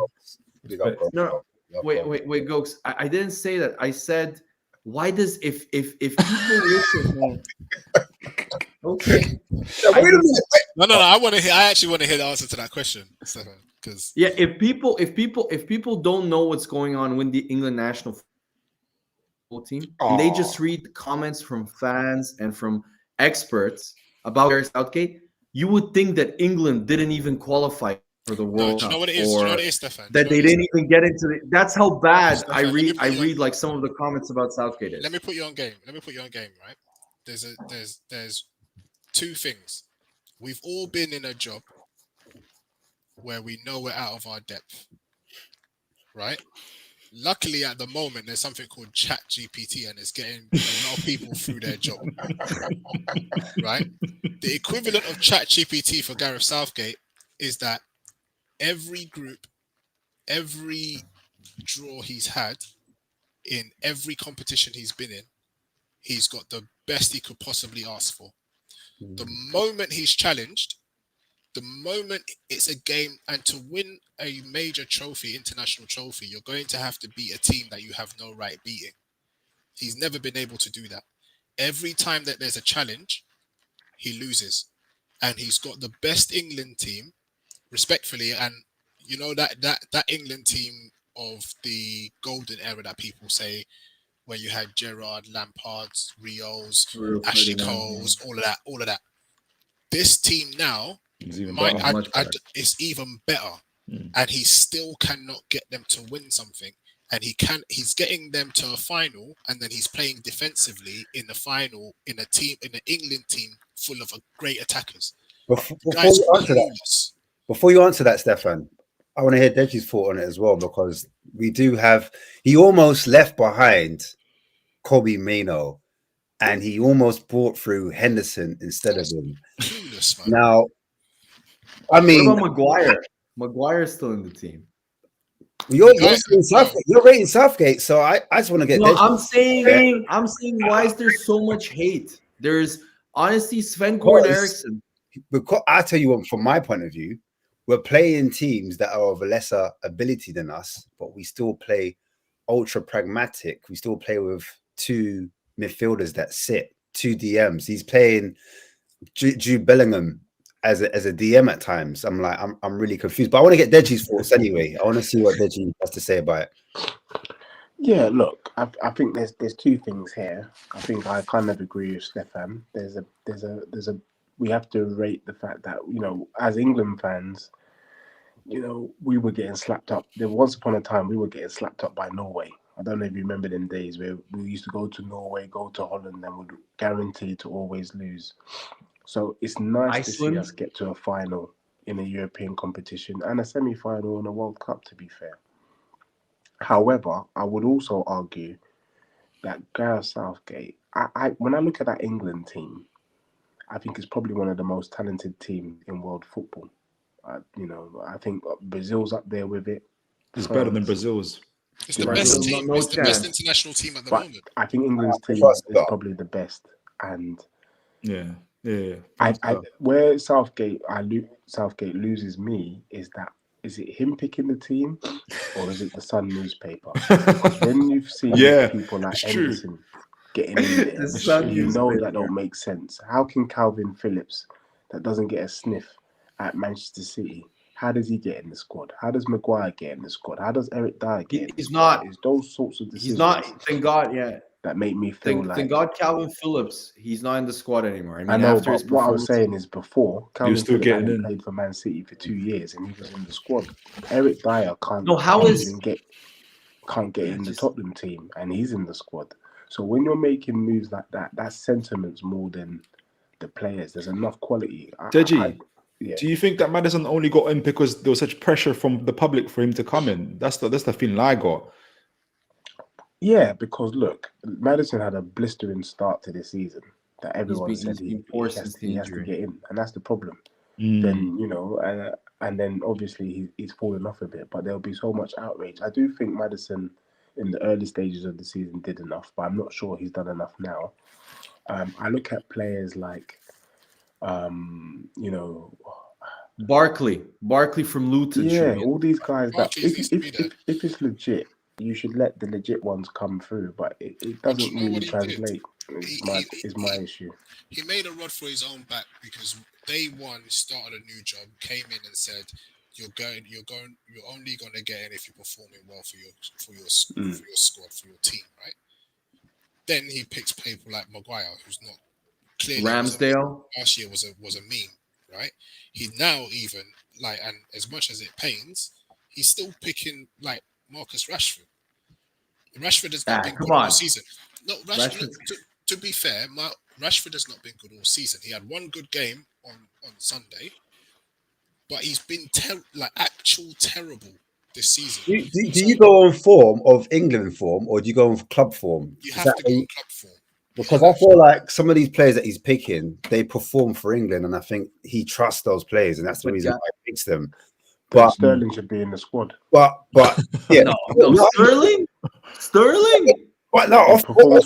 [SPEAKER 5] No, wait, Gokes. I didn't say that. I said, why does if people listen, man? Okay.
[SPEAKER 3] Wait a minute. No. I actually want to hear the answer to that question, Stefan. Because
[SPEAKER 5] if people don't know what's going on with the England national football team, and they just read the comments from fans and from experts about Gareth Southgate, you would think that England didn't even qualify for the World Cup.
[SPEAKER 3] Do you know what it is, Stefan?
[SPEAKER 5] That they didn't even get into the. That's how bad Stefan, I read like some of the comments about Southgate is.
[SPEAKER 3] Let me put you on game. Right? There's two things. We've all been in a job where we know we're out of our depth, right? Luckily, at the moment, there's something called Chat GPT, and it's getting a lot of people through their job, right? The equivalent of Chat GPT for Gareth Southgate is that every group, every draw he's had in every competition he's been in, he's got the best he could possibly ask for. The moment he's challenged, the moment it's a game, and to win a major trophy, international trophy, you're going to have to beat a team that you have no right beating. He's never been able to do that. Every time that there's a challenge, he loses. And he's got the best England team, respectfully, and you know that England team of the golden era that people say, where you had Gerrard, Lampard, Rios, Ashley Coles, all of that. This team now is even better, and he still cannot get them to win something. And he's getting them to a final, and then he's playing defensively in the final in an England team full of great attackers.
[SPEAKER 1] Before you answer that, Stefan, I want to hear Deji's thought on it as well, because we do have. He almost left behind Kobe Mino, and he almost brought through Henderson instead of him. Now, I mean,
[SPEAKER 5] what about Maguire? Maguire's still in the team.
[SPEAKER 1] You're rating Southgate, so I just want to get.
[SPEAKER 5] No, I'm saying, why is there so much hate? There's honestly Sven-Göran Eriksson.
[SPEAKER 1] Because I tell you what, from my point of view, we're playing teams that are of a lesser ability than us, but we still play ultra pragmatic. We still play with two midfielders that sit, two DMs. He's playing Jude Bellingham as a DM at times. I'm really confused, but I want to get Deji's thoughts anyway. I want to see what Deji has to say about it.
[SPEAKER 10] Yeah, look, I think there's two things here. I think I kind of agree with Stefan. There's a we have to rate the fact that, you know, as England fans, you know, we were getting slapped up. There once upon a time we were getting slapped up by Norway. I don't know if you remember them days where we used to go to Norway, go to Holland, and would guarantee to always lose. So it's nice to see us get to a final in a European competition and a semi-final in a World Cup, to be fair. However, I would also argue that Gareth Southgate, when I look at that England team, I think it's probably one of the most talented teams in world football. You know, I think Brazil's up there with it.
[SPEAKER 2] It's better than Brazil's.
[SPEAKER 3] It's the best team. It's the best international team at the moment.
[SPEAKER 10] I think England's team is probably the best. And where Southgate loses me is it him picking the team or is it the Sun newspaper? Because when you've seen people like Henderson getting in there, you know that don't make sense. How can Calvin Phillips, that doesn't get a sniff at Manchester City, how does he get in the squad? How does Maguire get in the squad? How does Eric Dyer get in the squad? It's those sorts of decisions.
[SPEAKER 5] He's not, thank God,
[SPEAKER 10] that make me feel
[SPEAKER 5] Thank God Calvin Phillips, he's not in the squad anymore. I mean,
[SPEAKER 10] I know,
[SPEAKER 5] after his
[SPEAKER 10] but what I was
[SPEAKER 5] performance,
[SPEAKER 10] saying is before Calvin
[SPEAKER 2] still
[SPEAKER 10] Phillips
[SPEAKER 2] getting
[SPEAKER 10] hadn't
[SPEAKER 2] in.
[SPEAKER 10] played for Man City for 2 years and he was in the squad. Eric Dyer can't get in the Tottenham team and he's in the squad. So when you're making moves like that, that's sentiments more than the players. There's enough quality.
[SPEAKER 2] Deji,
[SPEAKER 10] yeah.
[SPEAKER 2] do you think that Maddison only got in because there was such pressure from the public for him to come in? That's the feeling I got.
[SPEAKER 10] Yeah, because look, Maddison had a blistering start to this season that everyone said he has to get in, and that's the problem. Then and then obviously he's fallen off a bit, but there'll be so much outrage. I do think Maddison in the early stages of the season did enough, but I'm not sure he's done enough now. I look at players like,
[SPEAKER 5] Barkley from Luton.
[SPEAKER 10] Yeah, all these guys that if it's legit, you should let the legit ones come through, but it doesn't really translate. Is my issue.
[SPEAKER 3] He made a rod for his own back because day one started a new job, came in and said, "You're only going to get in if you're performing well for your squad, for your team, right?" Then he picks people like Maguire, who's not clearly
[SPEAKER 5] Ramsdale.
[SPEAKER 3] Last year was a meme, right? He now even and as much as it pains, he's still picking like Marcus Rashford. Rashford has not been good all season. No, Rashford. To be fair, Rashford has not been good all season. He had one good game on Sunday, but he's been actual terrible this season.
[SPEAKER 1] Do you go on form of England form, or do you go on club form?
[SPEAKER 3] You have to go on club form.
[SPEAKER 1] Because I feel like some of these players that he's picking, they perform for England, and I think he trusts those players, and that's the reason why he picks them.
[SPEAKER 10] But Sterling should be in the squad.
[SPEAKER 1] But yeah,
[SPEAKER 5] no, Sterling.
[SPEAKER 1] But no, off form,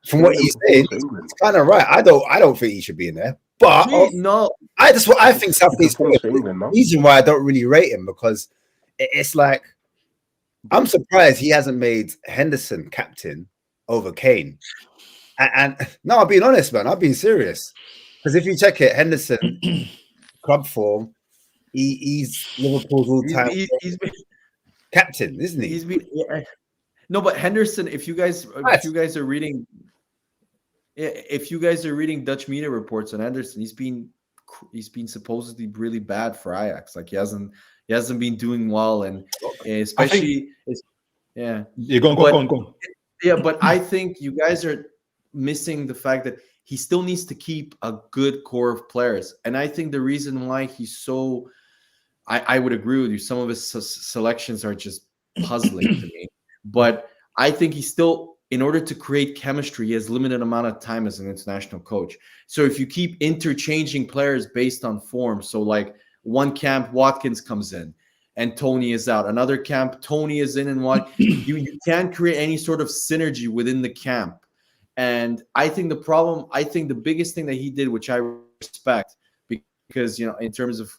[SPEAKER 1] from what he's saying, it's kind of right. I don't think he should be in there. But that's what I think. Southeast the reason why I don't really rate him, because it's like I'm surprised he hasn't made Henderson captain over Kane. And no, I'm being honest, man. I've been serious, because if you check it, Henderson club form, he's Liverpool's all-time captain, isn't he?
[SPEAKER 5] No, but Henderson, if you guys are reading Dutch media reports on Henderson, he's been supposedly really bad for Ajax. Like he hasn't been doing well, and especially
[SPEAKER 2] go on.
[SPEAKER 5] Yeah, but I think you guys are missing the fact that he still needs to keep a good core of players, and I think the reason why he's so, I would agree with you. Some of his selections are just puzzling to me. But I think he's still, in order to create chemistry, he has limited amount of time as an international coach. So if you keep interchanging players based on form, so like one camp Watkins comes in and Tony is out, another camp Tony is in and you can't create any sort of synergy within the camp. And I think the biggest thing that he did, which I respect, because in terms of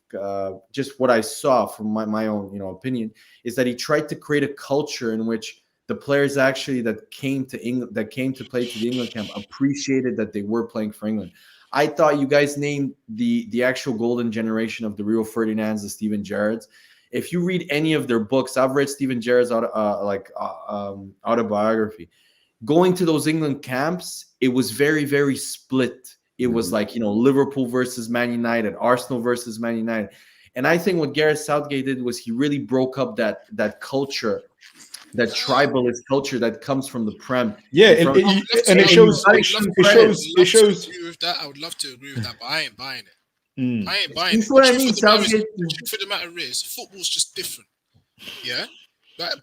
[SPEAKER 5] just what I saw from my own opinion, is that he tried to create a culture in which the players actually that came to England, that came to play to the England camp, appreciated that they were playing for England. I thought you guys named the actual golden generation of the Rio Ferdinands, the Steven Gerrards. If you read any of their books, I've read Steven Gerrard's autobiography. Going to those England camps, it was very, very split. It was like, Liverpool versus Man United, Arsenal versus Man United. And I think what Gareth Southgate did was he really broke up that culture, that tribalist culture that comes from the Prem.
[SPEAKER 2] Yeah, and it shows.
[SPEAKER 3] I would love to agree with that, but I ain't buying it. I ain't buying it.
[SPEAKER 5] What I mean,
[SPEAKER 3] the truth of the matter is, football's just different. Yeah,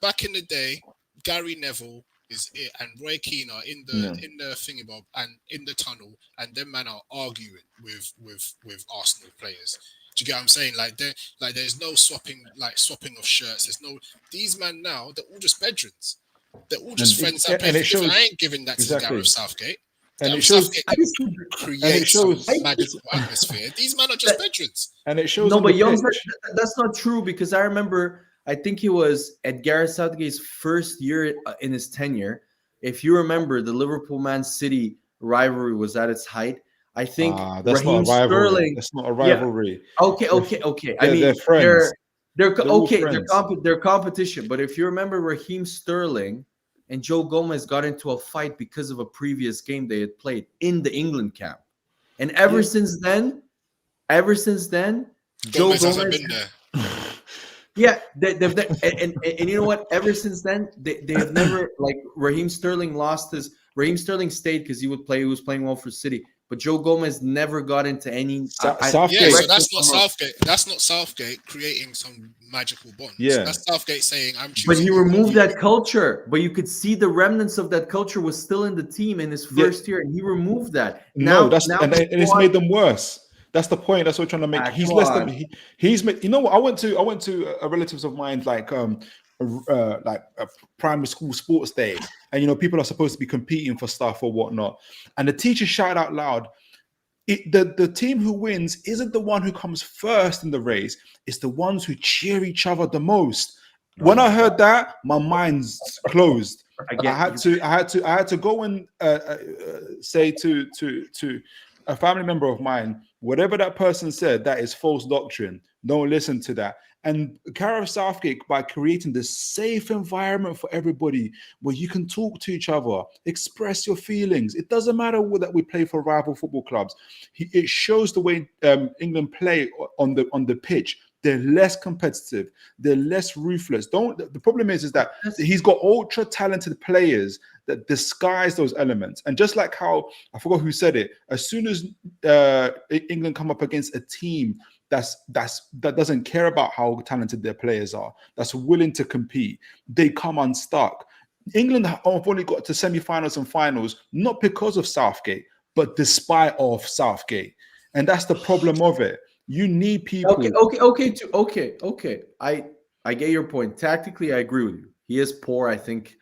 [SPEAKER 3] back in the day, Gary Neville is it, and Roy Keane are in the thingy-bob and in the tunnel, and them man are arguing with Arsenal players. Do you get what I'm saying? There's no swapping of shirts. There's no these men now. They're all just bedrooms. They're all just friends that play. I ain't giving that to Gareth Southgate.
[SPEAKER 2] And it shows.
[SPEAKER 3] Magical atmosphere. These men are just bedrooms.
[SPEAKER 2] And it shows.
[SPEAKER 5] No, but Young, that's not true, because I remember. I think it was at Gareth Southgate's first year in his tenure. If you remember, the Liverpool-Man City rivalry was at its height. I think Raheem Sterling.
[SPEAKER 2] That's not a rivalry.
[SPEAKER 5] Yeah. Okay. I mean,
[SPEAKER 2] they're friends.
[SPEAKER 5] They're okay. They're competition. But if you remember Raheem Sterling and Joe Gomez got into a fight because of a previous game they had played in the England camp. And ever since then, Joe Gomez
[SPEAKER 3] hasn't been there.
[SPEAKER 5] Yeah, and you know what? Ever since then, they have never, like, Raheem Sterling stayed because he was playing well for City. But Joe Gomez never got into any
[SPEAKER 2] Southgate.
[SPEAKER 3] Yeah, so that's not Southgate. That's not Southgate creating some magical bond.
[SPEAKER 2] Yeah,
[SPEAKER 3] so that's Southgate saying, "I'm choosing."
[SPEAKER 5] But he removed that culture. But you could see the remnants of that culture was still in the team in his first year, and he removed that.
[SPEAKER 2] And it's made them worse. That's the point. That's what we're trying to make. He's less than he's made. You know what? I went to a relatives of mine like a primary school sports day, and people are supposed to be competing for stuff or whatnot, and the teacher shouted out loud, the team who wins isn't the one who comes first in the race, it's the ones who cheer each other the most. When I heard that, my mind's closed. I had to go and say to a family member of mine, whatever that person said, that is false doctrine. Don't listen to that. And Gareth Southgate, by creating this safe environment for everybody where you can talk to each other, express your feelings. It doesn't matter that we play for rival football clubs. It shows the way England play on the pitch. They're less competitive. They're less ruthless. The problem is that he's got ultra talented players that disguise those elements. And just like how, I forgot who said it, as soon as England come up against a team that doesn't care about how talented their players are, that's willing to compete, they come unstuck. England have only got to semi-finals and finals, not because of Southgate, but despite of Southgate. And that's the problem of it. You need people.
[SPEAKER 5] Okay. I get your point. Tactically, I agree with you. He is poor. I think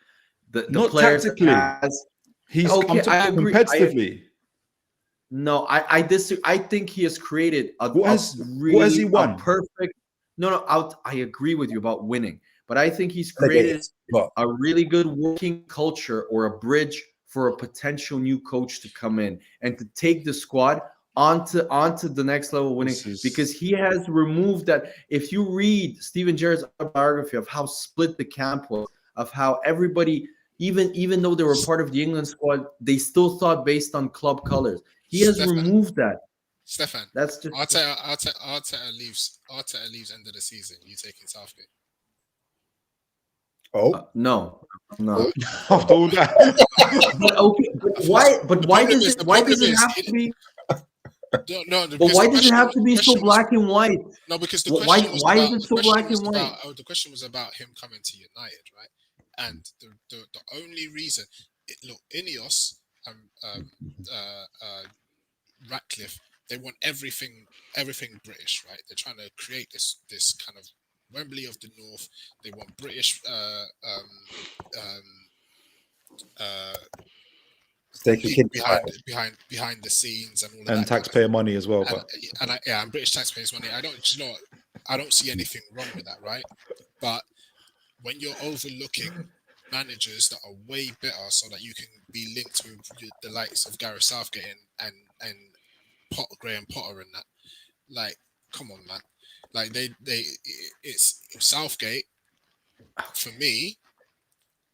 [SPEAKER 5] the players has.
[SPEAKER 2] He's competitively.
[SPEAKER 5] No, I disagree. I think he has created a perfect. No. I agree with you about winning, but I think he's created a really good working culture or a bridge for a potential new coach to come in and to take the squad onto the next level winning, because he has removed that. If you read Steven Gerrard's biography of how split the camp was, of how everybody, even though they were part of the England squad, they still thought based on club colors. He has removed that.
[SPEAKER 3] Stefan,
[SPEAKER 5] that's just
[SPEAKER 3] Arteta leaves end of the season. You taking Southgate?
[SPEAKER 5] No.
[SPEAKER 2] After all that.
[SPEAKER 5] But why does it have to be?
[SPEAKER 3] No,
[SPEAKER 5] but why does it have to be so black and white?
[SPEAKER 3] No, because
[SPEAKER 5] why is it so black and white?
[SPEAKER 3] The question was about him coming to United, right? And the only reason, look, Ineos and Ratcliffe, they want everything British, right? They're trying to create this kind of Wembley of the North. They want British behind the scenes and all of that,
[SPEAKER 2] and taxpayer money as well,
[SPEAKER 3] and British taxpayers' money. I don't see anything wrong with that, right? But when you're overlooking managers that are way better, so that you can be linked with the likes of Gareth Southgate and Graham Potter and that, like, come on, man. Like it's Southgate, for me,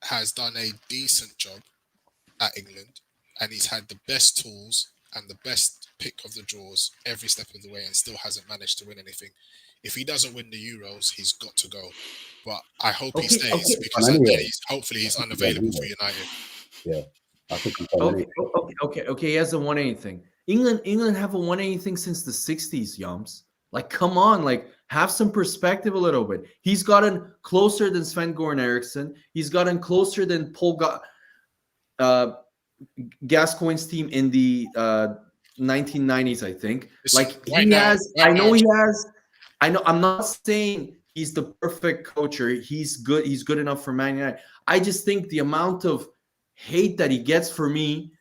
[SPEAKER 3] has done a decent job at England, and he's had the best tools and the best pick of the drawers every step of the way, and still hasn't managed to win anything. If he doesn't win the Euros, he's got to go. But I hope he stays, because hopefully he's unavailable for United.
[SPEAKER 1] Yeah, I think he's
[SPEAKER 5] okay. He hasn't won anything. England haven't won anything since the 60s, Yums. Like, come on, like, have some perspective a little bit. He's gotten closer than Sven-Goran Eriksson. He's gotten closer than Paul Gascoigne's team in the 1990s, I think. I know. I'm not saying he's the perfect coach or he's good enough for Man United. I just think the amount of hate that he gets for me,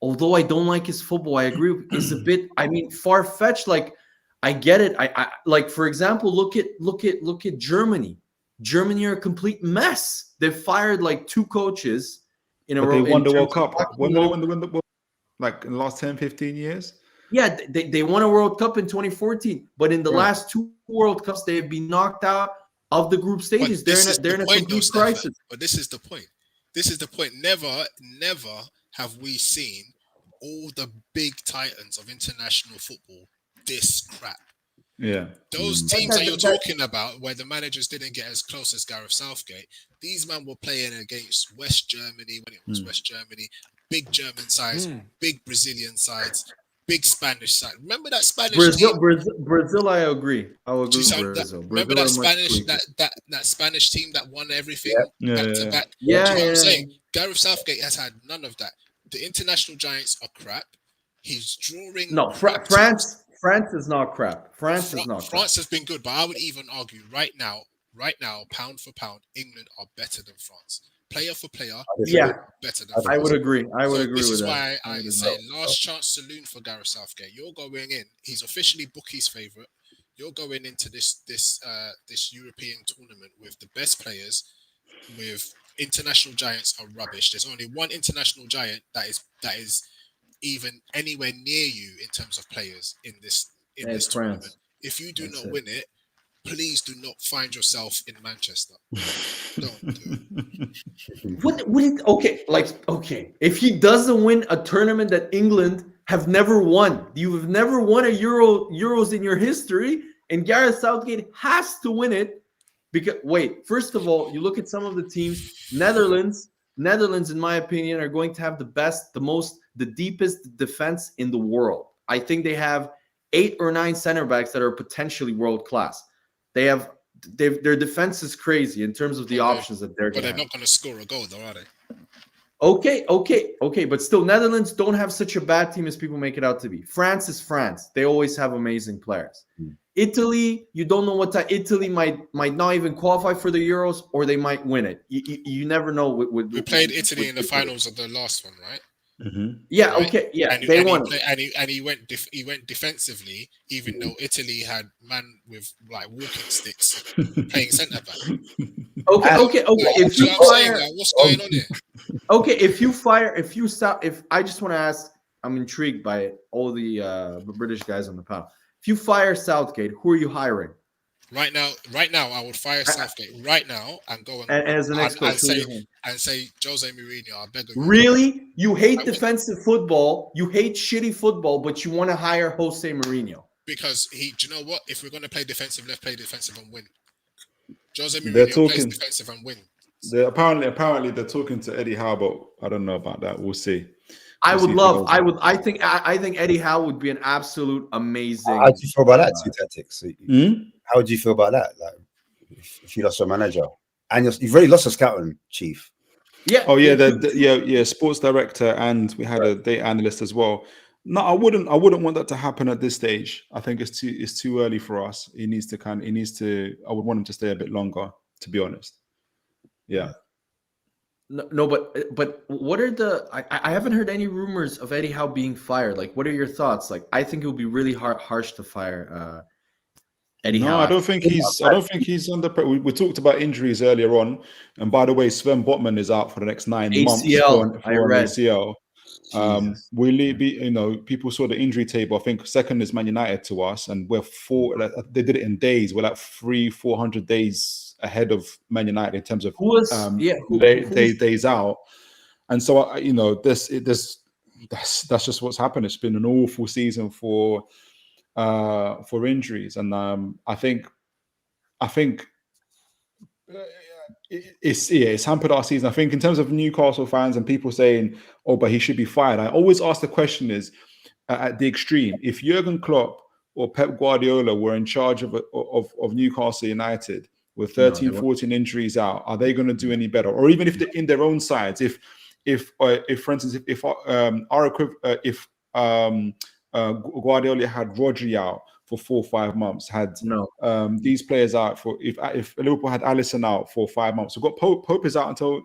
[SPEAKER 5] although I don't like his football, I agree, is a bit, far-fetched. Like, I get it. I like, for example, look at Germany. Germany are a complete mess. They fired like 2 coaches in a row.
[SPEAKER 2] They won the World Cup. When they won the World Cup, like in the last 10, 15 years?
[SPEAKER 5] Yeah, they won a World Cup in 2014, but in the last 2 World Cups, they have been knocked out of the group stages. They're in a complete crisis.
[SPEAKER 3] But this is the point. This is the point. Never have we seen all the big titans of international football this crap.
[SPEAKER 2] Yeah.
[SPEAKER 3] Those teams that you're talking about, where the managers didn't get as close as Gareth Southgate, these men were playing against West Germany when it was West Germany, big German sides, big Brazilian sides, big Spanish side. Remember that Spanish team?
[SPEAKER 5] Brazil, I agree. I will agree with Brazil.
[SPEAKER 3] Remember that Spanish team that won everything back to back?
[SPEAKER 5] Yeah,
[SPEAKER 3] Do you know what I'm saying? Gareth Southgate has had none of that. The international giants are crap. He's drawing.
[SPEAKER 5] No, France is not crap. France is not crap.
[SPEAKER 3] France has been good, but I would even argue right now, pound for pound, England are better than France. Player for player, better than France.
[SPEAKER 5] I would agree. I would agree with that. This
[SPEAKER 3] is why I say last chance saloon for Gareth Southgate. You're going in. He's officially bookies' favourite. You're going into this European tournament with the best players. With international giants are rubbish. There's only one international giant that is even anywhere near you in terms of players in this tournament.
[SPEAKER 5] France.
[SPEAKER 3] If you do not win it, please do not find yourself in Manchester. Don't do it.
[SPEAKER 5] Okay. If he doesn't win a tournament that England have never won, you have never won a Euros in your history, and Gareth Southgate has to win it. Because first of all, you look at some of the teams. Netherlands, in my opinion, are going to have the best, the deepest defense in the world. I think they have 8 or 9 center backs that are potentially world class. Their defense is crazy in terms of the options that they're going to have.
[SPEAKER 3] But they're not going to score a goal, though, are they?
[SPEAKER 5] Okay. But still, Netherlands don't have such a bad team as people make it out to be. France is France. They always have amazing players. Italy, you don't know what time. Italy might not even qualify for the Euros, or they might win it. You never know.
[SPEAKER 3] We played Italy in the finals of the last one, right?
[SPEAKER 5] Mm-hmm. Yeah. Right? Okay. Yeah.
[SPEAKER 3] And
[SPEAKER 5] they won.
[SPEAKER 3] He went defensively, even though Italy had man with like walking sticks playing centre back.
[SPEAKER 5] Okay. If you fire,
[SPEAKER 3] what's going on here?
[SPEAKER 5] Okay. If I just want to ask, I'm intrigued by all the British guys on the panel. If you fire Southgate, who are you hiring?
[SPEAKER 3] Right now, I would fire Southgate right now and go
[SPEAKER 5] and as the next coach
[SPEAKER 3] and say Jose Mourinho. I beg of you.
[SPEAKER 5] Really? You hate defensive football. You hate shitty football, but you want to hire Jose Mourinho
[SPEAKER 3] because do you know what? If we're going to play defensive, let's play defensive and win. Jose Mourinho plays defensive and win.
[SPEAKER 2] Apparently they're talking to Eddie Howe, but I don't know about that. We'll see.
[SPEAKER 5] I think Eddie Howe would be an absolute amazing.
[SPEAKER 1] How do you feel about that? Two tactics. How would you feel about that? Like, if you lost your manager and you've already lost a scouting chief.
[SPEAKER 5] Yeah.
[SPEAKER 2] Oh yeah, sports director, and we had a data analyst as well. No, I wouldn't want that to happen at this stage. I think it's too early for us. I would want him to stay a bit longer, to be honest. Yeah.
[SPEAKER 5] No, but what are I haven't heard any rumors of Eddie Howe being fired. Like, what are your thoughts? Like, I think it would be really harsh to fire Eddie Howe.
[SPEAKER 2] No, I don't think he's under pressure. We talked about injuries earlier on, and by the way, Sven Botman is out for the next 9 months.
[SPEAKER 5] I read.
[SPEAKER 2] ACL. Will it be? People saw the injury table. I think second is Man United to us, and we're 4. They did it in days. We're like 300-400 days ahead of Man United in terms of days out. And so that's just what's happened. It's been an awful season for injuries, and I think it's hampered our season. I think in terms of Newcastle fans and people saying, "Oh, but he should be fired," I always ask the question: is at the extreme, if Jurgen Klopp or Pep Guardiola were in charge of Newcastle United with 13, 14 injuries out, are they going to do any better? Or even if they're in their own sides, if for instance, if Guardiola had Rodri out for 4 or 5 months, had these players out for if Liverpool had Alisson out for 5 months, we've got Pope is out until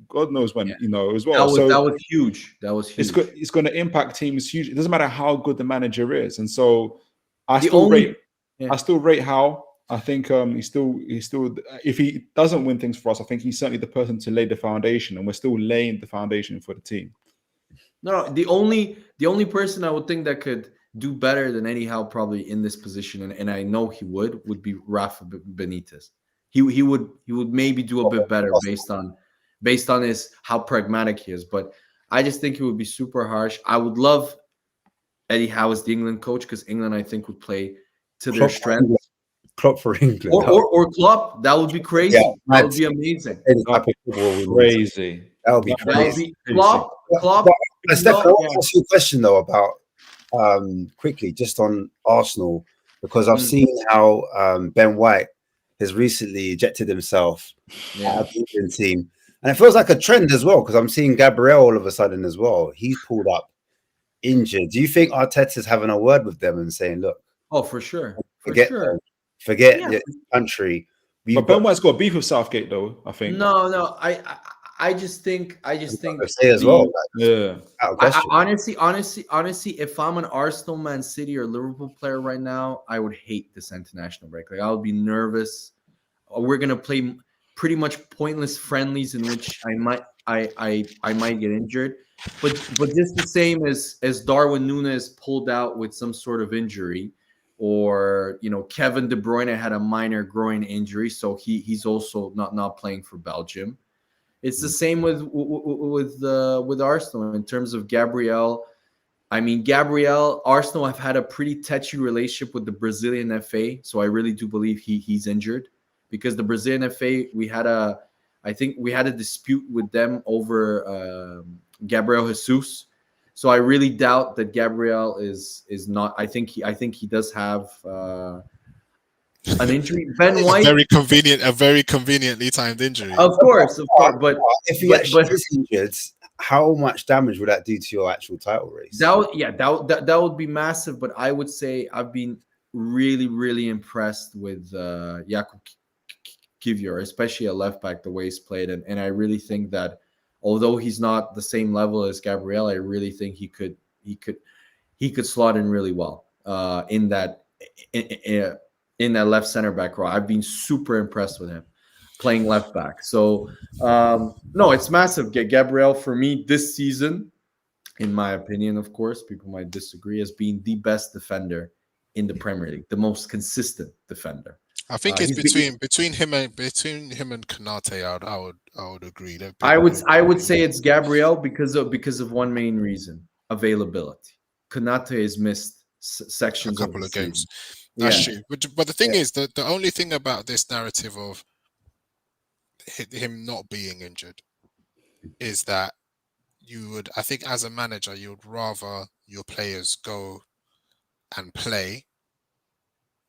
[SPEAKER 2] God knows when, as well.
[SPEAKER 5] That was huge.
[SPEAKER 2] It's going to impact teams hugely. It doesn't matter how good the manager is, and so I still rate Howe. I think he's still if he doesn't win things for us, I think he's certainly the person to lay the foundation, and we're still laying the foundation for the team.
[SPEAKER 5] No, the only person I would think that could do better than Eddie Howe probably in this position, and I know he would be Rafa Benitez. He would maybe do a bit better based on based on how pragmatic he is. But I just think it would be super harsh. I would love Eddie Howe as the England coach, because England, I think, would play to their strengths.
[SPEAKER 1] Klopp for England.
[SPEAKER 5] Or Klopp. That would be crazy.
[SPEAKER 1] Yeah,
[SPEAKER 5] that would be amazing.
[SPEAKER 2] Crazy.
[SPEAKER 1] That would be crazy.
[SPEAKER 5] Klopp.
[SPEAKER 1] Stefan, I want to ask you a question though about quickly just on Arsenal, because I've seen how Ben White has recently ejected himself out of the England team, and it feels like a trend as well, because I'm seeing Gabriel all of a sudden as well. He's pulled up injured. Do you think Arteta's having a word with them and saying, "Look,
[SPEAKER 5] for sure,
[SPEAKER 1] forget your country"?
[SPEAKER 2] But Ben White's got beef with Southgate, though. I think.
[SPEAKER 5] No. I just think
[SPEAKER 1] say as well.
[SPEAKER 5] Honestly, if I'm an Arsenal, Man City, or Liverpool player right now, I would hate this international break. Like, I would be nervous. We're gonna play pretty much pointless friendlies in which I might get injured. But just the same as Darwin Núñez pulled out with some sort of injury, or Kevin De Bruyne had a minor groin injury, so he's also not playing for Belgium. It's the same with Arsenal in terms of Gabriel. I mean, Arsenal have had a pretty touchy relationship with the Brazilian FA, so I really do believe he's injured, because the Brazilian FA, I think we had a dispute with them over Gabriel Jesus. So I really doubt that Gabriel is not. I think he does have an injury. Ben White,
[SPEAKER 3] a very conveniently timed injury.
[SPEAKER 5] Of course. But
[SPEAKER 1] if he actually is injured, how much damage would that do to your actual title race?
[SPEAKER 5] That would be massive. But I would say I've been really, really impressed with Jakub Kiwior, especially at left back, the way he's played, and I really think that although he's not the same level as Gabriel, I really think he could slot in really well in that left center back role. I've been super impressed with him playing left back. So no, it's massive. Gabriel, for me this season, in my opinion, of course, people might disagree, as being the best defender in the Premier League, the most consistent defender.
[SPEAKER 3] I think it's between him and Konate. I would agree.
[SPEAKER 5] I would say it's Gabriel because of one main reason: availability. Konate has missed sections
[SPEAKER 3] a couple of games.
[SPEAKER 5] That's
[SPEAKER 3] true. But the thing is that the only thing about this narrative of him not being injured is that I think as a manager, you would rather your players go and play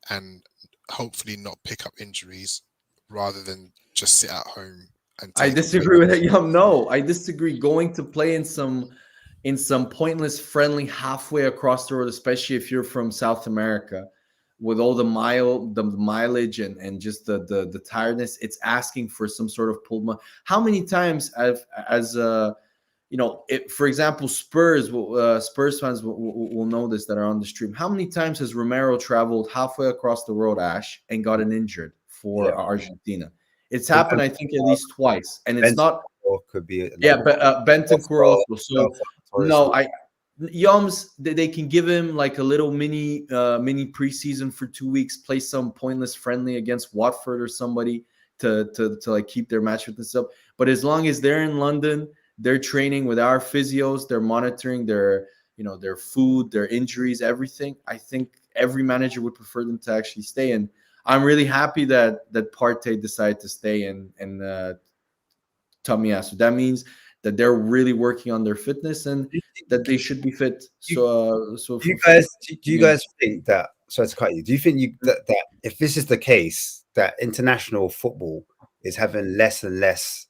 [SPEAKER 3] and hopefully not pick up injuries rather than just sit at home. And
[SPEAKER 5] I disagree with that. No, I disagree. Going to play in some pointless friendly halfway across the road, especially if you're from South America, with all the mileage and just the tiredness, it's asking for some sort of pulled muscle. How many times for example, Spurs fans will know this that are on the stream. How many times has Romero traveled halfway across the road, Ash, and gotten injured for Argentina? It's happened, I think, at least twice, and it's not.
[SPEAKER 1] Could be
[SPEAKER 5] Bentancur also. So no, Yums, they can give him like a little mini preseason for 2 weeks, play some pointless friendly against Watford or somebody to like keep their match fitness up. But as long as they're in London, they're training with our physios, they're monitoring their food, their injuries, everything. I think every manager would prefer them to actually stay. And I'm really happy that Partey decided to stay and Tomiyasu. That means that they're really working on their fitness and that they should be fit. Do
[SPEAKER 1] you guys think that? Sorry to cut you. Do you think that if this is the case, that international football is having less and less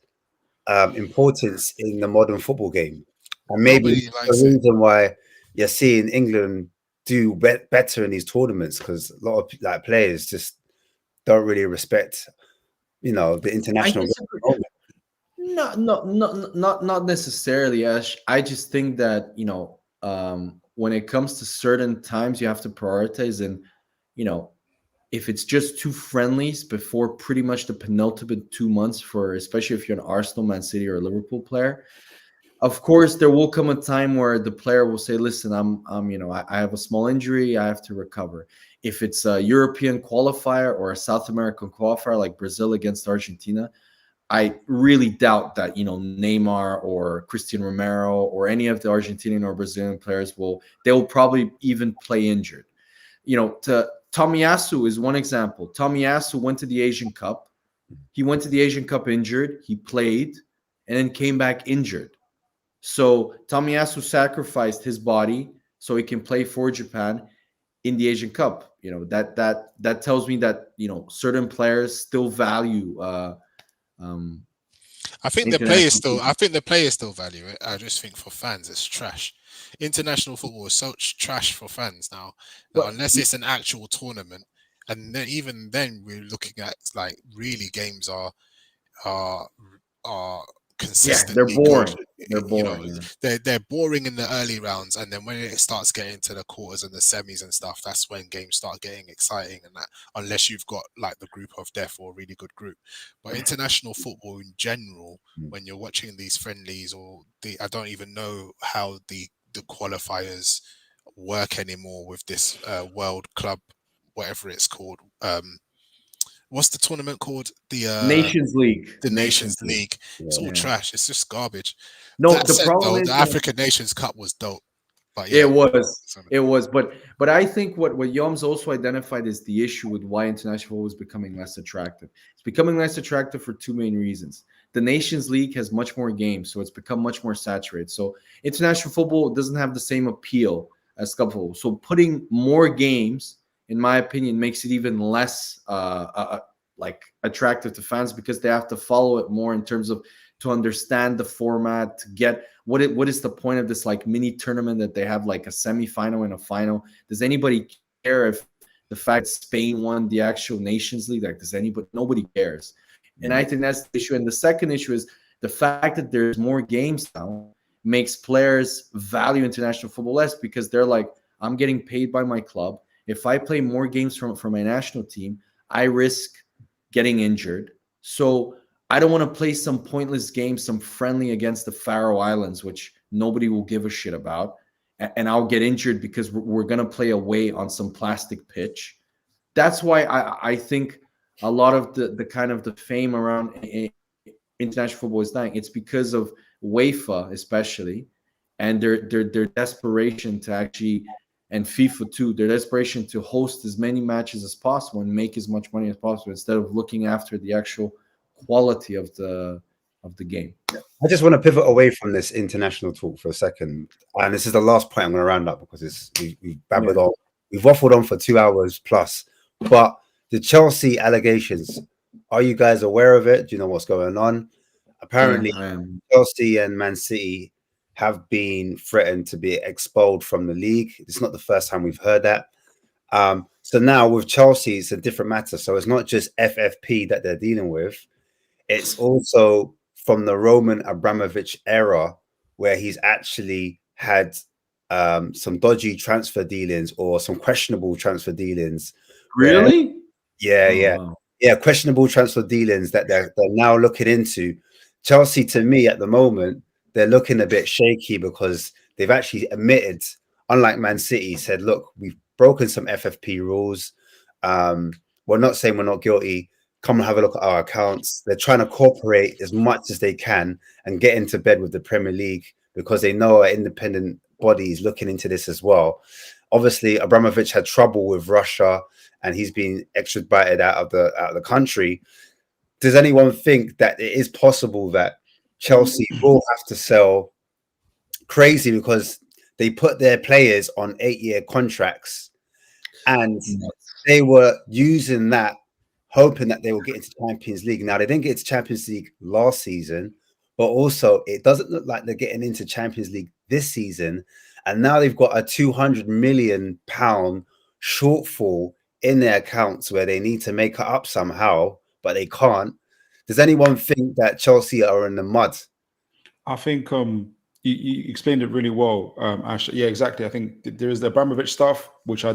[SPEAKER 1] importance in the modern football game, and maybe the reason why you're seeing England do better in these tournaments, because a lot of players just don't really respect, the international.
[SPEAKER 5] Not necessarily, Ash. I just think that when it comes to certain times, you have to prioritize, and if it's just 2 friendlies before pretty much the penultimate 2 months, especially if you're an Arsenal, Man City, or a Liverpool player, of course there will come a time where the player will say, "Listen, I have a small injury, I have to recover." If it's a European qualifier or a South American qualifier like Brazil against Argentina, I really doubt that, you know, Neymar or Cristiano Romero or any of the Argentinian or Brazilian players they'll probably even play injured. You know, Tomiyasu is one example. Tomiyasu went to the Asian Cup. He went to the Asian Cup injured. He played and then came back injured. So Tomiyasu sacrificed his body so he can play for Japan in the Asian Cup. You know, that tells me that, you know, certain players still value
[SPEAKER 3] I think the players still value it. I just think for fans it's trash. International football is such trash for fans now that unless it's an actual tournament, and then even then we're looking at like really games are consistently
[SPEAKER 5] they're boring.
[SPEAKER 3] good.
[SPEAKER 5] They're boring.
[SPEAKER 3] You know, they're boring in the early rounds, and then when it starts getting to the quarters and the semis and stuff, that's when games start getting exciting. And that, unless you've got like the group of death or a really good group, but international football in general, when you're watching these friendlies I don't even know how the qualifiers work anymore with this World Club, whatever it's called. What's the tournament called? The
[SPEAKER 5] Nations League.
[SPEAKER 3] The Nations League. It's all trash. It's just garbage.
[SPEAKER 5] No, the problem is
[SPEAKER 3] the African Nations Cup was dope. But
[SPEAKER 5] yeah, it was. But I think what Yoms also identified is the issue with why international football is becoming less attractive. It's becoming less attractive for two main reasons. The Nations League has much more games, so it's become much more saturated. So international football doesn't have the same appeal as club football. So putting more games, in my opinion, makes it even less like attractive to fans, because they have to follow it more in terms of to understand the format, to get what is the point of this like mini tournament that they have, like a semifinal and a final. Does anybody care if the fact Spain won the actual Nations League? Like, nobody cares. And I think that's the issue. And the second issue is the fact that there's more games now makes players value international football less, because they're like, I'm getting paid by my club. If I play more games for my national team, I risk getting injured. So I don't want to play some pointless game, some friendly against the Faroe Islands, which nobody will give a shit about. And I'll get injured because we're going to play away on some plastic pitch. That's why I think a lot of the kind of the fame around international football is dying. It's because of UEFA, especially, and their desperation to actually, and FIFA too, their desperation to host as many matches as possible and make as much money as possible, instead of looking after the actual quality of the game.
[SPEAKER 1] I just want to pivot away from this international talk for a second, and this is the last point I'm going to round up, because we've babbled on, we've waffled on for 2 hours plus. But the Chelsea allegations, are you guys aware of it? Do you know what's going on? Apparently, Chelsea and Man City have been threatened to be expelled from the league. It's not the first time we've heard that. So now with Chelsea, it's a different matter. So it's not just FFP that they're dealing with. It's also from the Roman Abramovich era, where he's actually had some dodgy transfer dealings or some questionable transfer dealings.
[SPEAKER 5] Really?
[SPEAKER 1] Yeah, questionable transfer dealings that they're now looking into. Chelsea, to me, at the moment, they're looking a bit shaky, because they've actually admitted, unlike Man City, said, look, we've broken some FFP rules. We're not saying we're not guilty. Come and have a look at our accounts. They're trying to cooperate as much as they can and get into bed with the Premier League, because they know an independent body is looking into this as well. Obviously, Abramovich had trouble with Russia, and he's been extradited out of the country. Does anyone think that it is possible that Chelsea will have to sell crazy, because they put their players on 8-year contracts, and they were using that, hoping that they will get into Champions League? Now, they didn't get into Champions League last season, but also it doesn't look like they're getting into Champions League this season. And now they've got a £200 million shortfall in their accounts, where they need to make it up somehow, but they can't. Does anyone think that Chelsea are in the mud?
[SPEAKER 2] I think you explained it really well, Ash. Yeah, exactly. I think there is the Abramovich stuff, which I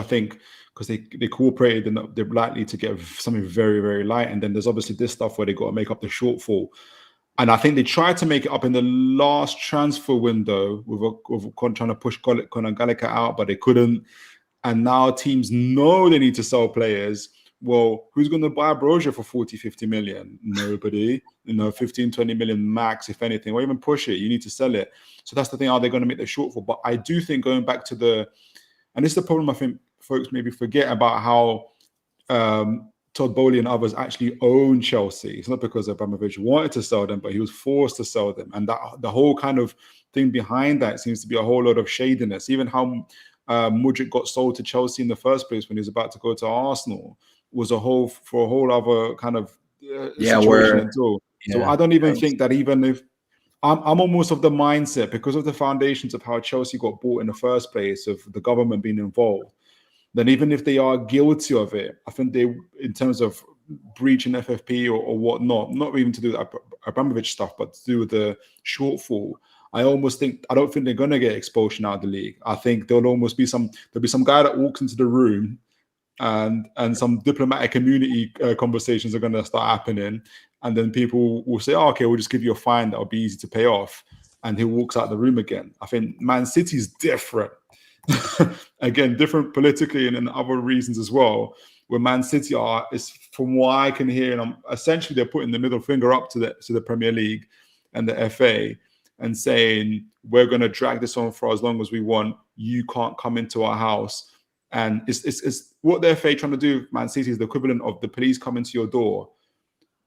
[SPEAKER 2] think, because they cooperated, and they're likely to get something very, very light. And then there's obviously this stuff where they got to make up the shortfall. And I think they tried to make it up in the last transfer window with trying to push Conor Gallagher out, but they couldn't. And now teams know they need to sell players, well, who's going to buy Brozier for 40, 50 million? Nobody. 15, 20 million max, if anything, or even push it. You need to sell it. So that's the thing. Are they going to make the shortfall? But I do think going back to and this is the problem I think folks maybe forget about how Todd Bowley and others actually own Chelsea. It's not because Abramovich wanted to sell them, but he was forced to sell them. And that the whole kind of thing behind that seems to be a whole lot of shadiness. Even how Mudryk got sold to Chelsea in the first place when he was about to go to Arsenal was a whole other kind of situation at all. So I don't even think that even if I'm almost of the mindset, because of the foundations of how Chelsea got bought in the first place, of the government being involved, then even if they are guilty of it, I think they, in terms of breaching FFP or whatnot, not even to do with Abramovich stuff, but to do with the shortfall, I don't think they're going to get expulsion out of the league. I think there'll be some guy that walks into the room and some diplomatic community conversations are going to start happening. And then people will say, oh, okay, we'll just give you a fine that'll be easy to pay off. And he walks out the room again. I think Man City's different. Again, different politically and in other reasons as well. Where Man City is, from what I can hear, and essentially they're putting the middle finger up to the Premier League and the FA and saying, we're going to drag this on for as long as we want. You can't come into our house. And it's what the FA trying to do, Man City, is the equivalent of the police coming to your door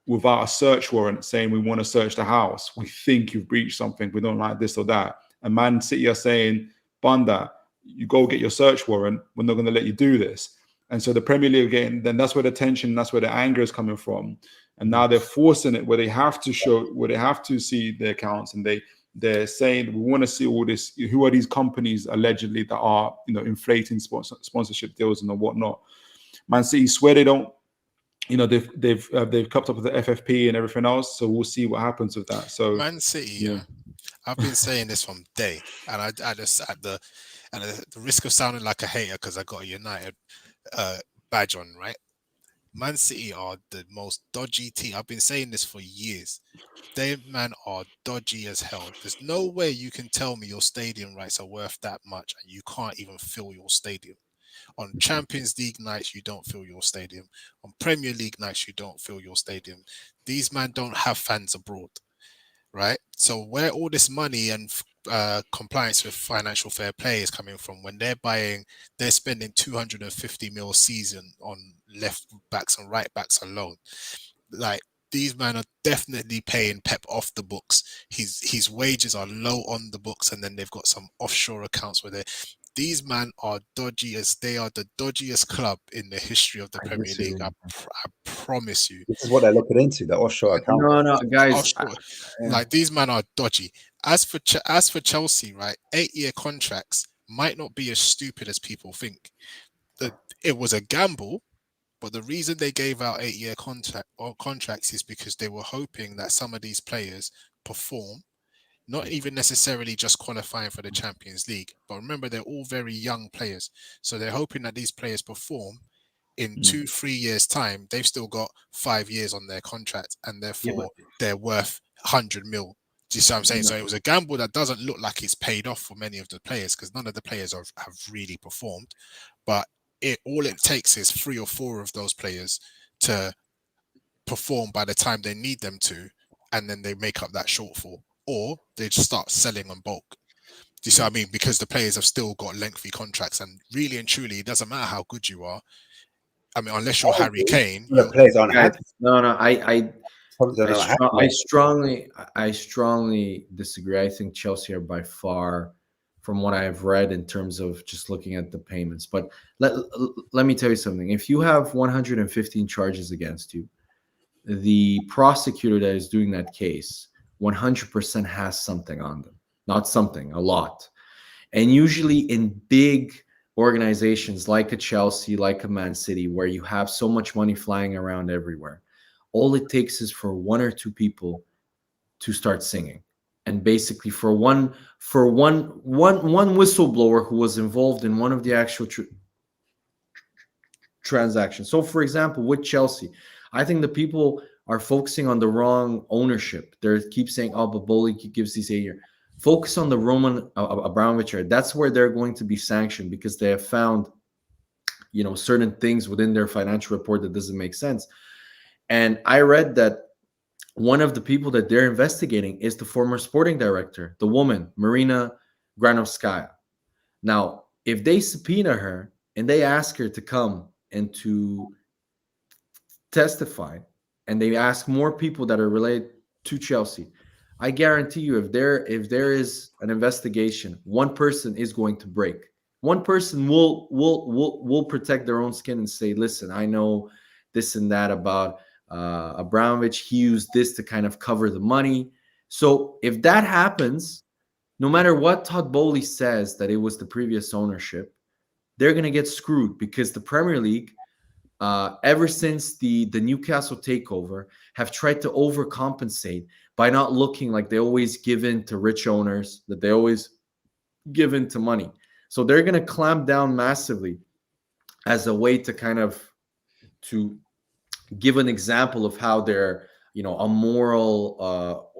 [SPEAKER 2] without a search warrant saying, we want to search the house. We think you've breached something. We don't like this or that. And Man City are saying, Banda, you go get your search warrant. We're not going to let you do this. And so the Premier League again, then that's where the tension, that's where the anger is coming from. And now they're forcing it where they have to see their accounts, and they're saying, we want to see all this. Who are these companies allegedly that are, inflating sponsorship deals and whatnot? Man City swear they don't. They've kept up with the FFP and everything else. So we'll see what happens with that. So
[SPEAKER 3] Man City, I've been saying this from day, and I just at the risk of sounding like a hater because I got a United badge on, right? Man City are the most dodgy team. I've been saying this for years. They, man, are dodgy as hell. There's no way you can tell me your stadium rights are worth that much and you can't even fill your stadium. On Champions League nights, you don't fill your stadium. On Premier League nights, you don't fill your stadium. These men don't have fans abroad, right? So where all this money and compliance with financial fair play is coming from, when they're spending 250 mil a season on left backs and right backs alone. Like, these men are definitely paying Pep off the books. His wages are low on the books, and then they've got some offshore accounts where these men are dodgy as they are the dodgiest club in the history of the Premier League. I promise you.
[SPEAKER 1] This is what they're looking into, the offshore account.
[SPEAKER 5] No, guys.
[SPEAKER 3] Like, these men are dodgy. As for Chelsea, right, 8-year contracts might not be as stupid as people think. It was a gamble, but the reason they gave out 8-year contracts is because they were hoping that some of these players perform, not even necessarily just qualifying for the Champions League. But remember, they're all very young players. So they're hoping that these players perform. In 2-3 years' time, they've still got 5 years on their contract, and therefore they're worth 100 mil. Do you see what I'm saying? So it was a gamble that doesn't look like it's paid off for many of the players, because none of the players have really performed. But all it takes is 3 or 4 of those players to perform by the time they need them to, and then they make up that shortfall, or they just start selling on bulk. Do you see what I mean? Because the players have still got lengthy contracts, and really and truly, it doesn't matter how good you are. I mean, unless you're Harry Kane.
[SPEAKER 1] The players aren't happy.
[SPEAKER 5] No, I strongly disagree. I think Chelsea are by far, from what I have read in terms of just looking at the payments. But let me tell you something. If you have 115 charges against you, the prosecutor that is doing that case 100% has something on them. Not something, a lot. And usually in big organizations like a Chelsea, like a Man City, where you have so much money flying around everywhere, all it takes is for 1 or 2 people to start singing. And basically for one whistleblower who was involved in one of the actual transactions. So for example, with Chelsea, I think the people are focusing on the wrong ownership. They keep saying, oh, but Bowley gives these 8 years. Focus on the Roman Abramovich. That's where they're going to be sanctioned, because they have found certain things within their financial report that doesn't make sense. And I read that one of the people that they're investigating is the former sporting director, the woman, Marina Granovskaya. Now, if they subpoena her and they ask her to come and to testify, and they ask more people that are related to Chelsea, I guarantee you, if there is an investigation, one person is going to break. One person will protect their own skin and say, listen, I know this and that about Abramovich. He used this to kind of cover the money. So if that happens, no matter what Todd Bowley says that it was the previous ownership, they're going to get screwed, because the Premier League, ever since the Newcastle takeover, have tried to overcompensate by not looking like they always give in to rich owners, that they always give in to money. So they're going to clamp down massively as a way to kind of to give an example of how they're, a moral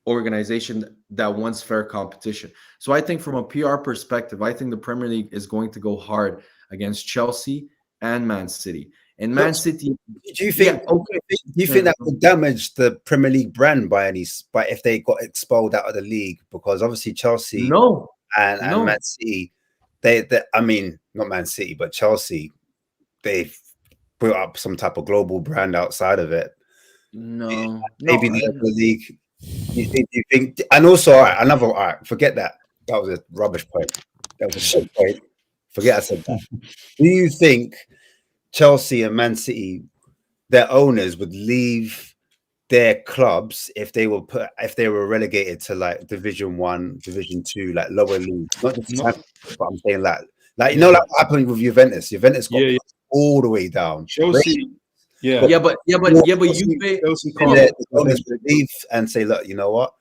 [SPEAKER 5] organization that wants fair competition. So I think from a PR perspective, I think the Premier League is going to go hard against Chelsea and Man City. And Man City,
[SPEAKER 1] do you think? Do you think that would damage the Premier League brand by if they got expelled out of the league? Because obviously Chelsea, and Man City, I mean, not Man City, but Chelsea, they've built up some type of global brand outside of it. Maybe the league. You think? And also, forget that. That was a rubbish point. That was a shit point. Forget I said that. Do you think Chelsea and Man City, their owners, would leave their clubs if they were relegated to like Division 1, Division 2, like lower leagues? Not just but I'm saying like like what happened with Juventus. Juventus got all the way down.
[SPEAKER 2] Chelsea.
[SPEAKER 5] But you pay
[SPEAKER 2] Chelsea
[SPEAKER 1] the owners would leave and say, look, you know what?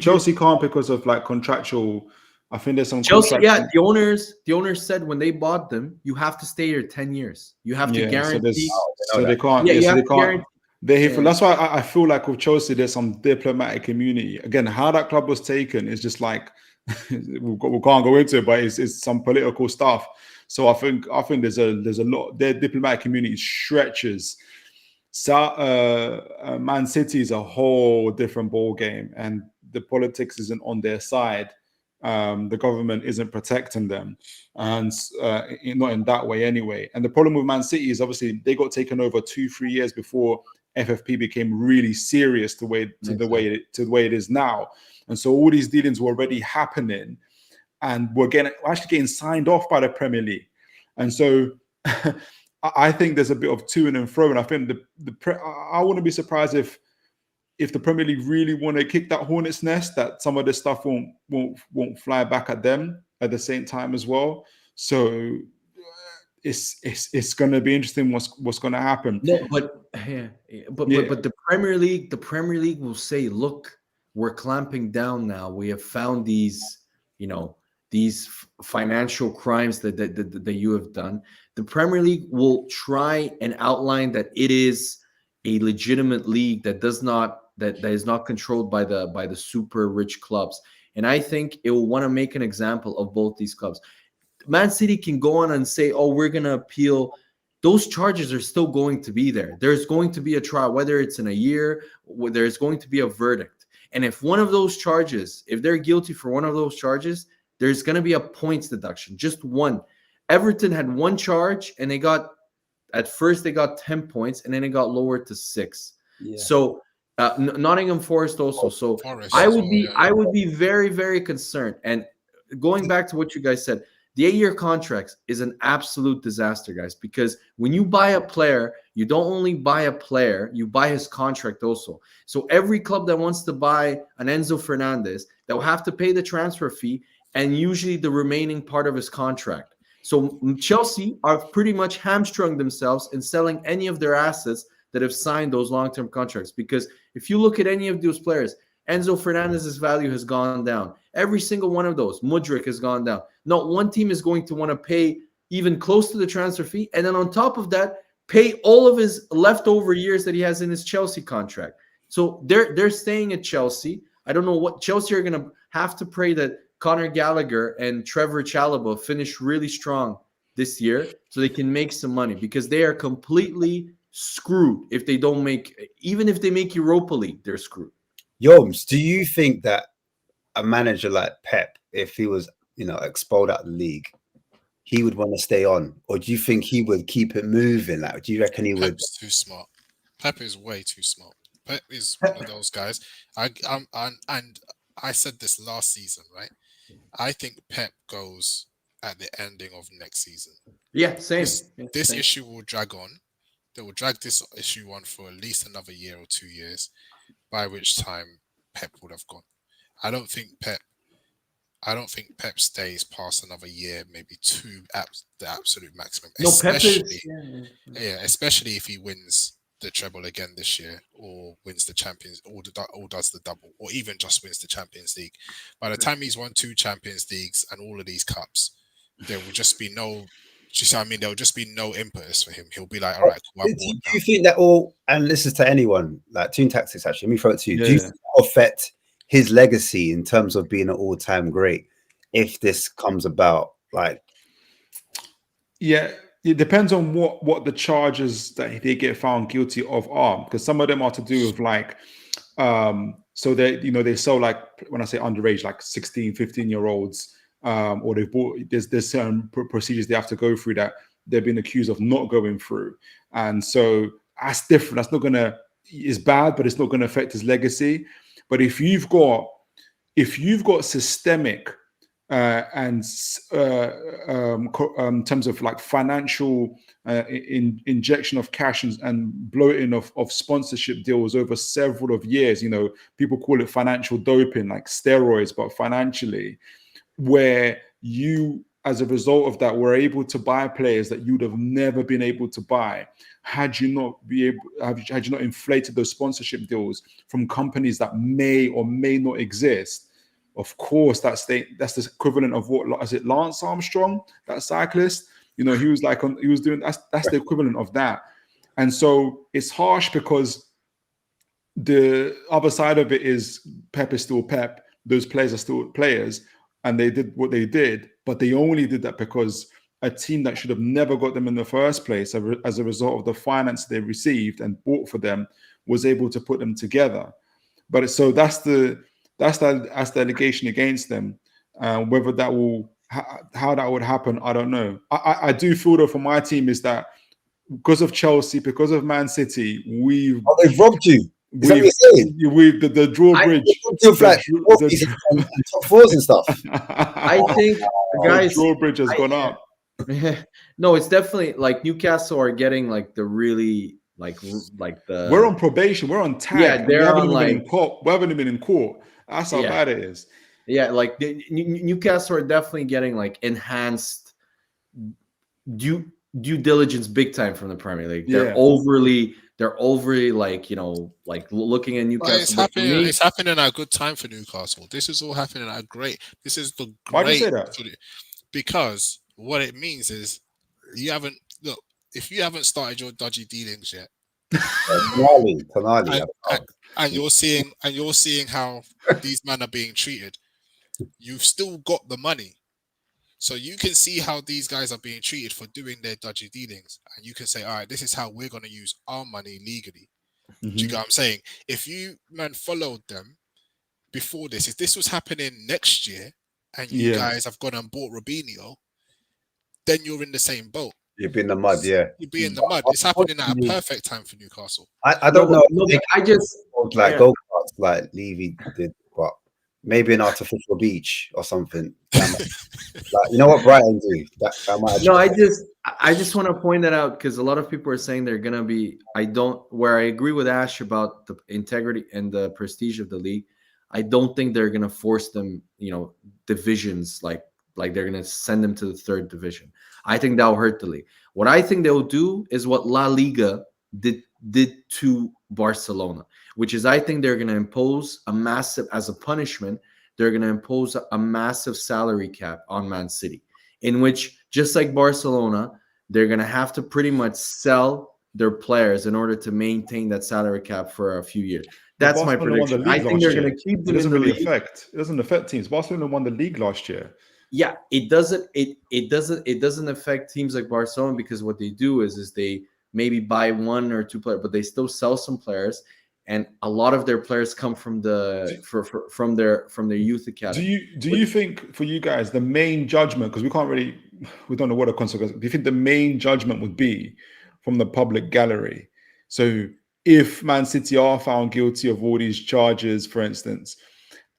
[SPEAKER 2] Chelsea can't because of like contractual. I think there's some
[SPEAKER 5] Chelsea. The owners said when they bought them, you have to stay here 10 years. You have to guarantee.
[SPEAKER 2] So they can't. They can't. They're here for. That's why I feel like with Chelsea, there's some diplomatic immunity. Again, how that club was taken is just like we can't go into it, but it's some political stuff. So I think there's a lot. Their diplomatic community stretches. So Man City is a whole different ball game, and the politics isn't on their side. The government isn't protecting them, and not in that way anyway. And the problem with Man City is obviously they got taken over 2-3 years before FFP became really serious the way it is now. And so all these dealings were already happening, and we're actually getting signed off by the Premier League. And so I think there's a bit of to and fro. And I think I wouldn't be surprised if the Premier League really want to kick that hornet's nest, that some of this stuff won't fly back at them at the same time as well. So it's going to be interesting what's going to happen.
[SPEAKER 5] No, but the Premier League will say, look, we're clamping down now. We have found these financial crimes that you have done. The Premier League will try and outline that it is a legitimate league that is not controlled by the super rich clubs. And I think it will want to make an example of both these clubs. Man City can go on and say, oh, we're going to appeal. Those charges are still going to be there. There's going to be a trial, whether it's in a year, there's going to be a verdict. And if one of those charges, if they're guilty for one of those charges, there's going to be a points deduction, just one. Everton had one charge, and at first they got 10 points, and then it got lowered to 6. Yeah. So Nottingham Forest also. So I would be very, very concerned. And going back to what you guys said, the 8-year contracts is an absolute disaster, guys, because when you buy a player, you don't only buy a player, you buy his contract also. So every club that wants to buy an Enzo Fernandez, they'll have to pay the transfer fee and usually the remaining part of his contract. So Chelsea are pretty much hamstrung themselves in selling any of their assets that have signed those long-term contracts. Because if you look at any of those players, Enzo Fernandez's value has gone down. Every single one of those. Mudryk has gone down. Not one team is going to want to pay even close to the transfer fee. And then on top of that, pay all of his leftover years that he has in his Chelsea contract. So they're staying at Chelsea. I don't know what Chelsea are going to have to pray that Conor Gallagher and Trevor Chalobah finish really strong this year so they can make some money, because they are completely screwed if they don't make, even if they make Europa League, they're screwed.
[SPEAKER 1] Yoms, do you think that a manager like Pep, if he was, expelled out of the league, he would want to stay on? Or do you think he would keep it moving? Like, do you reckon he would?
[SPEAKER 3] Pep's too smart. Pep is way too smart. Pep is one of those guys. And I said this last season, right? I think Pep goes at the ending of next season.
[SPEAKER 5] Yeah, same.
[SPEAKER 3] This issue will drag on. They will drag this issue on for at least another year or 2 years, by which time Pep would have gone. I don't think Pep stays past another year, maybe two, the absolute maximum.
[SPEAKER 5] No,
[SPEAKER 3] especially,
[SPEAKER 5] Pep is,
[SPEAKER 3] especially if he wins the treble again this year, or wins the Champions, or does the double, or even just wins the Champions League. By the time he's won 2 Champions Leagues and all of these cups, there will just be no. There will just be no impetus for him. He'll be like, all right, cool,
[SPEAKER 1] do you think that all? And this is to anyone, like Toon Tactics. Actually, let me throw it to you. Do you think that will affect his legacy in terms of being an all-time great if this comes about? Like,
[SPEAKER 2] yeah, it depends on what the charges that they get found guilty of are, because some of them are to do with like, so they sell, like, when I say underage, like 16, 15-year-olds, or they've bought, there's certain procedures they have to go through that they've been accused of not going through, and so that's different. That's not gonna, it's bad, but it's not going to affect his legacy. But if you've got systemic in terms of like financial injection of cash and bloating of sponsorship deals over several of years, people call it financial doping, like steroids, but financially, where you, as a result of that, were able to buy players that you'd have never been able to buy had you not inflated those sponsorship deals from companies that may or may not exist. Of course, that's the equivalent of what, is it Lance Armstrong, that cyclist? He was doing that's the equivalent of that. And so it's harsh, because the other side of it is Pep is still Pep. Those players are still players, and they did what they did, but they only did that because a team that should have never got them in the first place, as a result of the finance they received and bought for them, was able to put them together. But so that's the allegation against them. Whether that will, how that would happen, I don't know. I do feel, though, for my team, is that because of Chelsea, because of Man City,
[SPEAKER 1] they've robbed you. Is that what you're saying?
[SPEAKER 2] The drawbridge,
[SPEAKER 1] and top fours and stuff.
[SPEAKER 5] I think, guys,
[SPEAKER 2] the drawbridge has gone up.
[SPEAKER 5] No, it's definitely like Newcastle are getting like the really like the.
[SPEAKER 2] We're on probation. We're on tag.
[SPEAKER 5] Yeah, they're on like.
[SPEAKER 2] We haven't even been in court. That's how bad it is.
[SPEAKER 5] Yeah, like Newcastle are definitely getting like enhanced due diligence big time from the Premier League. They're overly like, like looking at Newcastle.
[SPEAKER 3] It's happening at a good time for Newcastle. This is all happening at a great. This is the great.
[SPEAKER 2] Why do you say that?
[SPEAKER 3] Because what it means is if you haven't started your dodgy dealings yet, and you're seeing how these men are being treated, you've still got the money. So you can see how these guys are being treated for doing their dodgy dealings. And you can say, all right, this is how we're going to use our money legally. Mm-hmm. Do you get what I'm saying? If you, followed them before this, if this was happening next year and you guys have gone and bought Robinho, then you're in the same boat.
[SPEAKER 1] You'd be in the mud,
[SPEAKER 3] You'd be in the mud. It's happening at a perfect time for Newcastle.
[SPEAKER 1] I don't know.
[SPEAKER 5] I just...
[SPEAKER 1] go-karts like Levy did, but maybe an artificial beach or something. You know what Brighton do?
[SPEAKER 5] I just want to point that out, because a lot of people are saying they're gonna be. Where I agree with Ash about the integrity and the prestige of the league. I don't think they're gonna force them, divisions like they're gonna send them to the 3rd division. I think that'll hurt the league. What I think they'll do is what La Liga did to Barcelona, which is, I think they're going to impose as a punishment, they're going to impose a massive salary cap on Man City, in which, just like Barcelona, they're going to have to pretty much sell their players in order to maintain that salary cap for a few years. That's my
[SPEAKER 2] Barcelona won the
[SPEAKER 5] prediction.
[SPEAKER 2] league
[SPEAKER 5] I think
[SPEAKER 2] last
[SPEAKER 5] they're
[SPEAKER 2] year.
[SPEAKER 5] going to keep
[SPEAKER 2] It
[SPEAKER 5] them in
[SPEAKER 2] doesn't
[SPEAKER 5] the
[SPEAKER 2] really
[SPEAKER 5] league.
[SPEAKER 2] affect. It doesn't affect teams. Barcelona won the league last year.
[SPEAKER 5] Yeah, it doesn't affect teams like Barcelona, because what they do is they maybe buy 1 or 2 players, but they still sell some players, and a lot of their players come from from their youth academy.
[SPEAKER 2] Do you think, for you guys, the main judgment, because we don't know what the consequences, do you think the main judgment would be from the public gallery? So if Man City are found guilty of all these charges, for instance,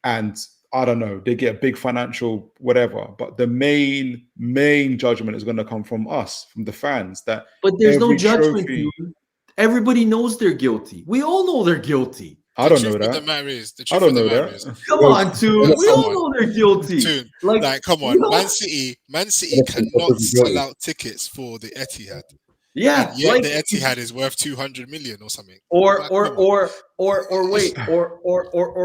[SPEAKER 2] and I don't know, they get a big financial whatever, but the main judgment is going to come from us, from the fans. But
[SPEAKER 5] there's no judgment. Dude. Everybody knows they're guilty. We all know they're guilty.
[SPEAKER 2] I don't know that.
[SPEAKER 3] The matter is,
[SPEAKER 2] I don't know that.
[SPEAKER 5] Come on, dude. We all know they're guilty.
[SPEAKER 3] Like, come on, Man City cannot sell out tickets for the Etihad.
[SPEAKER 5] Yeah,
[SPEAKER 3] and yet the Etihad is worth 200 million or something.
[SPEAKER 5] Or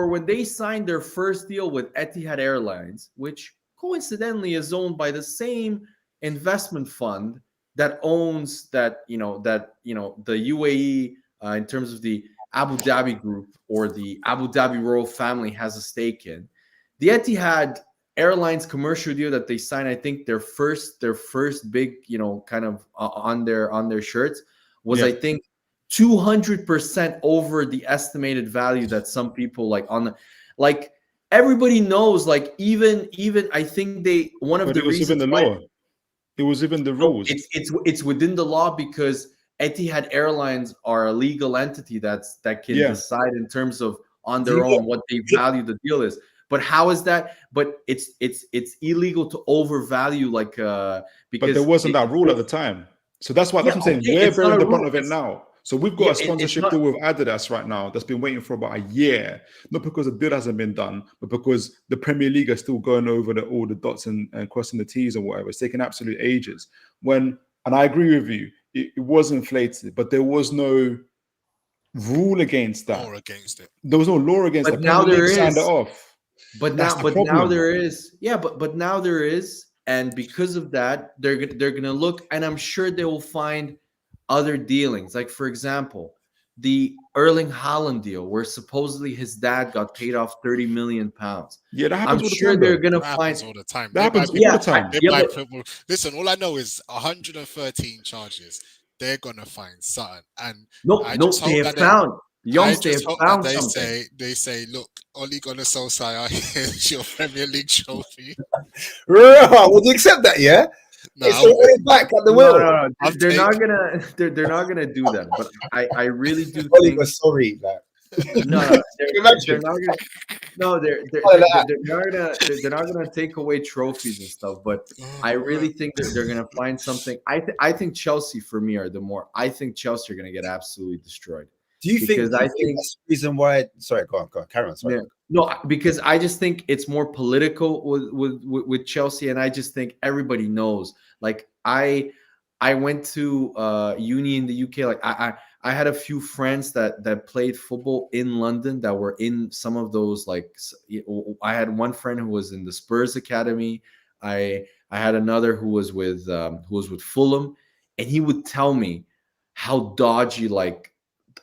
[SPEAKER 5] when they signed their first deal with Etihad Airlines, which coincidentally is owned by the same investment fund that owns the UAE in terms of the Abu Dhabi group, or the Abu Dhabi royal family has a stake in. The Etihad Airlines commercial deal that they signed, I think their first big, kind of on their shirts was, I think, 200% over the estimated value that some people everybody knows, even I think one of the reasons,
[SPEAKER 2] it was even the law. It was even the rules.
[SPEAKER 5] It's within the law, because Etihad Airlines are a legal entity that can decide in terms of on their own what they value the deal is. But how is that? But it's illegal to overvalue because
[SPEAKER 2] but there wasn't that rule at the time. So that's why I'm saying we're very in the front of it now. So we've got a sponsorship deal with Adidas right now that's been waiting for about a year, not because the deal hasn't been done, but because the Premier League are still going over all the dots and crossing the T's and whatever. It's taken absolute ages. And I agree with you, it was inflated, but there was no rule against that.
[SPEAKER 3] Law against it.
[SPEAKER 2] There was no law against
[SPEAKER 5] but
[SPEAKER 2] that.
[SPEAKER 5] Now there is.
[SPEAKER 2] Signed it off.
[SPEAKER 5] But now there is. Yeah, but now there is, and because of that, they're gonna look, and I'm sure they will find other dealings. Like, for example, the Erling Haaland deal, where supposedly his dad got paid off £30 million.
[SPEAKER 2] Yeah, that happens.
[SPEAKER 5] I'm sure they're gonna
[SPEAKER 3] find
[SPEAKER 5] all
[SPEAKER 3] the time.
[SPEAKER 2] That happens all the time.
[SPEAKER 3] Listen, all I know is 113 charges. They're gonna find something, and
[SPEAKER 5] they have found.
[SPEAKER 3] They say, look, Ole Gunnar Solskjaer, here's your Premier League trophy.
[SPEAKER 1] Would you accept that? Yeah.
[SPEAKER 3] No,
[SPEAKER 1] it's already back at the wheel.
[SPEAKER 5] No. They're not gonna do that. But I really do think.
[SPEAKER 1] Sorry,
[SPEAKER 5] they're not gonna take away trophies and stuff. But I really think that they're gonna find something. I think Chelsea, for me, I think Chelsea are gonna get absolutely destroyed.
[SPEAKER 1] Do you think that's the reason why? Sorry, go on. Carry on. Sorry.
[SPEAKER 5] Yeah. No, because I just think it's more political with Chelsea, and I just think everybody knows. Like, I went to uni in the UK. Like, I had a few friends that played football in London that were in some of those. Like, I had one friend who was in the Spurs Academy. I had another who was with Fulham, and he would tell me how dodgy, like,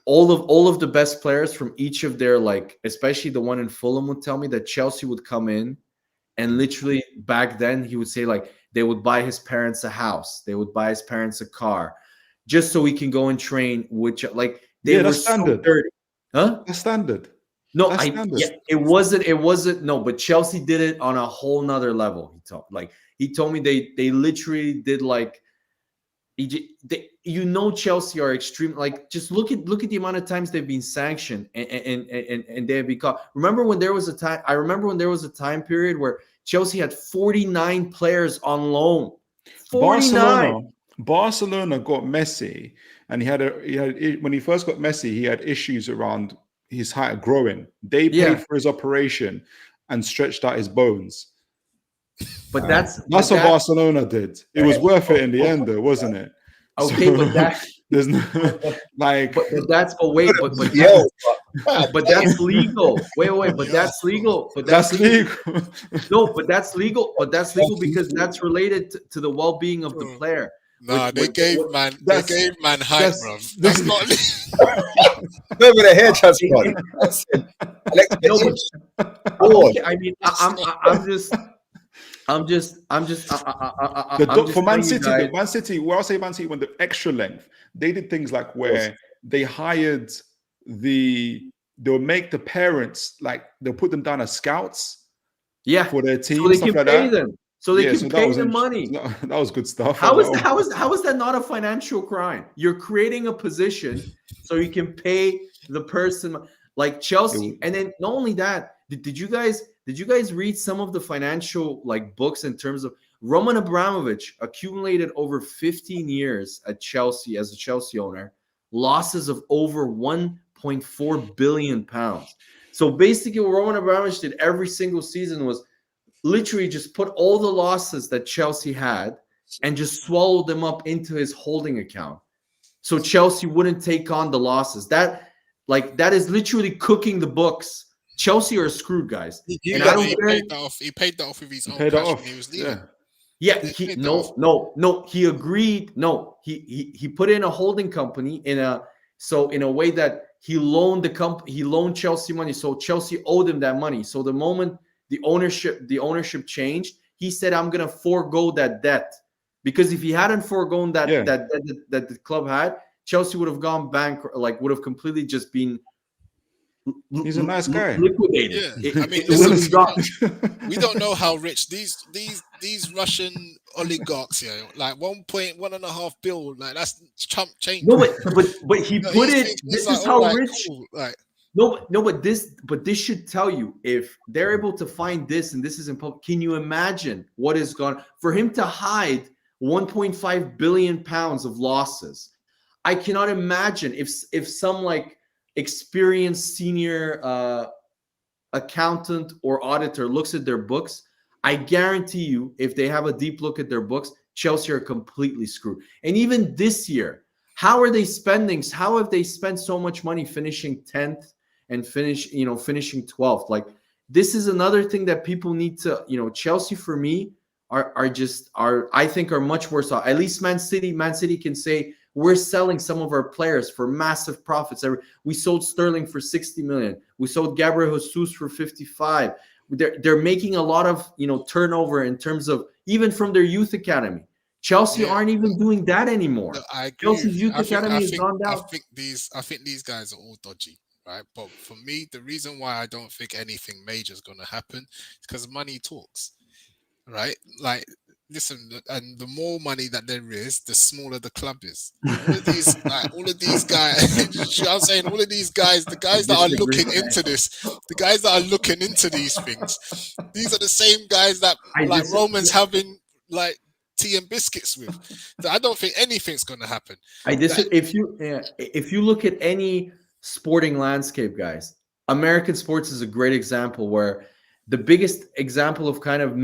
[SPEAKER 5] all of the best players from each of their, like, especially the one in Fulham, would tell me that Chelsea would come in, and literally back then he would say, like, they would buy his parents a house, they would buy his parents a car, just so he can go and train. Which, like, they were standard. So dirty. Huh?
[SPEAKER 2] That's standard.
[SPEAKER 5] No, it wasn't. No, but Chelsea did it on a whole nother level. He told me they literally did, like, Chelsea are extreme. Like, just look at the amount of times they've been sanctioned and they have been caught. Remember when there was a time? I remember when there was a time period where Chelsea had 49 players on loan. 49.
[SPEAKER 2] Barcelona got Messi, and he had when he first got Messi, he had issues around his height growing. They paid for his operation and stretched out his bones.
[SPEAKER 5] But that's
[SPEAKER 2] what Barcelona did. It was worth it in the end, though, wasn't it?
[SPEAKER 5] Okay,
[SPEAKER 2] so,
[SPEAKER 5] but that
[SPEAKER 2] there's no, like.
[SPEAKER 5] But that's but that's legal. Wait, but that's legal. But that's legal. No, but that's legal. But that's legal because that's related to the well-being of the player.
[SPEAKER 3] Nah, they gave man hype, bro. That's not.
[SPEAKER 1] Go with a hair transplant.
[SPEAKER 5] I mean, I'm just
[SPEAKER 2] for Man
[SPEAKER 5] telling you
[SPEAKER 2] City,
[SPEAKER 5] guys.
[SPEAKER 2] Man City, where I say Man City went the extra length, they did things like where they hired they'll make the parents, like they'll put them down as scouts for their team,
[SPEAKER 5] so they
[SPEAKER 2] stuff
[SPEAKER 5] can
[SPEAKER 2] like
[SPEAKER 5] pay
[SPEAKER 2] that.
[SPEAKER 5] them. So they can pay them money.
[SPEAKER 2] That was good stuff.
[SPEAKER 5] How is that not a financial crime? You're creating a position so you can pay the person like Chelsea. And then not only that, did you guys read some of the financial like books in terms of Roman Abramovich accumulated over 15 years at Chelsea as a Chelsea owner, losses of over 1.4 billion pounds. So basically what Roman Abramovich did every single season was literally just put all the losses that Chelsea had and just swallowed them up into his holding account. So Chelsea wouldn't take on the losses. That is literally cooking the books. Chelsea are screwed, guys.
[SPEAKER 3] He paid that off with his own cash when he was leaving.
[SPEAKER 5] He agreed. No, he put in a holding company in a way that he loaned Chelsea money. So Chelsea owed him that money. So the moment the ownership changed, he said, I'm gonna forego that debt. Because if he hadn't foregone that that the club had, Chelsea would have gone bankrupt, like would have completely just been.
[SPEAKER 2] He's a nice guy.
[SPEAKER 5] Liquidated.
[SPEAKER 3] Yeah, I mean, listen, we don't know how rich these Russian oligarchs here. Like 1.1.5 billion. Like that's chump change.
[SPEAKER 5] No, but he put it. This is how rich.
[SPEAKER 3] Cool. Like,
[SPEAKER 5] but this should tell you if they're able to find this and this is in public. Can you imagine what is gone for him to hide 1.5 billion pounds of losses? I cannot imagine if some like experienced senior accountant or auditor looks at their books. I guarantee you, if they have a deep look at their books, Chelsea are completely screwed. And even this year, how have they spent so much money finishing 10th and finishing 12th? Like, this is another thing that people need to, Chelsea for me are I think are much worse off. At least Man City can say we're selling some of our players for massive profits. We sold Sterling for 60 million. We sold Gabriel Jesus for 55. They're making a lot of turnover in terms of even from their youth academy. Chelsea aren't even doing that anymore.
[SPEAKER 3] No, I agree.
[SPEAKER 5] Chelsea's youth academy has gone down.
[SPEAKER 3] I think these guys are all dodgy, right? But for me, the reason why I don't think anything major is going to happen is because money talks, right? Like, listen, and the more money that there is, the smaller the club is. All of these guys, you know what I'm saying, all of these guys, the guys that are looking into this, the guys that are looking into these things, these are the same guys that Roman's having like tea and biscuits with. I don't think anything's going to happen.
[SPEAKER 5] If you look at any sporting landscape, guys, American sports is a great example where the biggest example of kind of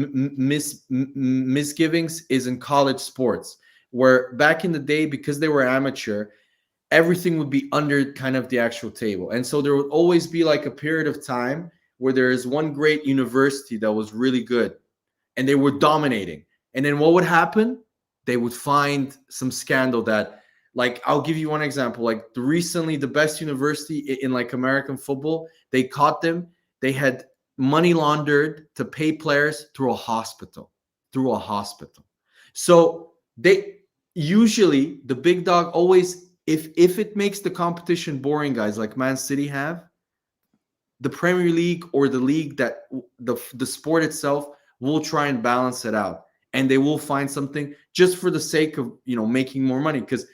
[SPEAKER 5] misgivings is in college sports, where back in the day, because they were amateur, everything would be under kind of the actual table. And so there would always be like a period of time where there is one great university that was really good and they were dominating. And then what would happen? They would find some scandal that, like, I'll give you one example. Like recently, the best university in like American football, they caught them. They had money laundered to pay players through a hospital. So they usually, the big dog always, if it makes the competition boring, guys, like Man City have, the Premier League or the league that the sport itself will try and balance it out. And they will find something just for the sake of, making more money. Because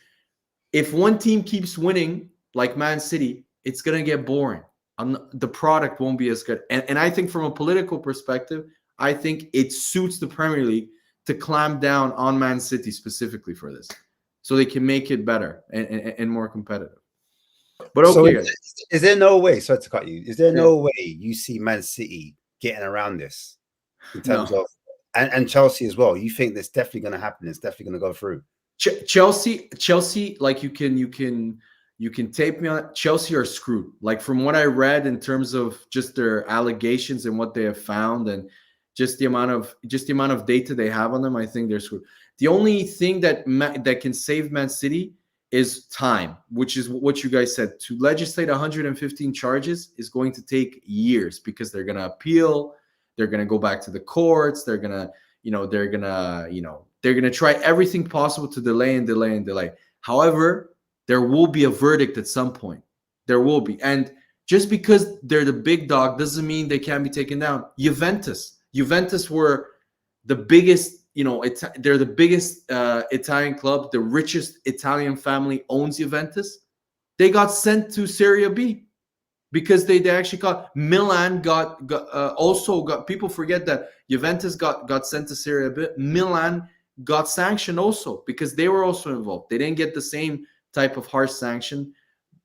[SPEAKER 5] if one team keeps winning, like Man City, it's going to get boring. The product won't be as good. And I think from a political perspective, I think it suits the Premier League to clamp down on Man City specifically for this. So they can make it better and more competitive. But okay.
[SPEAKER 1] So is there no way, sorry to cut you, is there no way you see Man City getting around this in terms of, and Chelsea as well? You think that's definitely going to happen? It's definitely going to go through.
[SPEAKER 5] Chelsea, like you can tape me on. Chelsea are screwed. Like from what I read in terms of just their allegations and what they have found, and just the amount of data they have on them, I think they're screwed. The only thing that can save Man City is time, which is what you guys said. To legislate 115 charges is going to take years because they're going to appeal, they're going to go back to the courts, they're going to try everything possible to delay. However, there will be a verdict at some point. There will be. And just because they're the big dog doesn't mean they can't be taken down. Juventus were the biggest, they're the biggest Italian club. The richest Italian family owns Juventus. They got sent to Serie B because they actually got Milan also got. People forget that Juventus got sent to Serie B. Milan got sanctioned also because they were also involved. They didn't get the same type of harsh sanction,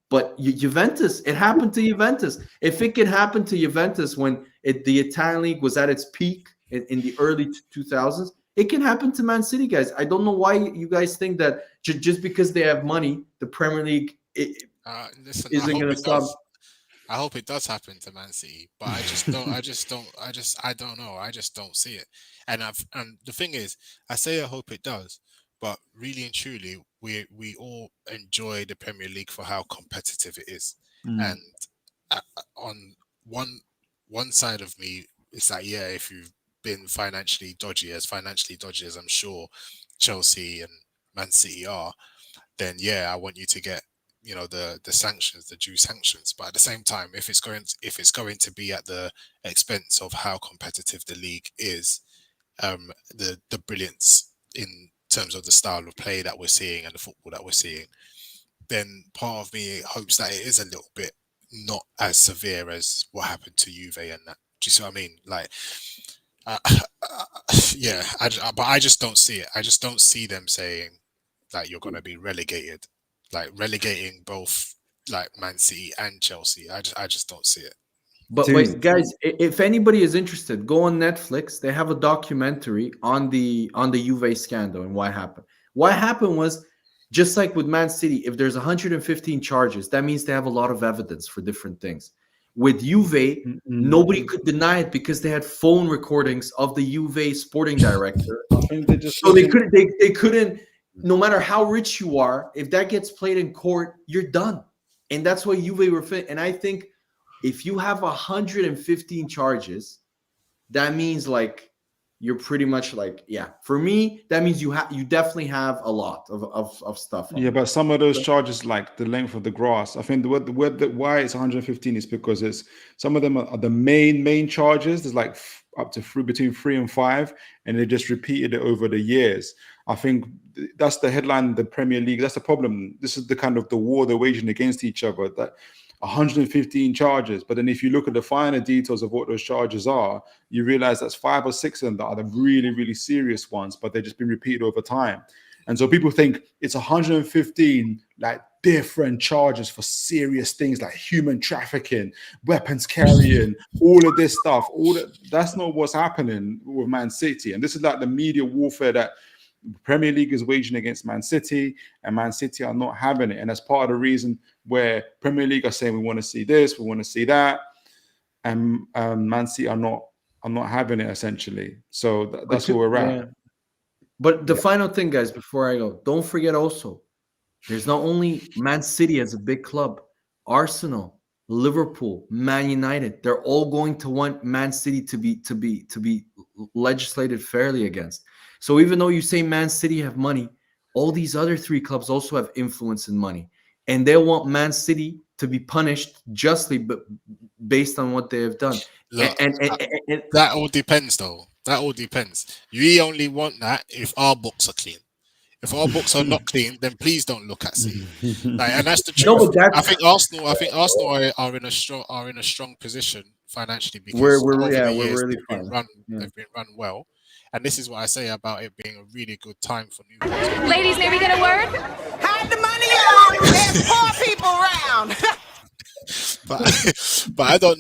[SPEAKER 5] but Juventus, it happened to Juventus. If it could happen to Juventus when the Italian league was at its peak in the early 2000s, it can happen to Man City, guys. I don't know why you guys think that just because they have money, the Premier League isn't going to stop.
[SPEAKER 3] I hope it does happen to Man City, but I just don't. I don't know. I just don't see it. And the thing is, I say I hope it does, but really and truly, we all enjoy the Premier League for how competitive it is. And on one side of me, it's like, yeah, if you've been financially dodgy as I'm sure Chelsea and Man City are, then yeah, I want you to get the sanctions, the due sanctions. But at the same time, if it's going to be at the expense of how competitive the league is, the brilliance in terms of the style of play that we're seeing and the football that we're seeing, then part of me hopes that it is a little bit not as severe as what happened to Juve and that. Do you see what I mean? Like, yeah, but I just don't see it. I just don't see them saying that you're going to be relegated, like relegating both like Man City and Chelsea. I just don't see it.
[SPEAKER 5] But wait, guys, if anybody is interested, go on Netflix. They have a documentary on the Juve scandal and what happened. What happened was, just like with Man City, if there's 115 charges, that means they have a lot of evidence for different things. With Juve, nobody could deny it because they had phone recordings of the Juve sporting director. They couldn't. No matter how rich you are, if that gets played in court, you're done. And that's why Juve were fit. And I think if you have 115 charges, that means like you're pretty much like, yeah. For me, that means you definitely have a lot of stuff.
[SPEAKER 2] Yeah, but some of those charges, like the length of the grass, I think why it's 115 is because it's some of them are the main charges. There's like up to between 3 and 5, and they just repeated it over the years. I think that's the headline, the Premier League. That's the problem. This is the kind of the war they're waging against each other. That 115 charges, but then if you look at the finer details of what those charges are, you realize that's 5 or 6 of them that are the really, really serious ones, but they've just been repeated over time. And so people think it's 115 like different charges for serious things like human trafficking, weapons carrying, all of this stuff. That's not what's happening with Man City. And this is like the media warfare that the Premier League is waging against Man City, and Man City are not having it. And that's part of the reason where Premier League are saying we want to see this, we want to see that, and Man City are not having it essentially. So that's where we're at.
[SPEAKER 5] Yeah. But the final thing, guys, before I go, don't forget also, there's not only Man City as a big club, Arsenal, Liverpool, Man United, they're all going to want Man City to be legislated fairly against. So even though you say Man City have money, all these other 3 clubs also have influence and money. And they want Man City to be punished justly, but based on what they have done.
[SPEAKER 3] Look, and that all depends, though. That all depends. You only want that if our books are clean. If our books are not clean, then please don't look at City. And that's the truth. No, I think Arsenal are in a strong position financially because they've been run well. And this is what I say about it being a really good time for new players.
[SPEAKER 13] Ladies, may we get a word? Hide the money on. There's poor people around.
[SPEAKER 3] But I don't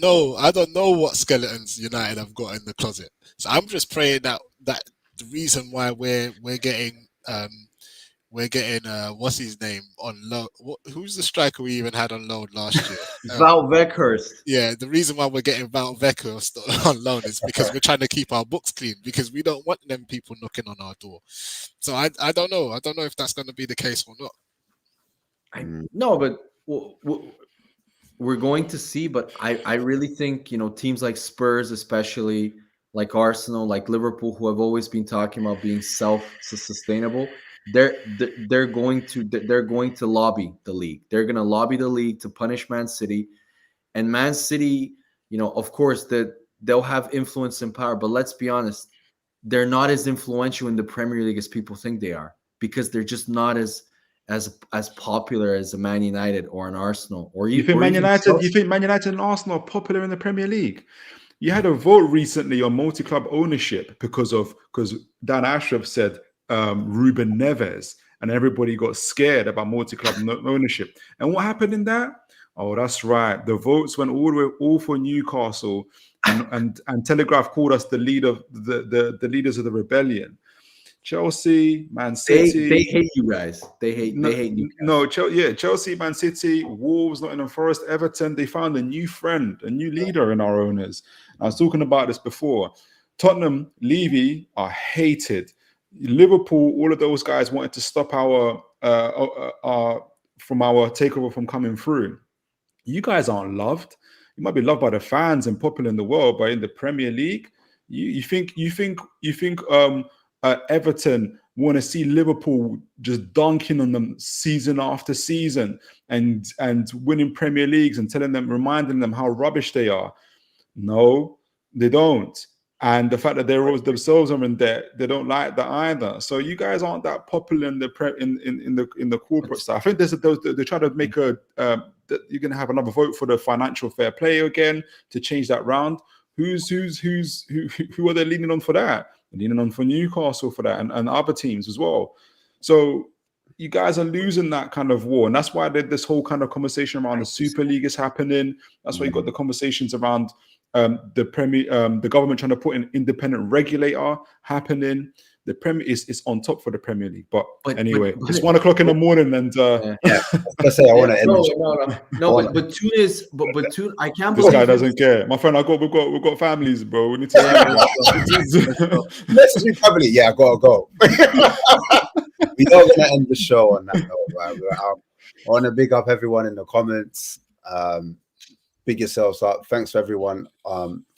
[SPEAKER 3] know what skeletons United have got in the closet. So I'm just praying that the reason why we're getting we're getting what's his name on loan. Who's the striker we even had on loan last year?
[SPEAKER 5] Val Weghorst.
[SPEAKER 3] Yeah, the reason why we're getting Val Weghorst on loan is because we're trying to keep our books clean, because we don't want them people knocking on our door. So I don't know. I don't know if that's going to be the case or not.
[SPEAKER 5] No, but we're going to see. But I really think, you know, teams like Spurs, especially like Arsenal, like Liverpool, who have always been talking about being self-sustainable, they're going to lobby the league. They're going to lobby the league to punish Man City, and Man City, you know, of course that they'll have influence and power, but let's be honest, they're not as influential in the Premier League as people think they are, because they're just not as popular as a Man United or an Arsenal or
[SPEAKER 2] you think Man United and Arsenal are popular in the Premier League? You had a vote recently on multi-club ownership because Dan Ashraf said Ruben Neves, and everybody got scared about multi-club ownership. And what happened in that? Oh, that's right. The votes went all for Newcastle, and Telegraph called us the leaders of the rebellion. Chelsea, Man City.
[SPEAKER 5] They hate you guys. They hate you.
[SPEAKER 2] No, Chelsea, Man City, Wolves, Nottingham Forest, Everton. They found a new friend, a new leader in our owners. I was talking about this before. Tottenham, Levy are hated. Liverpool, all of those guys wanted to stop our takeover from coming through. You guys aren't loved. You might be loved by the fans and popular in the world, but in the Premier League, you think Everton want to see Liverpool just dunking on them season after season and winning Premier Leagues and reminding them how rubbish they are? No, they don't. And the fact that they're always themselves are in debt, they don't like that either. So you guys aren't that popular in the corporate side. I think they try to make you're going to have another vote for the financial fair play again to change that round. Who are they leaning on for that? They're leaning on for Newcastle for that, and other teams as well. So you guys are losing that kind of war, and that's why this whole kind of conversation around the Super League is happening. That's why you got the conversations around the government trying to put an independent regulator happening. The Premier is on top for the Premier League, but anyway, it's 1 o'clock in the morning, and
[SPEAKER 1] I say I want to end.
[SPEAKER 5] But tune is, but tune. I can't
[SPEAKER 2] this
[SPEAKER 5] believe
[SPEAKER 2] guy doesn't care. My friend, we've got families, bro. We need to.
[SPEAKER 1] Let's do probably. Yeah, I gotta go. We are gonna end the show on that note. Right? I want to big up everyone in the comments. Big yourselves up. Thanks for everyone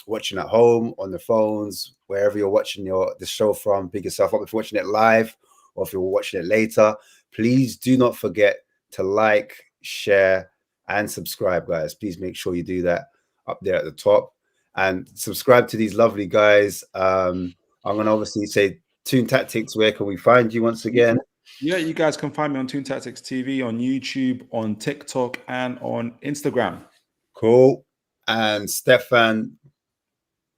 [SPEAKER 1] watching at home, on the phones, wherever you're watching the show from. Big yourself up if you're watching it live or if you're watching it later. Please do not forget to like, share, and subscribe, guys. Please make sure you do that up there at the top. And subscribe to these lovely guys. I'm going to obviously say Toon Tactics, where can we find you once again?
[SPEAKER 2] Yeah, you guys can find me on Toon Tactics TV, on YouTube, on TikTok, and on Instagram.
[SPEAKER 1] Cool. And Stefan,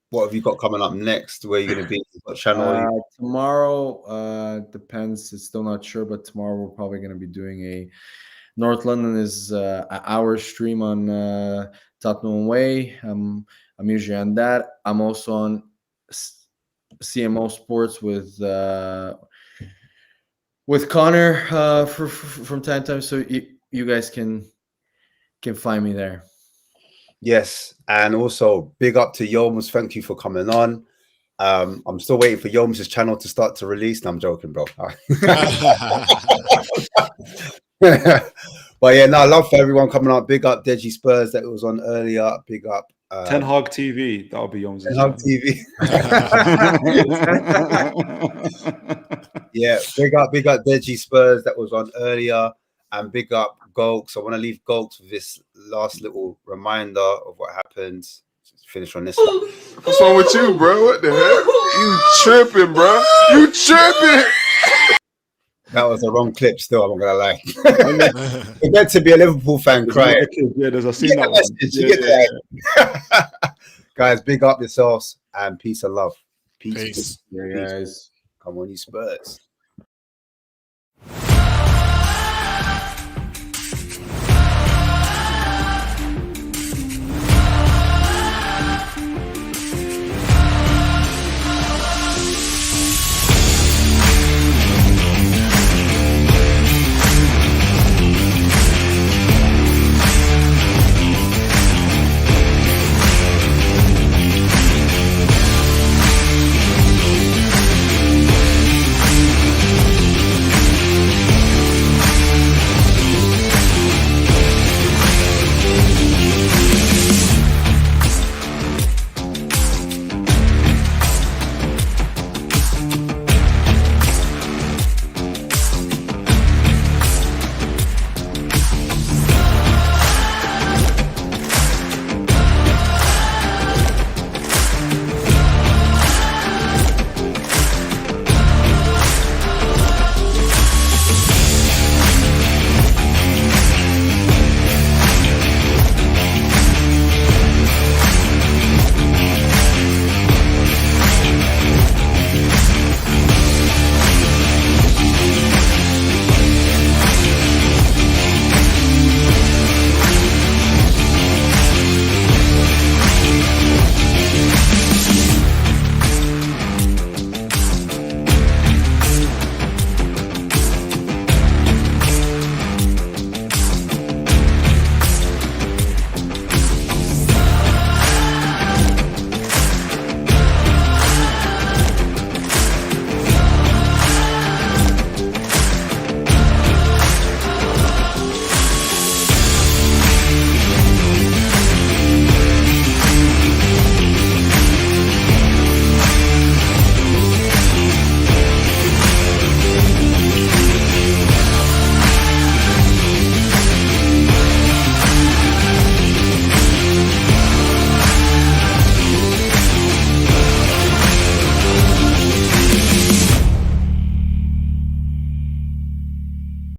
[SPEAKER 1] what have you got coming up next? Where are you going to be? What channel?
[SPEAKER 5] Tomorrow, depends. It's still not sure, but tomorrow we're probably going to be doing a North London is an hour stream on Tottenham Way. I'm usually on that. I'm also on CMO Sports with Connor from time to time. So you guys can find me there.
[SPEAKER 1] Yes, and also big up to Yomus. Thank you for coming on. I'm still waiting for Yomus' channel to start to release. No, I'm joking, bro. But yeah, no, love for everyone coming up. Big up Deji Spurs that was on earlier. Big up
[SPEAKER 2] Ten Hag TV. That'll be Yomus'
[SPEAKER 1] Ten Hag TV. Yeah, big up Deji Spurs that was on earlier, and big up Golks. I want to leave Golks with this last little reminder of what happened. Let's finish on this one.
[SPEAKER 14] What's wrong with you, bro? What the heck? You tripping, bro? You tripping?
[SPEAKER 1] That was the wrong clip still, I'm not going to lie. It's meant to be a Liverpool fan crying.
[SPEAKER 2] Yeah, there's a scene that
[SPEAKER 1] one. Guys, big up yourselves and peace and love. Peace.
[SPEAKER 5] Yeah, guys.
[SPEAKER 1] Come on, you Spurs.